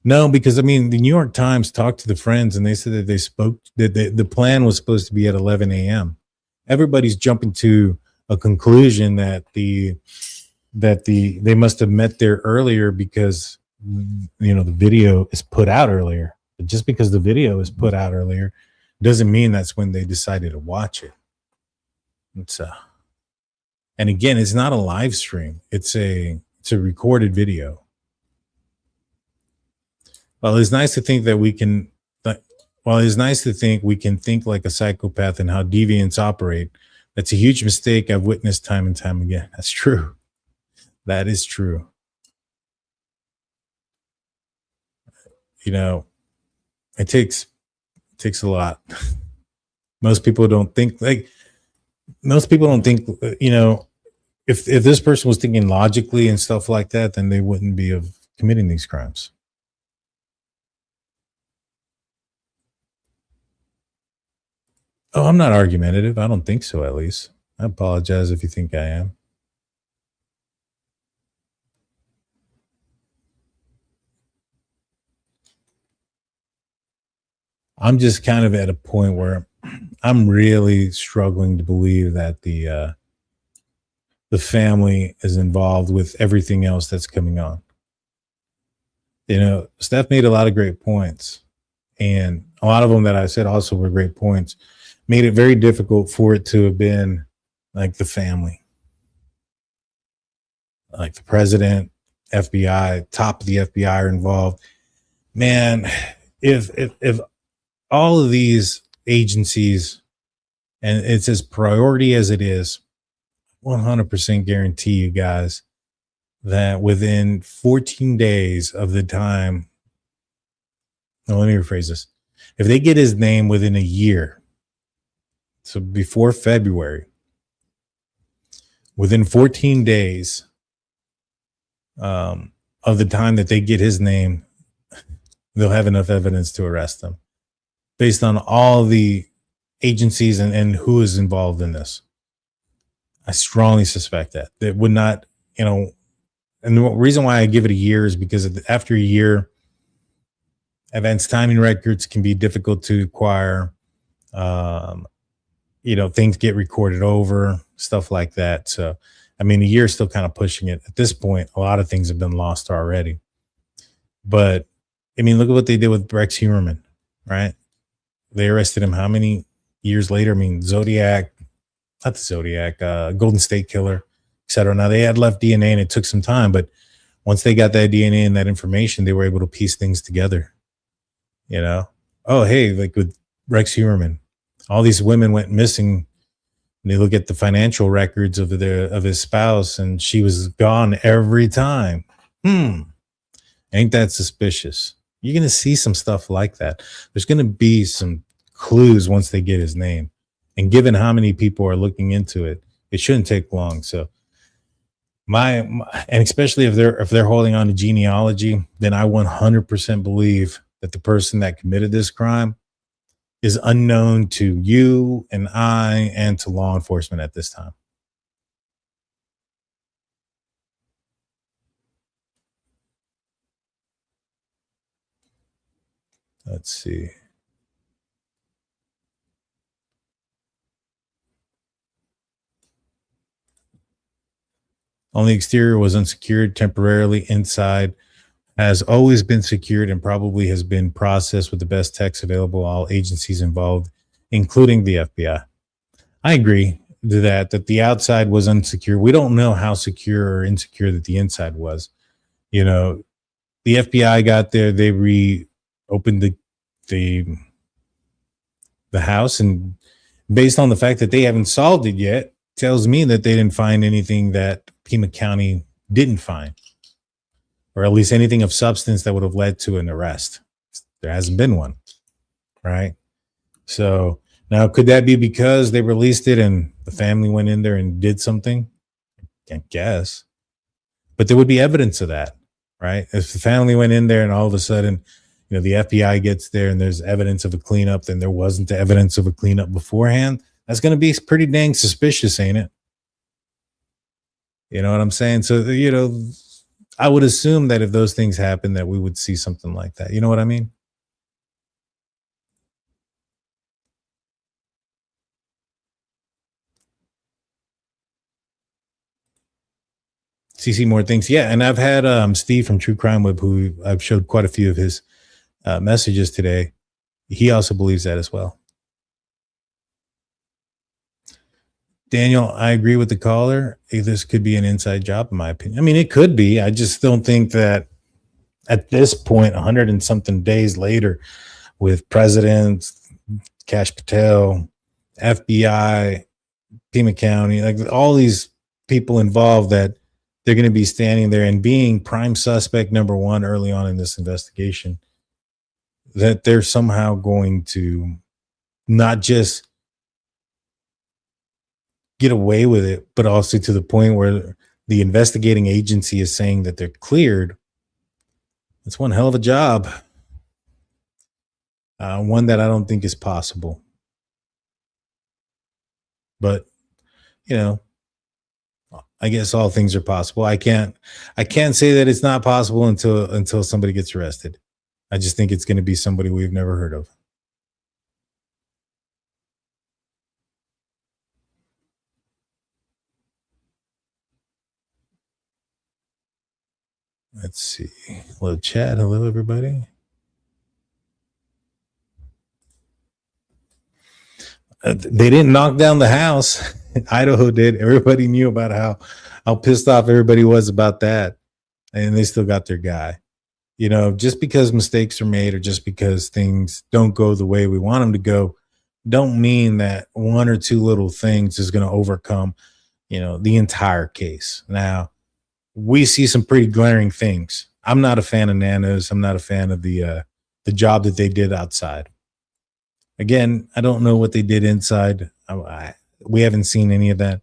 No, because the New York Times talked to the friends and they said that they spoke that the plan was supposed to be at 11 a.m. Everybody's jumping to a conclusion that they must have met there earlier because the video is put out earlier. But just because the video is put out earlier doesn't mean that's when they decided to watch it. And again, it's not a live stream. It's a recorded video. Well, it's nice to think that we can. Well, it's nice to think we can think like a psychopath and how deviants operate. That's a huge mistake I've witnessed time and time again. That's true. That is true. It takes a lot. Most people don't think if this person was thinking logically and stuff like that, then they wouldn't be committing these crimes. Oh, I'm not argumentative. I don't think so, at least. I apologize if you think I am. I'm just kind of at a point where I'm really struggling to believe that the family is involved with everything else that's coming on. Steph made a lot of great points, and a lot of them that I said also were great points. Made it very difficult for it to have been like the family, like the president, FBI, top of the FBI are involved. Man, if all of these agencies, and it's as priority as it is, 100% guarantee you guys that within 14 days of the time, no, let me rephrase this. If they get his name within a year, so before February, within 14 days of the time that they get his name, they'll have enough evidence to arrest him based on all the agencies and who is involved in this. I strongly suspect that. That would not, and the reason why I give it a year is because after a year, events timing records can be difficult to acquire. Things get recorded over, stuff like that. So, a year is still kind of pushing it. At this point, a lot of things have been lost already. But, look at what they did with Rex Huerman, right? They arrested him how many years later? Zodiac, not the Zodiac, Golden State Killer, etc. Now, they had left DNA and it took some time, but once they got that DNA and that information, they were able to piece things together. Oh, hey, like with Rex Huerman, all these women went missing. And they look at the financial records of his spouse, and she was gone every time. Ain't that suspicious? You're going to see some stuff like that. There's going to be some clues once they get his name. And given how many people are looking into it, It shouldn't take long. So and especially if they're holding on to genealogy, then I 100% believe that the person that committed this crime is unknown to you and I and to law enforcement at this time. Let's see. Only exterior was unsecured temporarily. Inside has always been secured and probably has been processed with the best techs available. All agencies involved, including the FBI. I agree to that the outside was unsecure. We don't know how secure or insecure that the inside was. You know, the FBI got there, they reopened the house, and based on the fact that they haven't solved it yet, tells me that they didn't find anything that Pima County didn't find, or at least anything of substance that would have led to an arrest. There hasn't been one, right? So now, could that be because they released it and the family went in there and did something? I guess. But there would be evidence of that, right? If the family went in there and all of a sudden, the FBI gets there and there's evidence of a cleanup, then there wasn't the evidence of a cleanup beforehand. That's going to be pretty dang suspicious, ain't it? You know what I'm saying? So, I would assume that if those things happen, that we would see something like that. You know what I mean? CC more things. Yeah. And I've had Steve from True Crime Web, who I've showed quite a few of his messages today. He also believes that as well. Daniel, I agree with the caller. This could be an inside job, in my opinion. I mean, it could be. I just don't think that at this point, 100 and something days later, with President Kash Patel, FBI, Pima County, like all these people involved, that they're going to be standing there and being prime suspect number one early on in this investigation, that they're somehow going to not just get away with it, but also to the point where the investigating agency is saying that they're cleared. It's one hell of a job. One that I don't think is possible. But, I guess all things are possible. I can't say that it's not possible until somebody gets arrested. I just think it's going to be somebody we've never heard of. Let's see. Hello, chat. Hello, everybody. They didn't knock down the house. Idaho did. Everybody knew about how pissed off everybody was about that. And they still got their guy. Just because mistakes are made or just because things don't go the way we want them to go, don't mean that one or two little things is going to overcome, the entire case. Now, we see some pretty glaring things. I'm not a fan of Nanos. I'm not a fan of the job that they did outside. Again, I don't know what they did inside. We haven't seen any of that.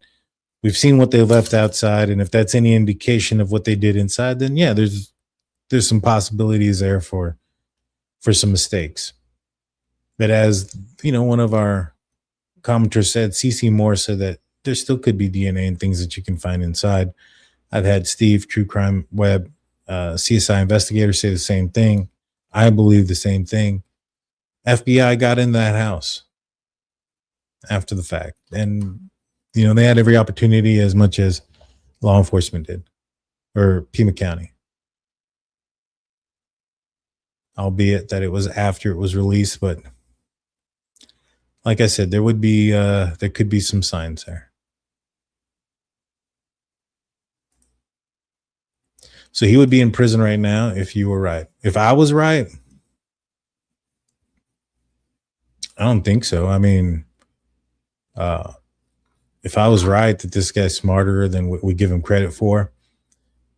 We've seen what they left outside, and if that's any indication of what they did inside, then yeah, there's some possibilities there for some mistakes. But as one of our commenters said, CC Moore said that there still could be DNA and things that you can find inside. I've had Steve, True Crime Web, CSI investigator say the same thing. I believe the same thing. FBI got in that house after the fact. And, they had every opportunity as much as law enforcement did, or Pima County. Albeit that it was after it was released. But like I said, there could be some signs there. So he would be in prison right now if you were right. If I was right, I don't think so. I mean, if I was right that this guy's smarter than we give him credit for,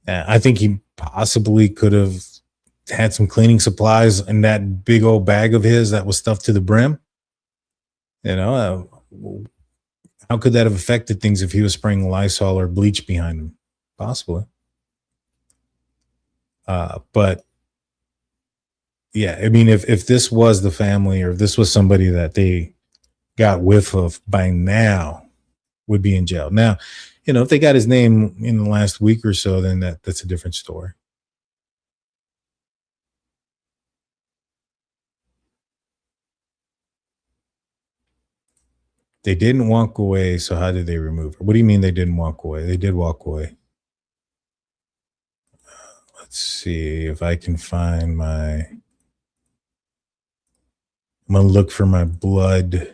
I think he possibly could have had some cleaning supplies in that big old bag of his that was stuffed to the brim. How could that have affected things if he was spraying Lysol or bleach behind him? Possibly. But yeah, I mean, if this was the family, or if this was somebody that they got whiff of, by now would be in jail. Now, if they got his name in the last week or so, then that's a different story. They didn't walk away, so how did they remove her? What do you mean they didn't walk away? They did walk away. Let's see if I can find my... I'm going to look for my blood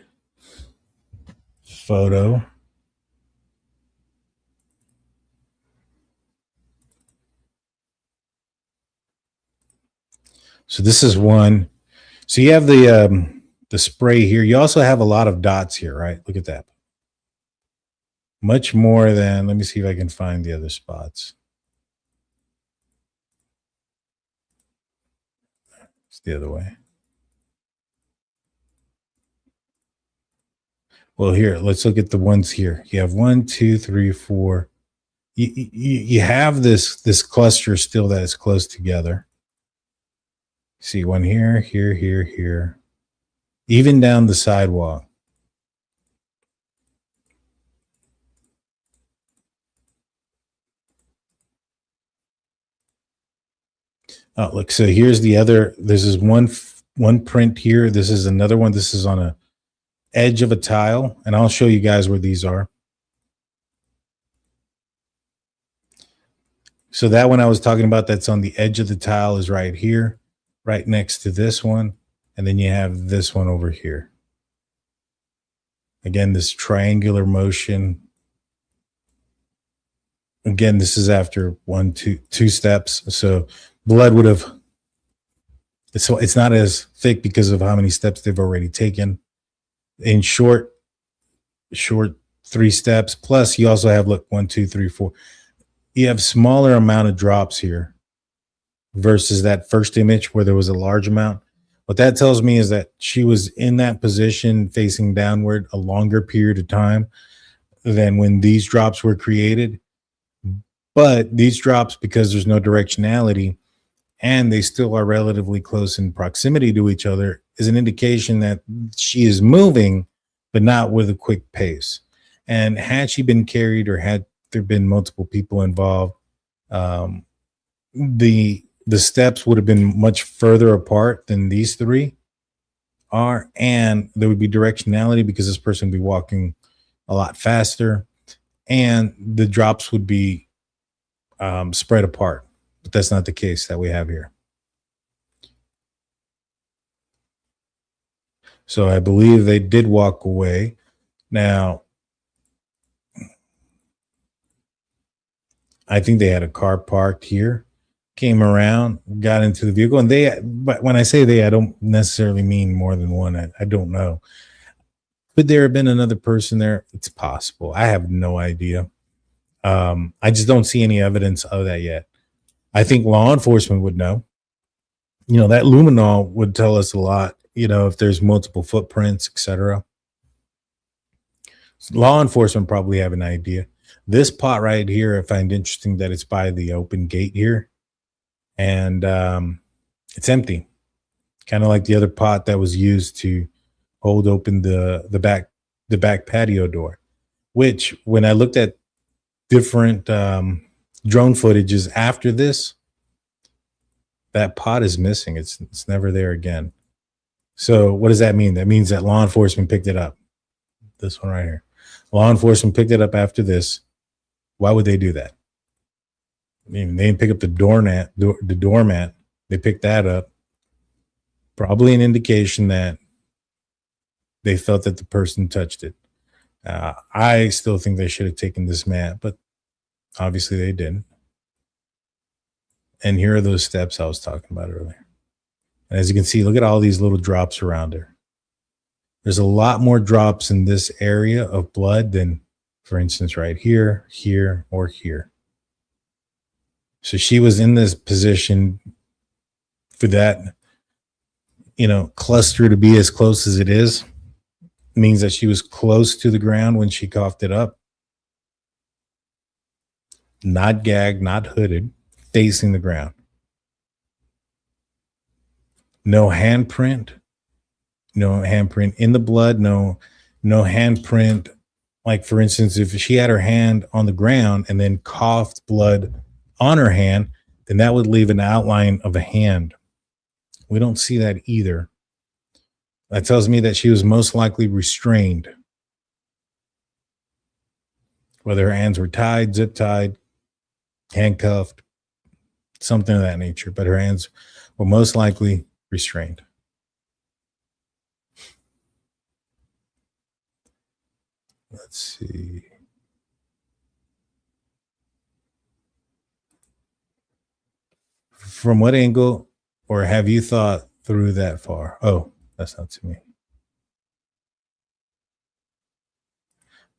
photo. So this is one. So you have the spray here. You also have a lot of dots here, right? Look at that. Much more than, let me see if I can find the other spots. It's the other way. Well, here, let's look at the ones here. You have 1, 2, 3, 4. You have this cluster still that is close together. See one here, here, here, here. Even down the sidewalk. Oh, look, so here's the other. This is one print here. This is another one. This is on a edge of a tile, and I'll show you guys where these are. So that one I was talking about, that's on the edge of the tile, is right here, right next to this one. And then you have this one over here. Again, this triangular motion. Again, this is after two steps. So blood would have, so it's not as thick because of how many steps they've already taken. In short 3 steps. Plus you also have, look, 1, 2, 3, 4. You have smaller amount of drops here versus that first image where there was a large amount. What that tells me is that she was in that position facing downward a longer period of time than when these drops were created. But these drops, because there's no directionality and they still are relatively close in proximity to each other, is an indication that she is moving, but not with a quick pace. And had she been carried, or had there been multiple people involved, the steps would have been much further apart than these 3 are, and there would be directionality because this person would be walking a lot faster, and the drops would be spread apart. But that's not the case that we have here. So I believe they did walk away. Now, I think they had a car parked here, came around, got into the vehicle, and but when I say they, I don't necessarily mean more than one. I don't know. Could there have been another person there? It's possible. I have no idea. I just don't see any evidence of that yet. I think law enforcement would know. That luminol would tell us a lot, if there's multiple footprints, etc. Law enforcement probably have an idea. This pot right here, I find interesting that it's by the open gate here, and it's empty, kind of like the other pot that was used to hold open the back patio door. Which, when I looked at different drone footages after this, that pot is missing. It's never there again. So what does that mean? That means that law enforcement picked it up. This one right here. Law enforcement picked it up after this. Why would they do that? I mean, they didn't pick up the doormat. They picked that up. Probably an indication that they felt that the person touched it. I still think they should have taken this mat, but obviously they didn't. And here are those steps I was talking about earlier. And as you can see, look at all these little drops around her. There's a lot more drops in this area of blood than, for instance, right here, here, or here. So she was in this position for that, cluster to be as close as it is. means that she was close to the ground when she coughed it up. Not gagged, not hooded, facing the ground. No handprint. No handprint in the blood. No handprint. Like, for instance, if she had her hand on the ground and then coughed blood on her hand, then that would leave an outline of a hand. We don't see that either. That tells me that she was most likely restrained. Whether her hands were tied, zip tied, handcuffed, something of that nature, but her hands were most likely restrained. Let's see. From what angle, or have you thought through that far? Oh, that's not to me.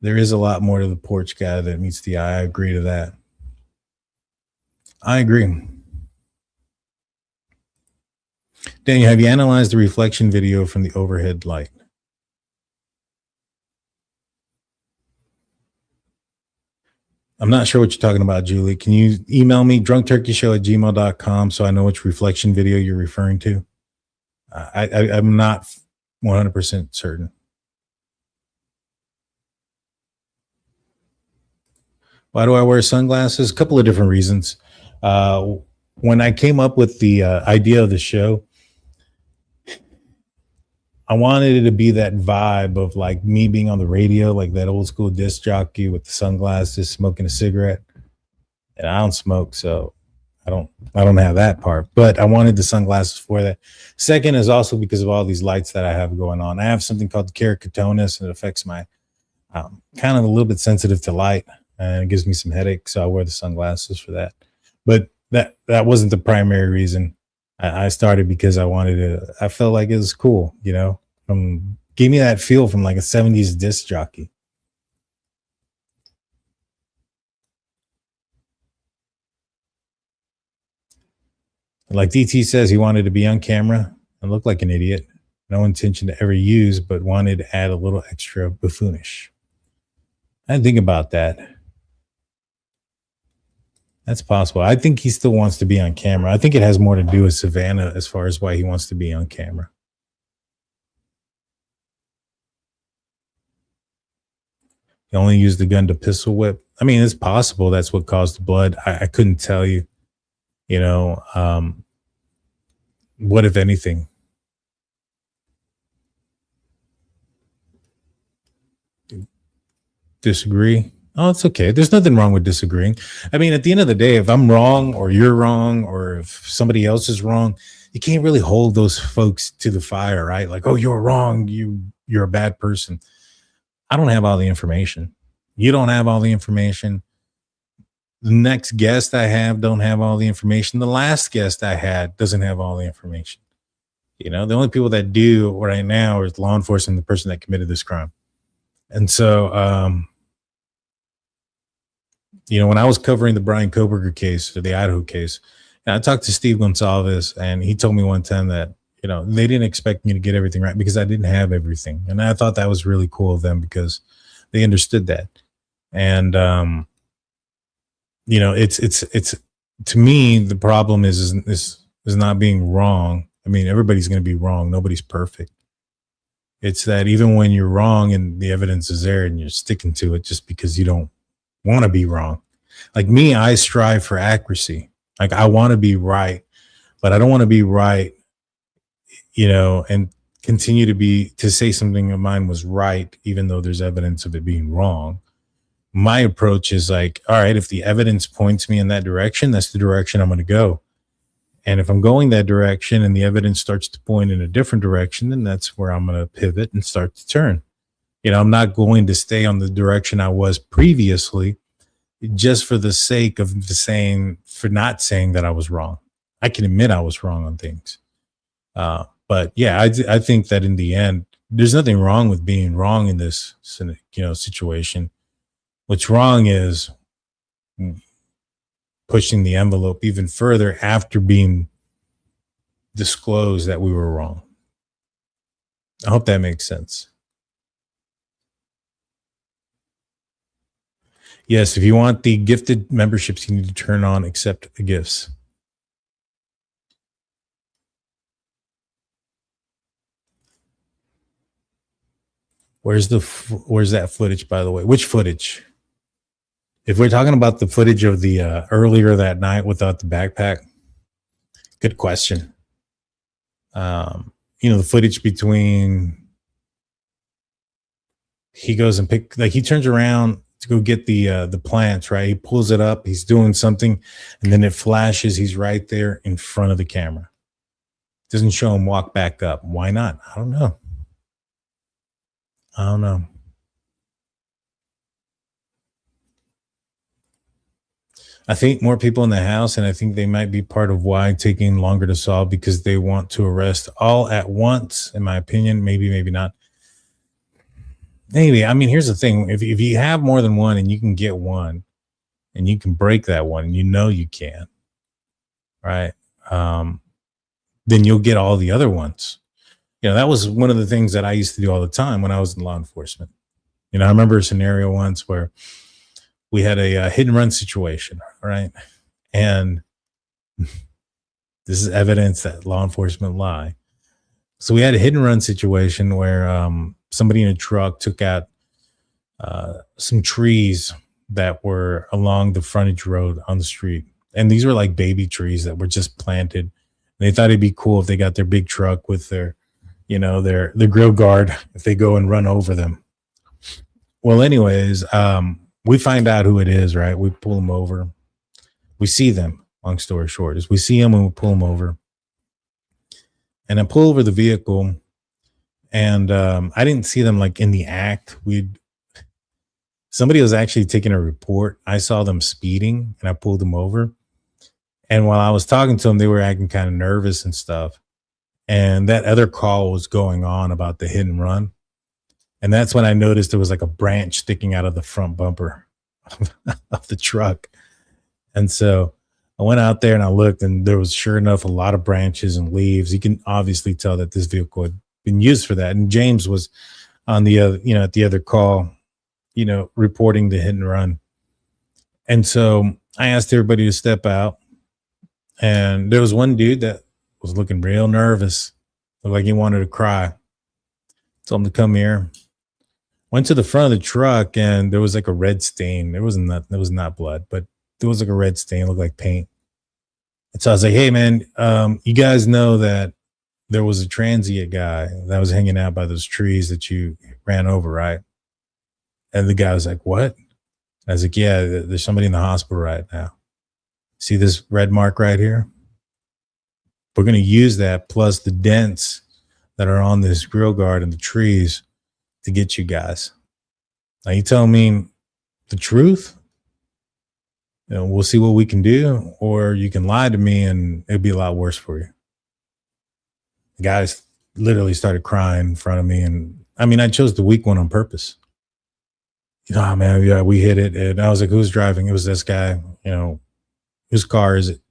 There is a lot more to the porch guy that meets the eye. I agree to that. I agree. Daniel, have you analyzed the reflection video from the overhead light? I'm not sure what you're talking about, Julie. Can you email me, drunkturkeyshow@gmail.com, so I know which reflection video you're referring to? I'm not 100% certain. Why do I wear sunglasses? A couple of different reasons. When I came up with the idea of the show, I wanted it to be that vibe of like me being on the radio, like that old school disc jockey with the sunglasses, smoking a cigarette. And I don't smoke, so I don't have that part. But I wanted the sunglasses for that. Second is also because of all these lights that I have going on. I have something called keratoconus, and it affects my kind of a little bit sensitive to light, and it gives me some headache. So I wear the sunglasses for that. But that wasn't the primary reason. I started because I felt like it was cool, you know, gave me that feel from like a 70s disc jockey. Like DT says, he wanted to be on camera and look like an idiot. No intention to ever use, but wanted to add a little extra buffoonish. I didn't think about that. That's possible. I think he still wants to be on camera. I think it has more to do with Savannah as far as why he wants to be on camera. He only used the gun to pistol whip. I mean, it's possible that's what caused the blood. I couldn't tell you, you know, what, if anything? Disagree? Oh, it's okay. There's nothing wrong with disagreeing. I mean, at the end of the day, if I'm wrong or you're wrong or if somebody else is wrong, you can't really hold those folks to the fire, right? Like, oh, you're wrong. You're a bad person. I don't have all the information. You don't have all the information. The next guest I have don't have all the information. The last guest I had doesn't have all the information. You know, the only people that do right now is law enforcement, the person that committed this crime. And so, you know, when I was covering the Brian Koberger case or the Idaho case, and I talked to Steve Gonsalves, and he told me one time that, you know, they didn't expect me to get everything right because I didn't have everything. And I thought that was really cool of them because they understood that. And, you know, it's to me, the problem is not being wrong. I mean, everybody's going to be wrong. Nobody's perfect. It's that even when you're wrong and the evidence is there and you're sticking to it just because you don't want to be wrong. Like me, I strive for accuracy. Like I want to be right, but I don't want to be right, you know, and continue to say something of mine was right, even though there's evidence of it being wrong. My approach is like, all right, if the evidence points me in that direction, that's the direction I'm going to go. And if I'm going that direction and the evidence starts to point in a different direction, then that's where I'm going to pivot and start to turn. You know, I'm not going to stay on the direction I was previously just for the sake of not saying that I was wrong. I can admit I was wrong on things. But yeah, I think that in the end, there's nothing wrong with being wrong in this, you know, situation. What's wrong is pushing the envelope even further after being disclosed that we were wrong. I hope that makes sense. Yes, if you want the gifted memberships, you need to turn on accept the gifts. Where's that footage, by the way? Which footage? If we're talking about the footage of the earlier that night without the backpack, good question. The footage between he goes and he turns around to go get the plants, right? He pulls it up, he's doing something, and then it flashes, he's right there in front of the camera. Doesn't show him walk back up. Why not? I don't know. I think more people in the house, and I think they might be part of why taking longer to solve, because they want to arrest all at once, in my opinion. Maybe not. Maybe. I mean, here's the thing. If you have more than one and you can get one and you can break that one, and you can, right? Then you'll get all the other ones. That was one of the things that I used to do all the time when I was in law enforcement. I remember a scenario once where we had a hit and run situation, right? And this is evidence that law enforcement lie. So we had a hit and run situation where somebody in a truck took out some trees that were along the frontage road on the street. And these were like baby trees that were just planted. And they thought it'd be cool if they got their big truck with their grill guard, if they go and run over them. Well, anyways, we find out who it is, right? We pull them over. We see them, long story short, is we see them and we pull them over. And I pull over the vehicle, and I didn't see them like in the act. Somebody was actually taking a report. I saw them speeding and I pulled them over. And while I was talking to them, they were acting kind of nervous and stuff. And that other call was going on about the hit and run. And that's when I noticed there was like a branch sticking out of the front bumper of the truck. And so I went out there and I looked, and there was, sure enough, a lot of branches and leaves. You can obviously tell that this vehicle had been used for that. And James was on the other, at the other call, reporting the hit and run. And so I asked everybody to step out. And there was one dude that was looking real nervous, looked like he wanted to cry. Told him to come here. Went to the front of the truck, and there was like a red stain. There was not blood, but there was like a red stain, it looked like paint. And so I was like, hey man, you guys know that there was a transient guy that was hanging out by those trees that you ran over, right? And the guy was like, what? I was like, yeah, there's somebody in the hospital right now. See this red mark right here? We're going to use that plus the dents that are on this grill guard and the trees to get you guys. Now you tell me the truth, we'll see what we can do, or you can lie to me and it'll be a lot worse for you. The guys literally started crying in front of me. And I mean, I chose the weak one on purpose. Oh man, yeah, we hit it. And I was like, who's driving? It was this guy, whose car is it?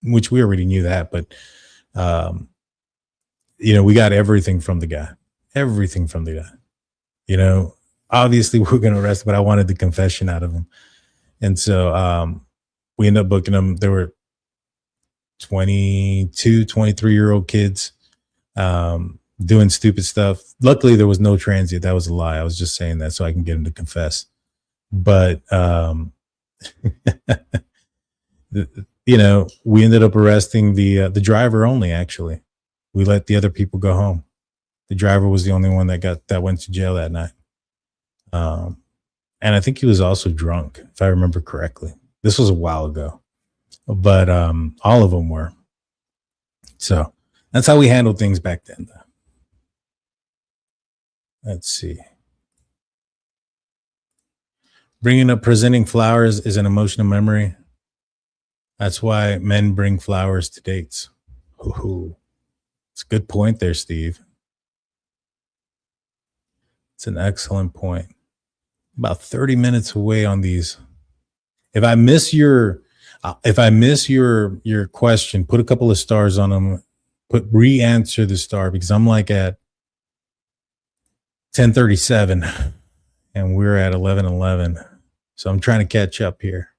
Which we already knew that, but we got everything from the guy. Obviously we're going to arrest him, but I wanted the confession out of him. And so we ended up booking them. There were 22, 23-year-old kids doing stupid stuff. Luckily, there was no transient. That was a lie. I was just saying that so I can get him to confess. But, we ended up arresting the driver only, actually. We let the other people go home. The driver was the only one that went to jail that night. And I think he was also drunk, if I remember correctly. This was a while ago, but all of them were. So that's how we handled things back then. Let's see. Bringing up presenting flowers is an emotional memory. That's why men bring flowers to dates. Ooh, it's a good point there, Steve. It's an excellent point. About 30 minutes away on these. If I miss your question, put a couple of stars on them. Re-answer the star, because I'm like at 10:37 and we're at 11:11. So I'm trying to catch up here.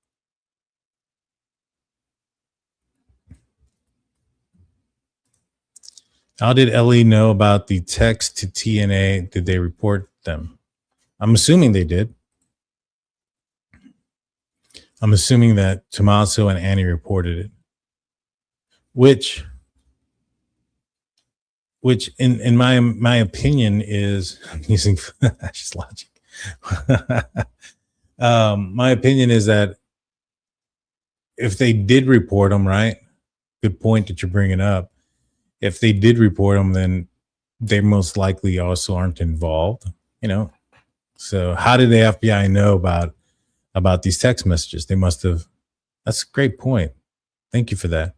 How did Ellie know about the text to TNA? Did they report them? I'm assuming they did. I'm assuming that Tommaso and Annie reported it. Which in my opinion is using just logic. My opinion is that if they did report them, right? Good point that you're bringing up. If they did report them, then they most likely also aren't involved, you know? So how did the FBI know about these text messages? They must have. That's a great point. Thank you for that.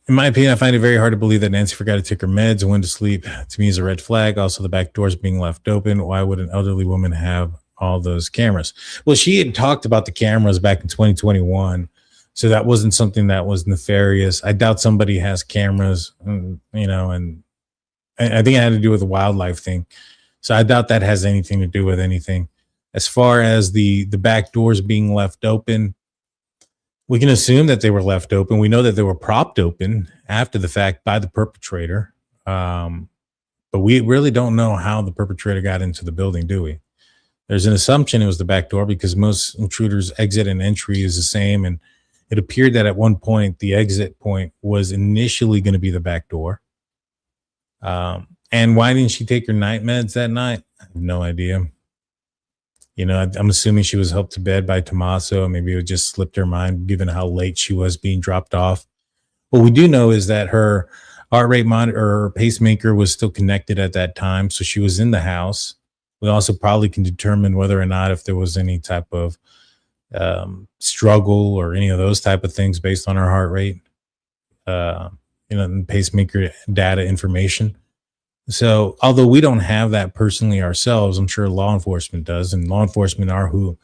In my opinion, I find it very hard to believe that Nancy forgot to take her meds and went to sleep. To me, is a red flag. Also, the back doors being left open. Why would an elderly woman have all those cameras? Well, she had talked about the cameras back in 2021. So that wasn't something that was nefarious. I doubt somebody has cameras, you know, and I think it had to do with the wildlife thing. So I doubt that has anything to do with anything. As far as the back doors being left open, we can assume that they were left open. We know that they were propped open after the fact by the perpetrator. But we really don't know how the perpetrator got into the building, do we? There's an assumption it was the back door because most intruders' exit and entry is the same. And it appeared that at one point, the exit point was initially going to be the back door. And why didn't she take her night meds that night? I have no idea. You know, I'm assuming she was helped to bed by Tommaso. Maybe it just slipped her mind given how late she was being dropped off. What we do know is that her heart rate monitor or her pacemaker was still connected at that time. So she was in the house. We also probably can determine whether or not if there was any type of struggle or any of those type of things based on her heart rate, you know, pacemaker data information. So although we don't have that personally ourselves, I'm sure law enforcement does, and law enforcement are who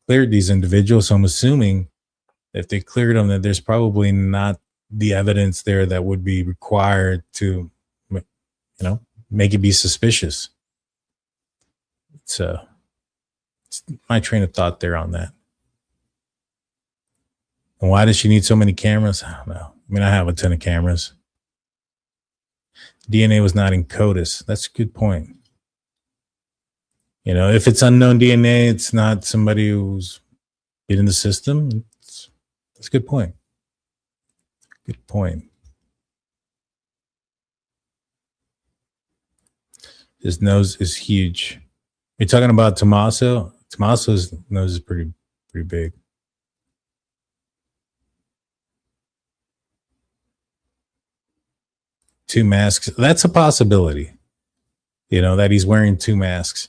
cleared these individuals. So I'm assuming if they cleared them, that there's probably not the evidence there that would be required to, you know, make it be suspicious. So it's my train of thought there on that. And why does she need so many cameras? I don't know. I mean, I have a ton of cameras. DNA was not in CODIS. That's a good point. You know, if it's unknown DNA, it's not somebody who's been in the system. That's a good point. Good point. His nose is huge. You're talking about Tommaso? Tommaso's nose is pretty big. Two masks. That's a possibility, you know, that he's wearing two masks.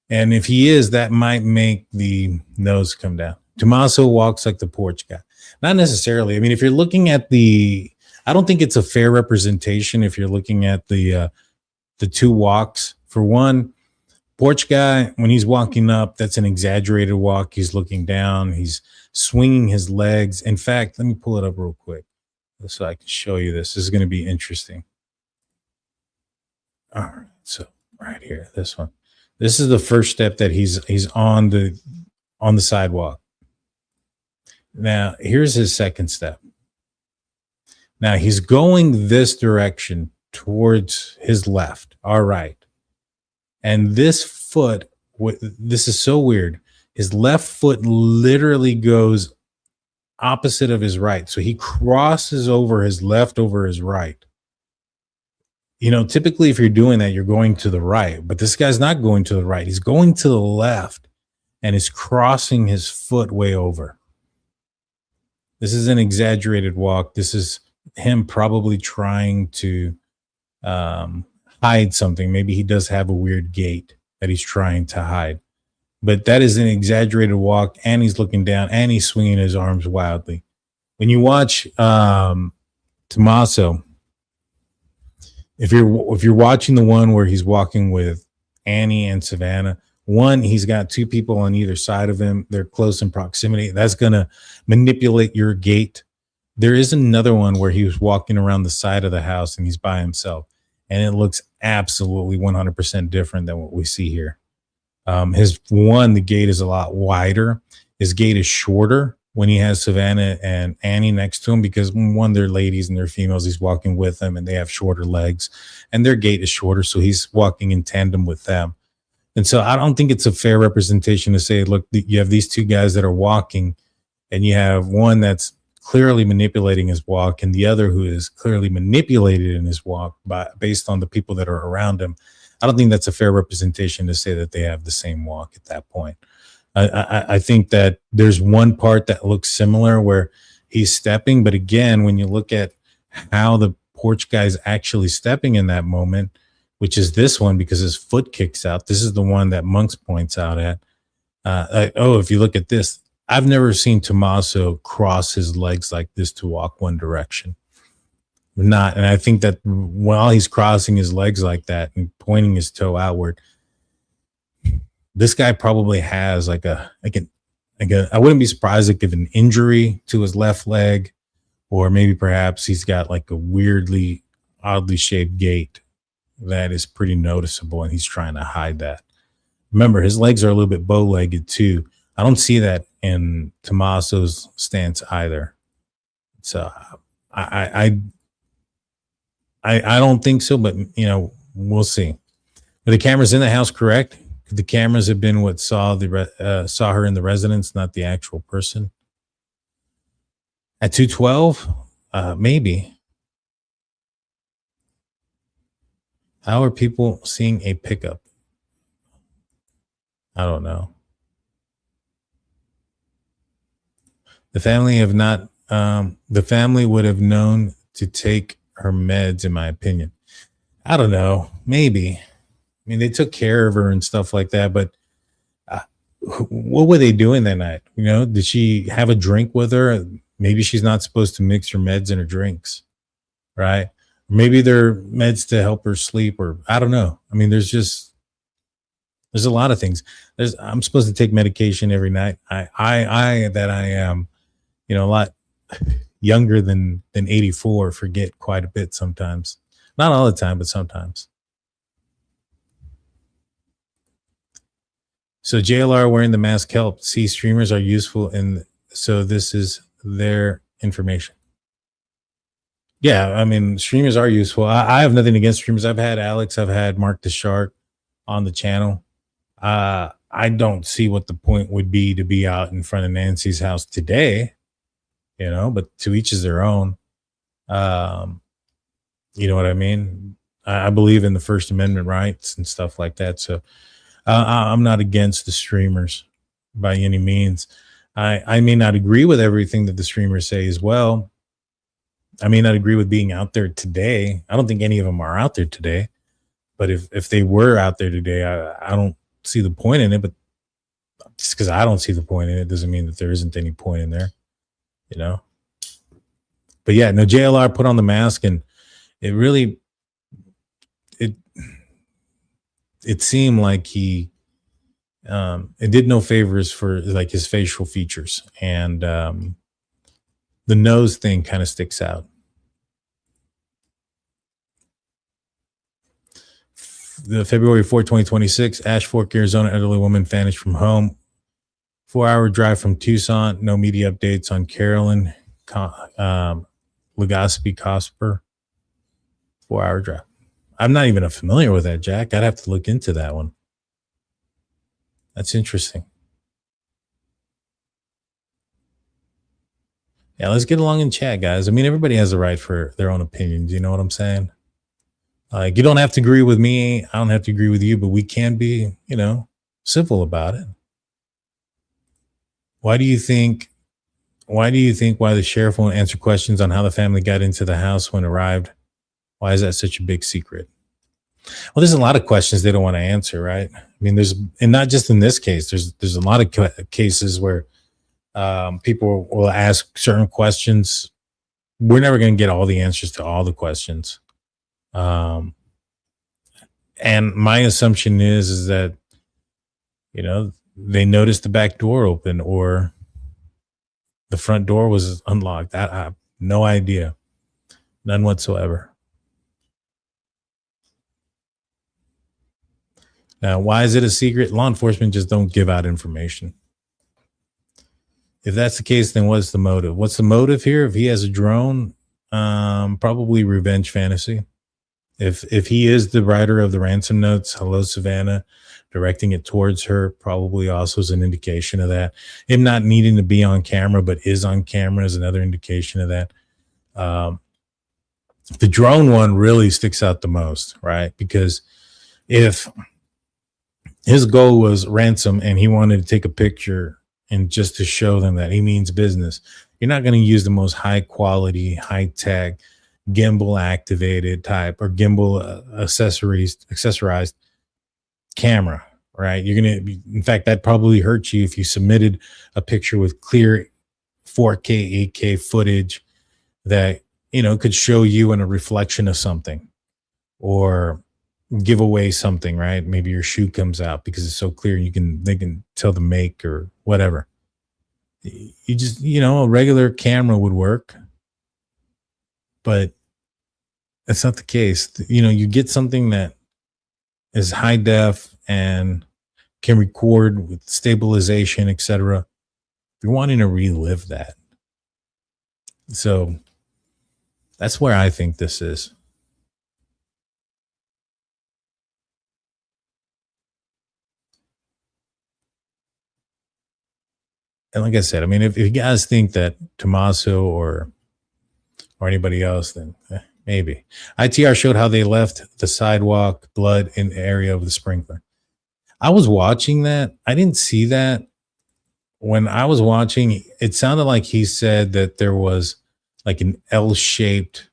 And if he is, that might make the nose come down. Tommaso walks like the porch guy. Not necessarily. I mean, if you're looking at I don't think it's a fair representation if you're looking at the two walks. For one, porch guy, when he's walking up, that's an exaggerated walk. He's looking down. He's swinging his legs. In fact, let me pull it up real quick so I can show you this. This is going to be interesting. All right, so right here, this one. This is the first step that he's on the sidewalk. Now, here's his second step. Now, he's going this direction towards his left, all right. And this foot, this is so weird. His left foot literally goes opposite of his right. So he crosses over his left over his right. You know, typically if you're doing that, you're going to the right, but this guy's not going to the right. He's going to the left and is crossing his foot way over. This is an exaggerated walk. This is him probably trying to hide something. Maybe he does have a weird gait that he's trying to hide, but that is an exaggerated walk, and he's looking down and he's swinging his arms wildly. When you watch Tommaso, if you're watching the one where he's walking with Annie and Savannah, one, he's got two people on either side of him. They're close in proximity. That's going to manipulate your gait. There is another one where he was walking around the side of the house and he's by himself, and it looks absolutely 100% different than what we see here. The gate is a lot wider. His gate is shorter when he has Savannah and Annie next to him, because one, they're ladies and they're females. He's walking with them and they have shorter legs, and their gait is shorter. So he's walking in tandem with them. And so I don't think it's a fair representation to say, look, you have these two guys that are walking, and you have one that's clearly manipulating his walk and the other who is clearly manipulated in his walk based on the people that are around him. I don't think that's a fair representation to say that they have the same walk at that point. I think that there's one part that looks similar where he's stepping, but again, when you look at how the porch guy's actually stepping in that moment, which is this one, because his foot kicks out. This is the one that Monks points out at. If you look at this, I've never seen Tommaso cross his legs like this to walk one direction. And I think that while he's crossing his legs like that and pointing his toe outward, this guy probably has I wouldn't be surprised if an injury to his left leg, or maybe perhaps he's got like a weirdly, oddly shaped gait that is pretty noticeable, and he's trying to hide that. Remember, his legs are a little bit bow-legged too. I don't see that in Tommaso's stance either. So I don't think so, but we'll see. Are the cameras in the house correct? Could the cameras have been what saw her in the residence, not the actual person? At 212, maybe. How are people seeing a pickup? I don't know. The family would have known to take her meds, in my opinion. I don't know. Maybe. I mean, they took care of her and stuff like that, but what were they doing that night? Did she have a drink with her? Maybe she's not supposed to mix her meds in her drinks, right? Maybe they're meds to help her sleep, or I don't know. I mean, there's a lot of things. I'm supposed to take medication every night. I am, a lot younger than 84, forget quite a bit sometimes. Not all the time, but sometimes. So JLR wearing the mask helped. See, streamers are useful, and so this is their information. Yeah, I mean, streamers are useful. I have nothing against streamers. I've had Alex, I've had Mark the Shark on the channel. I don't see what the point would be to be out in front of Nancy's house today, but to each is their own. You know what I mean? I believe in the First Amendment rights and stuff like that. So I'm not against the streamers by any means. I may not agree with everything that the streamers say as well. I may not agree with being out there today. I don't think any of them are out there today. But if they were out there today, I don't see the point in it. But just because I don't see the point in it doesn't mean that there isn't any point in there, But yeah, no, JLR put on the mask, and it really, it seemed like it did no favors for like his facial features, and the nose thing kind of sticks out. The February 4, 2026, Ash Fork, Arizona, elderly woman vanished from home. 4-hour drive from Tucson. No media updates on Carolyn Legaspi Cosper. 4-hour drive. I'm not even familiar with that, Jack. I'd have to look into that one. That's interesting. Yeah, let's get along in chat, guys. I mean, everybody has a right for their own opinions. You know what I'm saying? Like, you don't have to agree with me. I don't have to agree with you, but we can be, civil about it. Why do you think the sheriff won't answer questions on how the family got into the house when arrived? Why is that such a big secret? Well, there's a lot of questions they don't want to answer, right? I mean, and not just in this case, there's a lot of cases where people will ask certain questions. We're never going to get all the answers to all the questions. And my assumption is that, they noticed the back door open or the front door was unlocked. I have no idea. None whatsoever. Now, why is it a secret? Law enforcement just don't give out information. If that's the case, then what's the motive? What's the motive here? If he has a drone, probably revenge fantasy. If he is the writer of the ransom notes, hello Savannah, directing it towards her, probably also is an indication of that. Him not needing to be on camera, but is on camera is another indication of that. The drone one really sticks out the most, right? Because if his goal was ransom and he wanted to take a picture and just to show them that he means business, you're not going to use the most high quality, high tech, gimbal activated type or gimbal accessorized camera, right? You're going to, in fact, that probably hurt you if you submitted a picture with clear 4K, 8K footage that, you know, could show you in a reflection of something or give away something, right? Maybe your shoe comes out because it's so clear they can tell the make or whatever. You just, you know, a regular camera would work, but that's not the case. You know, you get something that is high def and can record with stabilization, etc. You're wanting to relive that. So that's where I think this is. And like I said, I mean, if you guys think that Tommaso or anybody else, then maybe. ITR showed how they left the sidewalk blood in the area of the sprinkler. I was watching that. I didn't see that. When I was watching, it sounded like he said that there was like an L-shaped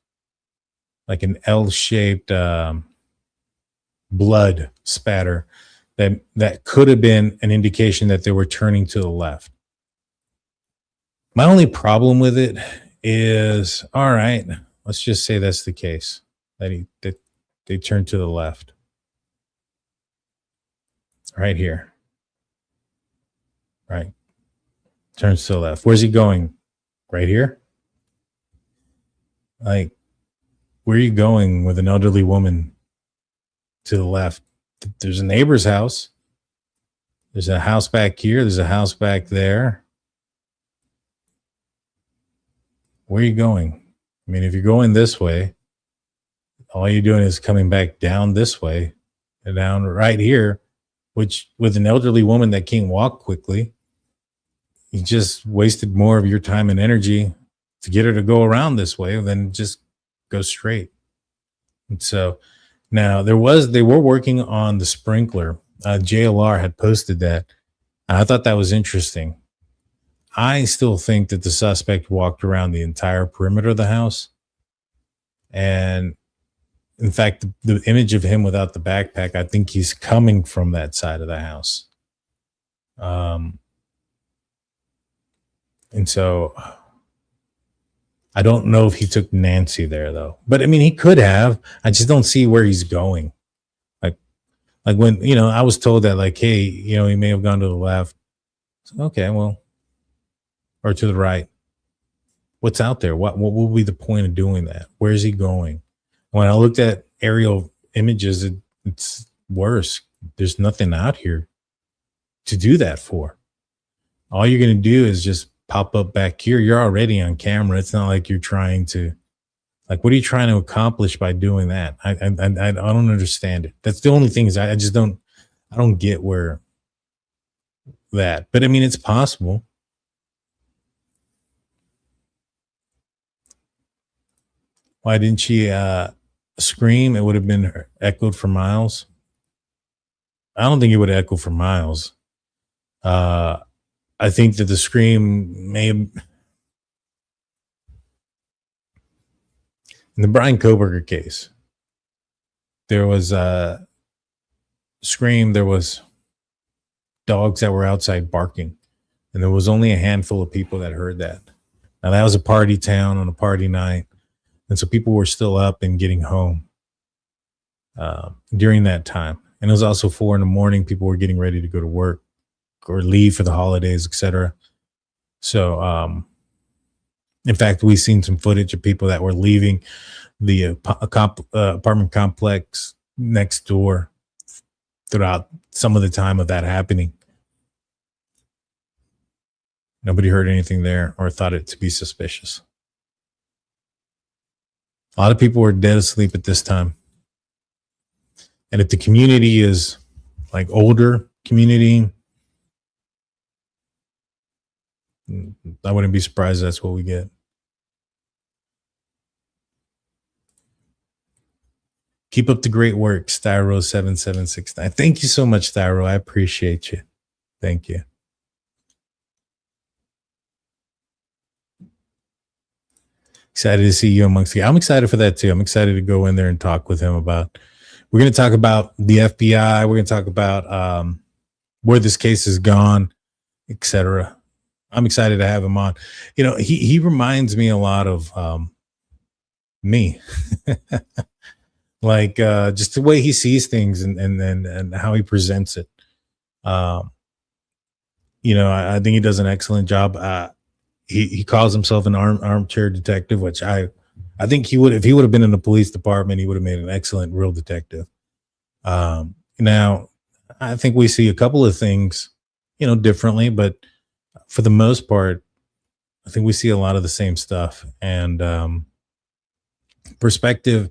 blood spatter that could have been an indication that they were turning to the left. My only problem with it is, all right, let's just say that's the case, that they turned to the left. Right here. Right. Turns to the left. Where's he going? Right here? Like, where are you going with an elderly woman to the left? There's a neighbor's house. There's a house back here. There's a house back there. Where are you going? I mean, if you're going this way, all you're doing is coming back down this way and down right here, which with an elderly woman that can't walk quickly, you just wasted more of your time and energy to get her to go around this way than just go straight. And so now they were working on the sprinkler. JLR had posted that. And I thought that was interesting. I still think that the suspect walked around the entire perimeter of the house. And in fact, the image of him without the backpack, I think he's coming from that side of the house. And so I don't know if he took Nancy there though, but I mean, he could have. I just don't see where he's going. Like when, you know, I was told that like, hey, you know, he may have gone to the left. So, okay, well, or to the right. What's out there? What will be the point of doing that? Where is he going? When I looked at aerial images, it's worse. There's nothing out here to do that for. All you're going to do is just pop up back here. You're already on camera. It's not like you're trying to, like, what are you trying to accomplish by doing that? I don't understand it. That's the only thing is I don't get where that, but I mean, it's possible. Why didn't she scream? It would have been echoed for miles. I don't think it would have echoed for miles. I think that the scream may have... In the Brian Koberger case, there was a scream. There was dogs that were outside barking, and there was only a handful of people that heard that. Now, that was a party town on a party night. And so people were still up and getting home during that time. And it was also 4 a.m. People were getting ready to go to work or leave for the holidays, etc. So, in fact, we've seen some footage of people that were leaving the apartment complex next door throughout some of the time of that happening. Nobody heard anything there or thought it to be suspicious. A lot of people were dead asleep at this time. And if the community is like older community, I wouldn't be surprised that's what we get. Keep up the great work, Styro7769. Thank you so much, Styro. I appreciate you. Thank you. Excited to see you amongst you. I'm excited for that too. I'm excited to go in there and talk with him about. We're going to talk about the FBI. We're going to talk about where this case has gone, etc. I'm excited to have him on. You know, he reminds me a lot of me, like just the way he sees things and how he presents it. You know, I think he does an excellent job. He calls himself an armchair detective, which I think he would, if he would have been in the police department, he would have made an excellent real detective. Now, I think we see a couple of things, you know, differently, but for the most part, I think we see a lot of the same stuff, and perspective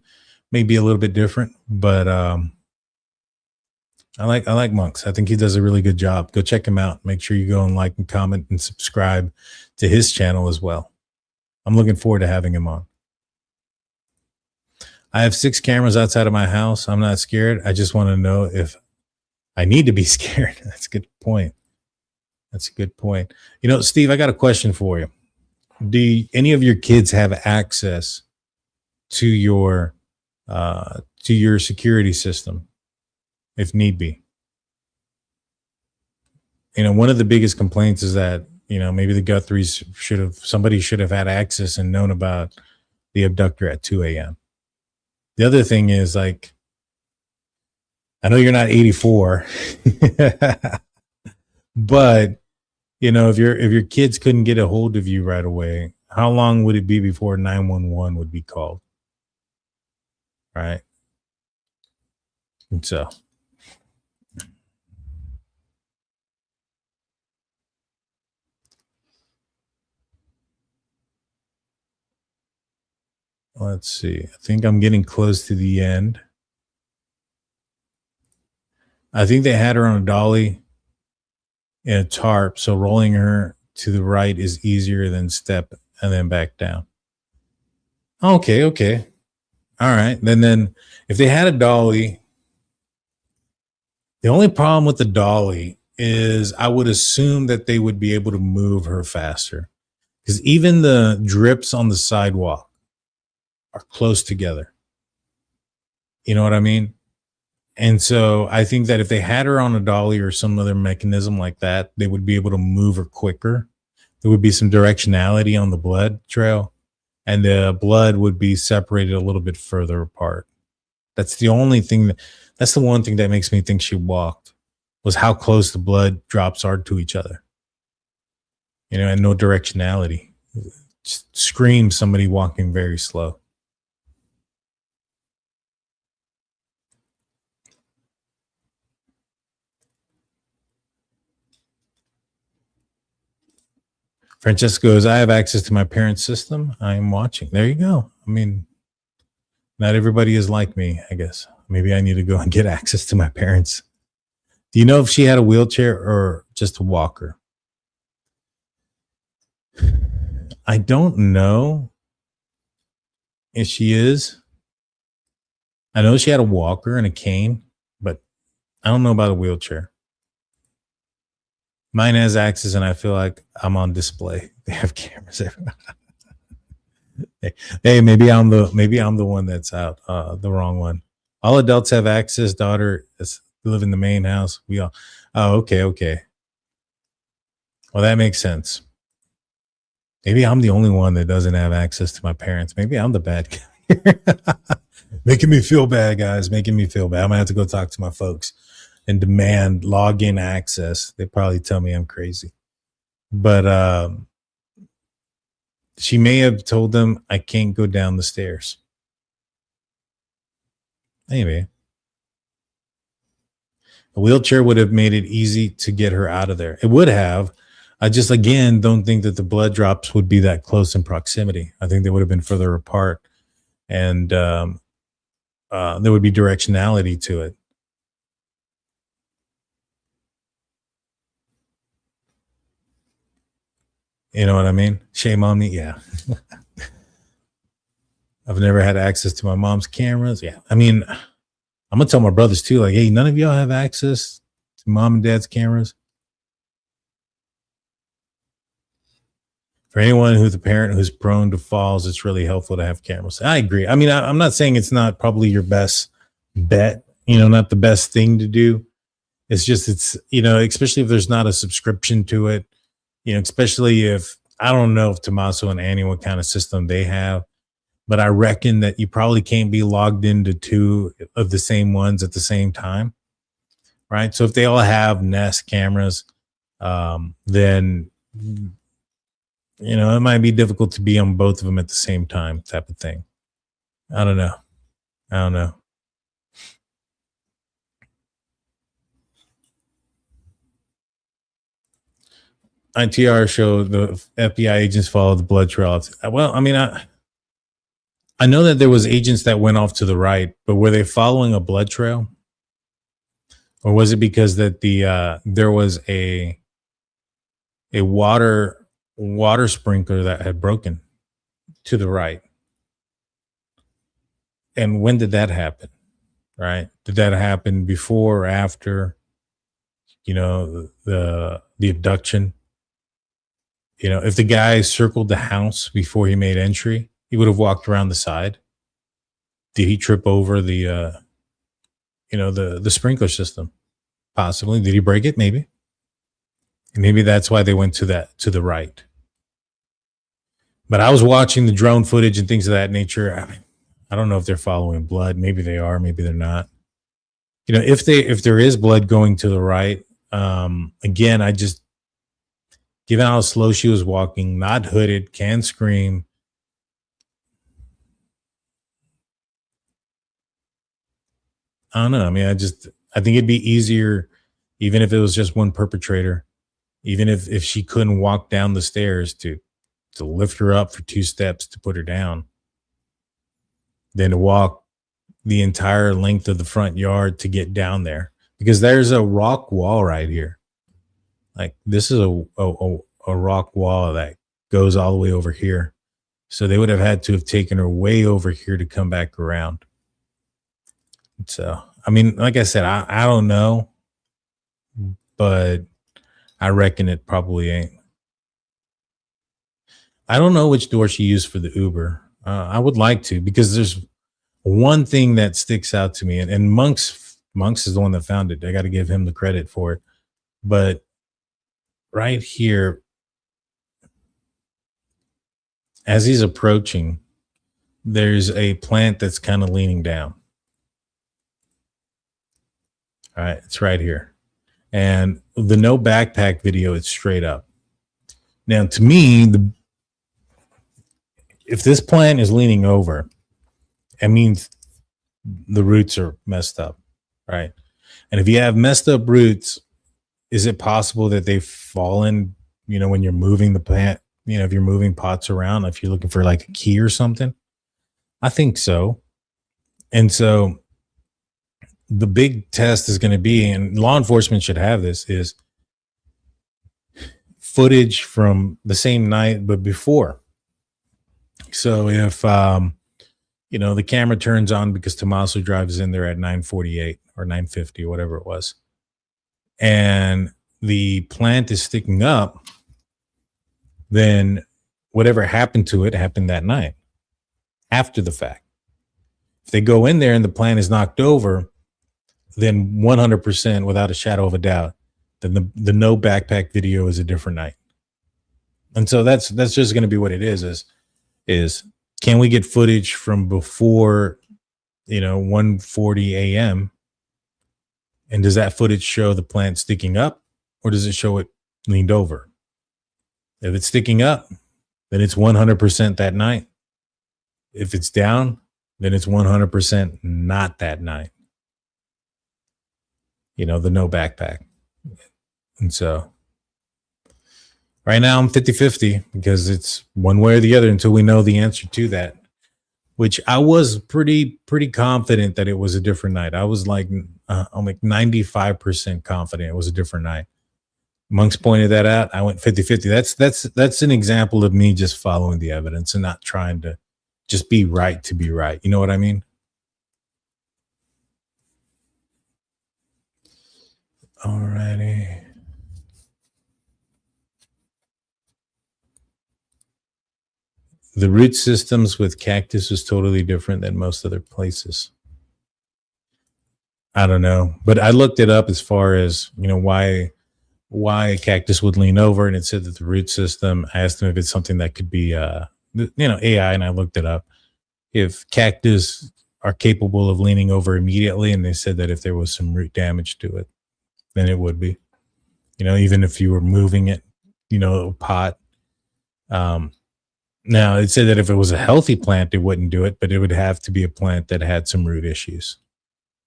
may be a little bit different, but I like Monks. I think he does a really good job. Go check him out. Make sure you go and like and comment and subscribe to his channel as well. I'm looking forward to having him on. I have 6 cameras outside of my house. I'm not scared. I just want to know if I need to be scared. That's a good point. That's a good point. You know, Steve, I got a question for you. Do any of your kids have access to your security system, if need be? You know, one of the biggest complaints is that, you know, maybe the Guthries somebody should have had access and known about the abductor at 2 a.m. The other thing is, like, I know you're not 84, but you know, if your kids couldn't get a hold of you right away, how long would it be before 911 would be called? Right? And so let's see. I think I'm getting close to the end. I think they had her on a dolly in a tarp, so rolling her to the right is easier than step and then back down. Okay. All right. Then if they had a dolly, the only problem with the dolly is I would assume that they would be able to move her faster, because even the drips on the sidewalk are close together. You know what I mean? And so I think that if they had her on a dolly or some other mechanism like that, they would be able to move her quicker. There would be some directionality on the blood trail, and the blood would be separated a little bit further apart. That's the only thing that's the one thing that makes me think she walked, was how close the blood drops are to each other. You know, and no directionality. Just screams somebody walking very slow. Francesca goes, I have access to my parents' system. I am watching. There you go. I mean, not everybody is like me, I guess. Maybe I need to go and get access to my parents. Do you know if she had a wheelchair or just a walker? I don't know if she is. I know she had a walker and a cane, but I don't know about a wheelchair. Mine has access, and I feel like I'm on display. They have cameras everywhere. Hey, maybe I'm the one that's out, the wrong one. All adults have access. Daughter live in the main house. We all. Oh, okay. Well, that makes sense. Maybe I'm the only one that doesn't have access to my parents. Maybe I'm the bad guy. Making me feel bad, guys. Making me feel bad. I'm gonna have to go talk to my folks and demand login access. They probably tell me I'm crazy, but she may have told them I can't go down the stairs. Anyway, A wheelchair would have made it easy to get her out of there. It would have. I just, again, don't think that the blood drops would be that close in proximity. I think they would have been further apart, and there would be directionality to it. You know what I mean? Shame on me. Yeah. I've never had access to my mom's cameras. Yeah. I mean, I'm going to tell my brothers too, like, hey, none of y'all have access to mom and dad's cameras. For anyone who's a parent who's prone to falls, it's really helpful to have cameras. I agree. I mean, I'm not saying it's not probably your best bet, not the best thing to do. It's just, especially if there's not a subscription to it, especially if, I don't know if Tommaso and Annie, what kind of system they have, but I reckon that you probably can't be logged into two of the same ones at the same time. Right. So if they all have Nest cameras, then, it might be difficult to be on both of them at the same time, type of thing. I don't know. ITR showed the FBI agents followed the blood trail. Well, I mean, I know that there was agents that went off to the right, but were they following a blood trail? Or was it because that there was a water sprinkler that had broken to the right? And when did that happen? Right? Did that happen before or after, the abduction? If the guy circled the house before he made entry, he would have walked around the side. Did he trip over the sprinkler system? Possibly. Did he break it? Maybe. And maybe that's why they went to the right. But I was watching the drone footage and things of that nature. I don't know if they're following blood. Maybe they are. Maybe they're not. If there is blood going to the right, again, I just, given how slow she was walking, not hooded, can scream. I don't know. I mean, I think it'd be easier, even if it was just one perpetrator, even if she couldn't walk down the stairs to lift her up for 2 steps to put her down, than to walk the entire length of the front yard to get down there, because there's a rock wall right here. Like, this is a rock wall that goes all the way over here. So they would have had to have taken her way over here to come back around. So, I mean, like I said, I don't know, but I reckon it probably ain't. I don't know which door she used for the Uber. I would like to, because there's one thing that sticks out to me, and Monks is the one that found it. I got to give him the credit for it. But right here, as he's approaching, there's a plant that's kind of leaning down. All right, it's right here. And the no backpack video, it's straight up. Now, to me, if this plant is leaning over, it means the roots are messed up, right? And if you have messed up roots, is it possible that they've fallen, when you're moving the plant, if you're moving pots around, if you're looking for like a key or something? I think so. And so the big test is going to be, and law enforcement should have this, is footage from the same night but before. So if the camera turns on because Tommaso drives in there at 9:48 or 9:50 or whatever it was, and the plant is sticking up, then whatever happened to it happened that night after the fact. If they go in there and the plant is knocked over, then 100%, without a shadow of a doubt, then the no backpack video is a different night. And so that's just going to be what it is can we get footage from before 1:40 a.m. and does that footage show the plant sticking up, or does it show it leaned over? If it's sticking up, then it's 100% that night. If it's down, then it's 100% not that night. the no backpack. And so right now I'm 50-50 because it's one way or the other until we know the answer to that, which I was pretty confident that it was a different night. I was like, I'm like 95% confident it was a different night. Monk's pointed that out. I went 50-50. That's an example of me just following the evidence and not trying to just be right to be right. You know what I mean? Alrighty. The root systems with Cactus was totally different than most other places. I don't know, but I looked it up as far as, why a cactus would lean over, and it said that the root system, I asked them if it's something that could be, AI, and I looked it up. If cactus are capable of leaning over immediately, and they said that if there was some root damage to it, then it would be, even if you were moving it, a pot. Now it said that if it was a healthy plant, it wouldn't do it, but it would have to be a plant that had some root issues,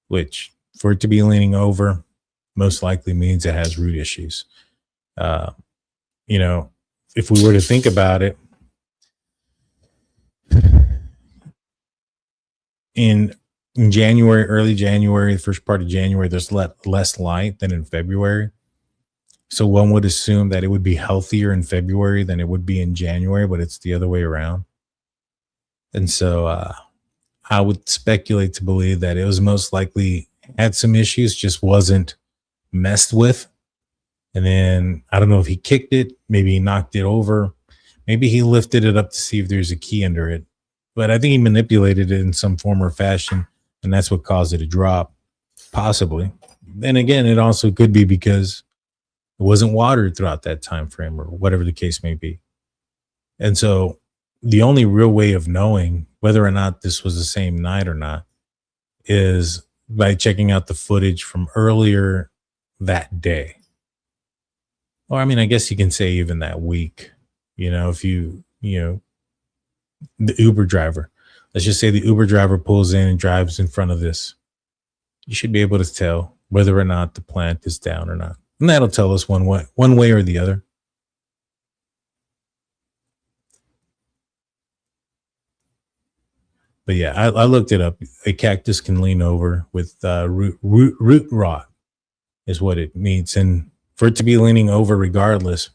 which for it to be leaning over most likely means it has root issues. If we were to think about it, in January, early January, the first part of January, there's less light than in February. So one would assume that it would be healthier in February than it would be in January, but it's the other way around. And so I would speculate to believe that it was most likely had some issues, just wasn't messed with. And then I don't know if he kicked it, maybe he knocked it over, maybe he lifted it up to see if there's a key under it. But I think he manipulated it in some form or fashion, and that's what caused it to drop, possibly. Then again, it also could be because it wasn't watered throughout that time frame or whatever the case may be. And so the only real way of knowing whether or not this was the same night or not is by checking out the footage from earlier that day. Or, I mean, I guess you can say even that week, if the Uber driver, let's just say the Uber driver pulls in and drives in front of this. You should be able to tell whether or not the plant is down or not. And that'll tell us one way or the other. But yeah, I looked it up. A cactus can lean over with root rot is what it means. And for it to be leaning over regardless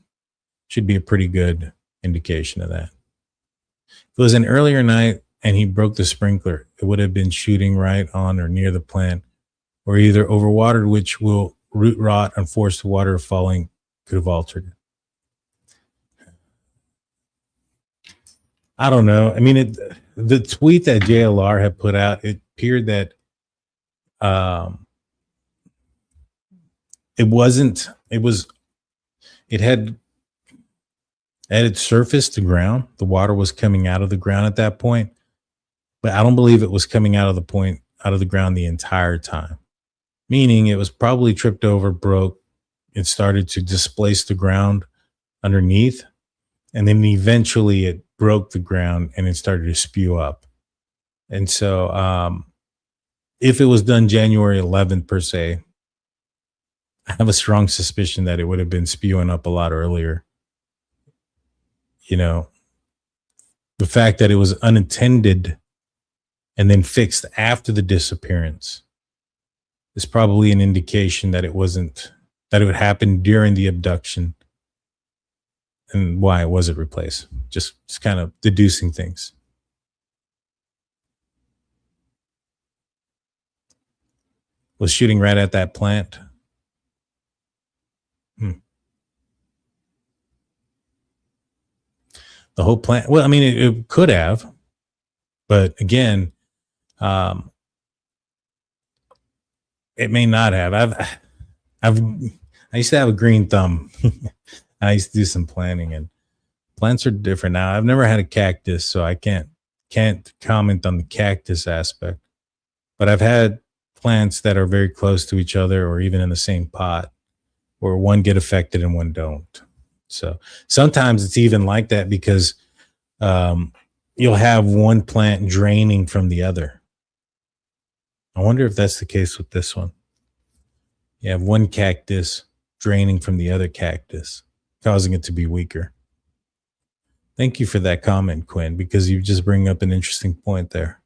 should be a pretty good indication of that. If it was an earlier night and he broke the sprinkler, it would have been shooting right on or near the plant, or either overwatered, which will root rot and force the water falling could have altered it. I don't know. I mean, the tweet that JLR had put out, it appeared that it had surfaced the ground. The water was coming out of the ground at that point, but I don't believe it was coming out of the ground the entire time. Meaning it was probably tripped over, broke, it started to displace the ground underneath, and then eventually it broke the ground and it started to spew up. And so if it was done January 11th per se, I have a strong suspicion that it would have been spewing up a lot earlier. The fact that it was unattended and then fixed after the disappearance is probably an indication that it would happen during the abduction and why it wasn't replaced. Just kind of deducing things. Was shooting right at that plant. The whole plant. Well, I mean, it could have, but again, it may not have. I used to have a green thumb. I used to do some planting, and plants are different now. I've never had a cactus, so I can't comment on the cactus aspect. But I've had plants that are very close to each other, or even in the same pot, where one get affected and one don't. So sometimes it's even like that because you'll have one plant draining from the other. I wonder if that's the case with this one. You have one cactus draining from the other cactus, causing it to be weaker. Thank you for that comment, Quinn, because you just bring up an interesting point there.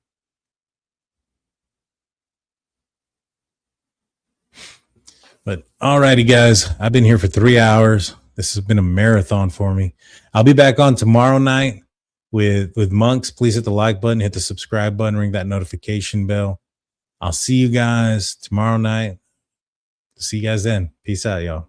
But alrighty, guys, I've been here for 3 hours. This has been a marathon for me. I'll be back on tomorrow night with Monks. Please hit the like button, hit the subscribe button, ring that notification bell. I'll see you guys tomorrow night. See you guys then. Peace out, y'all.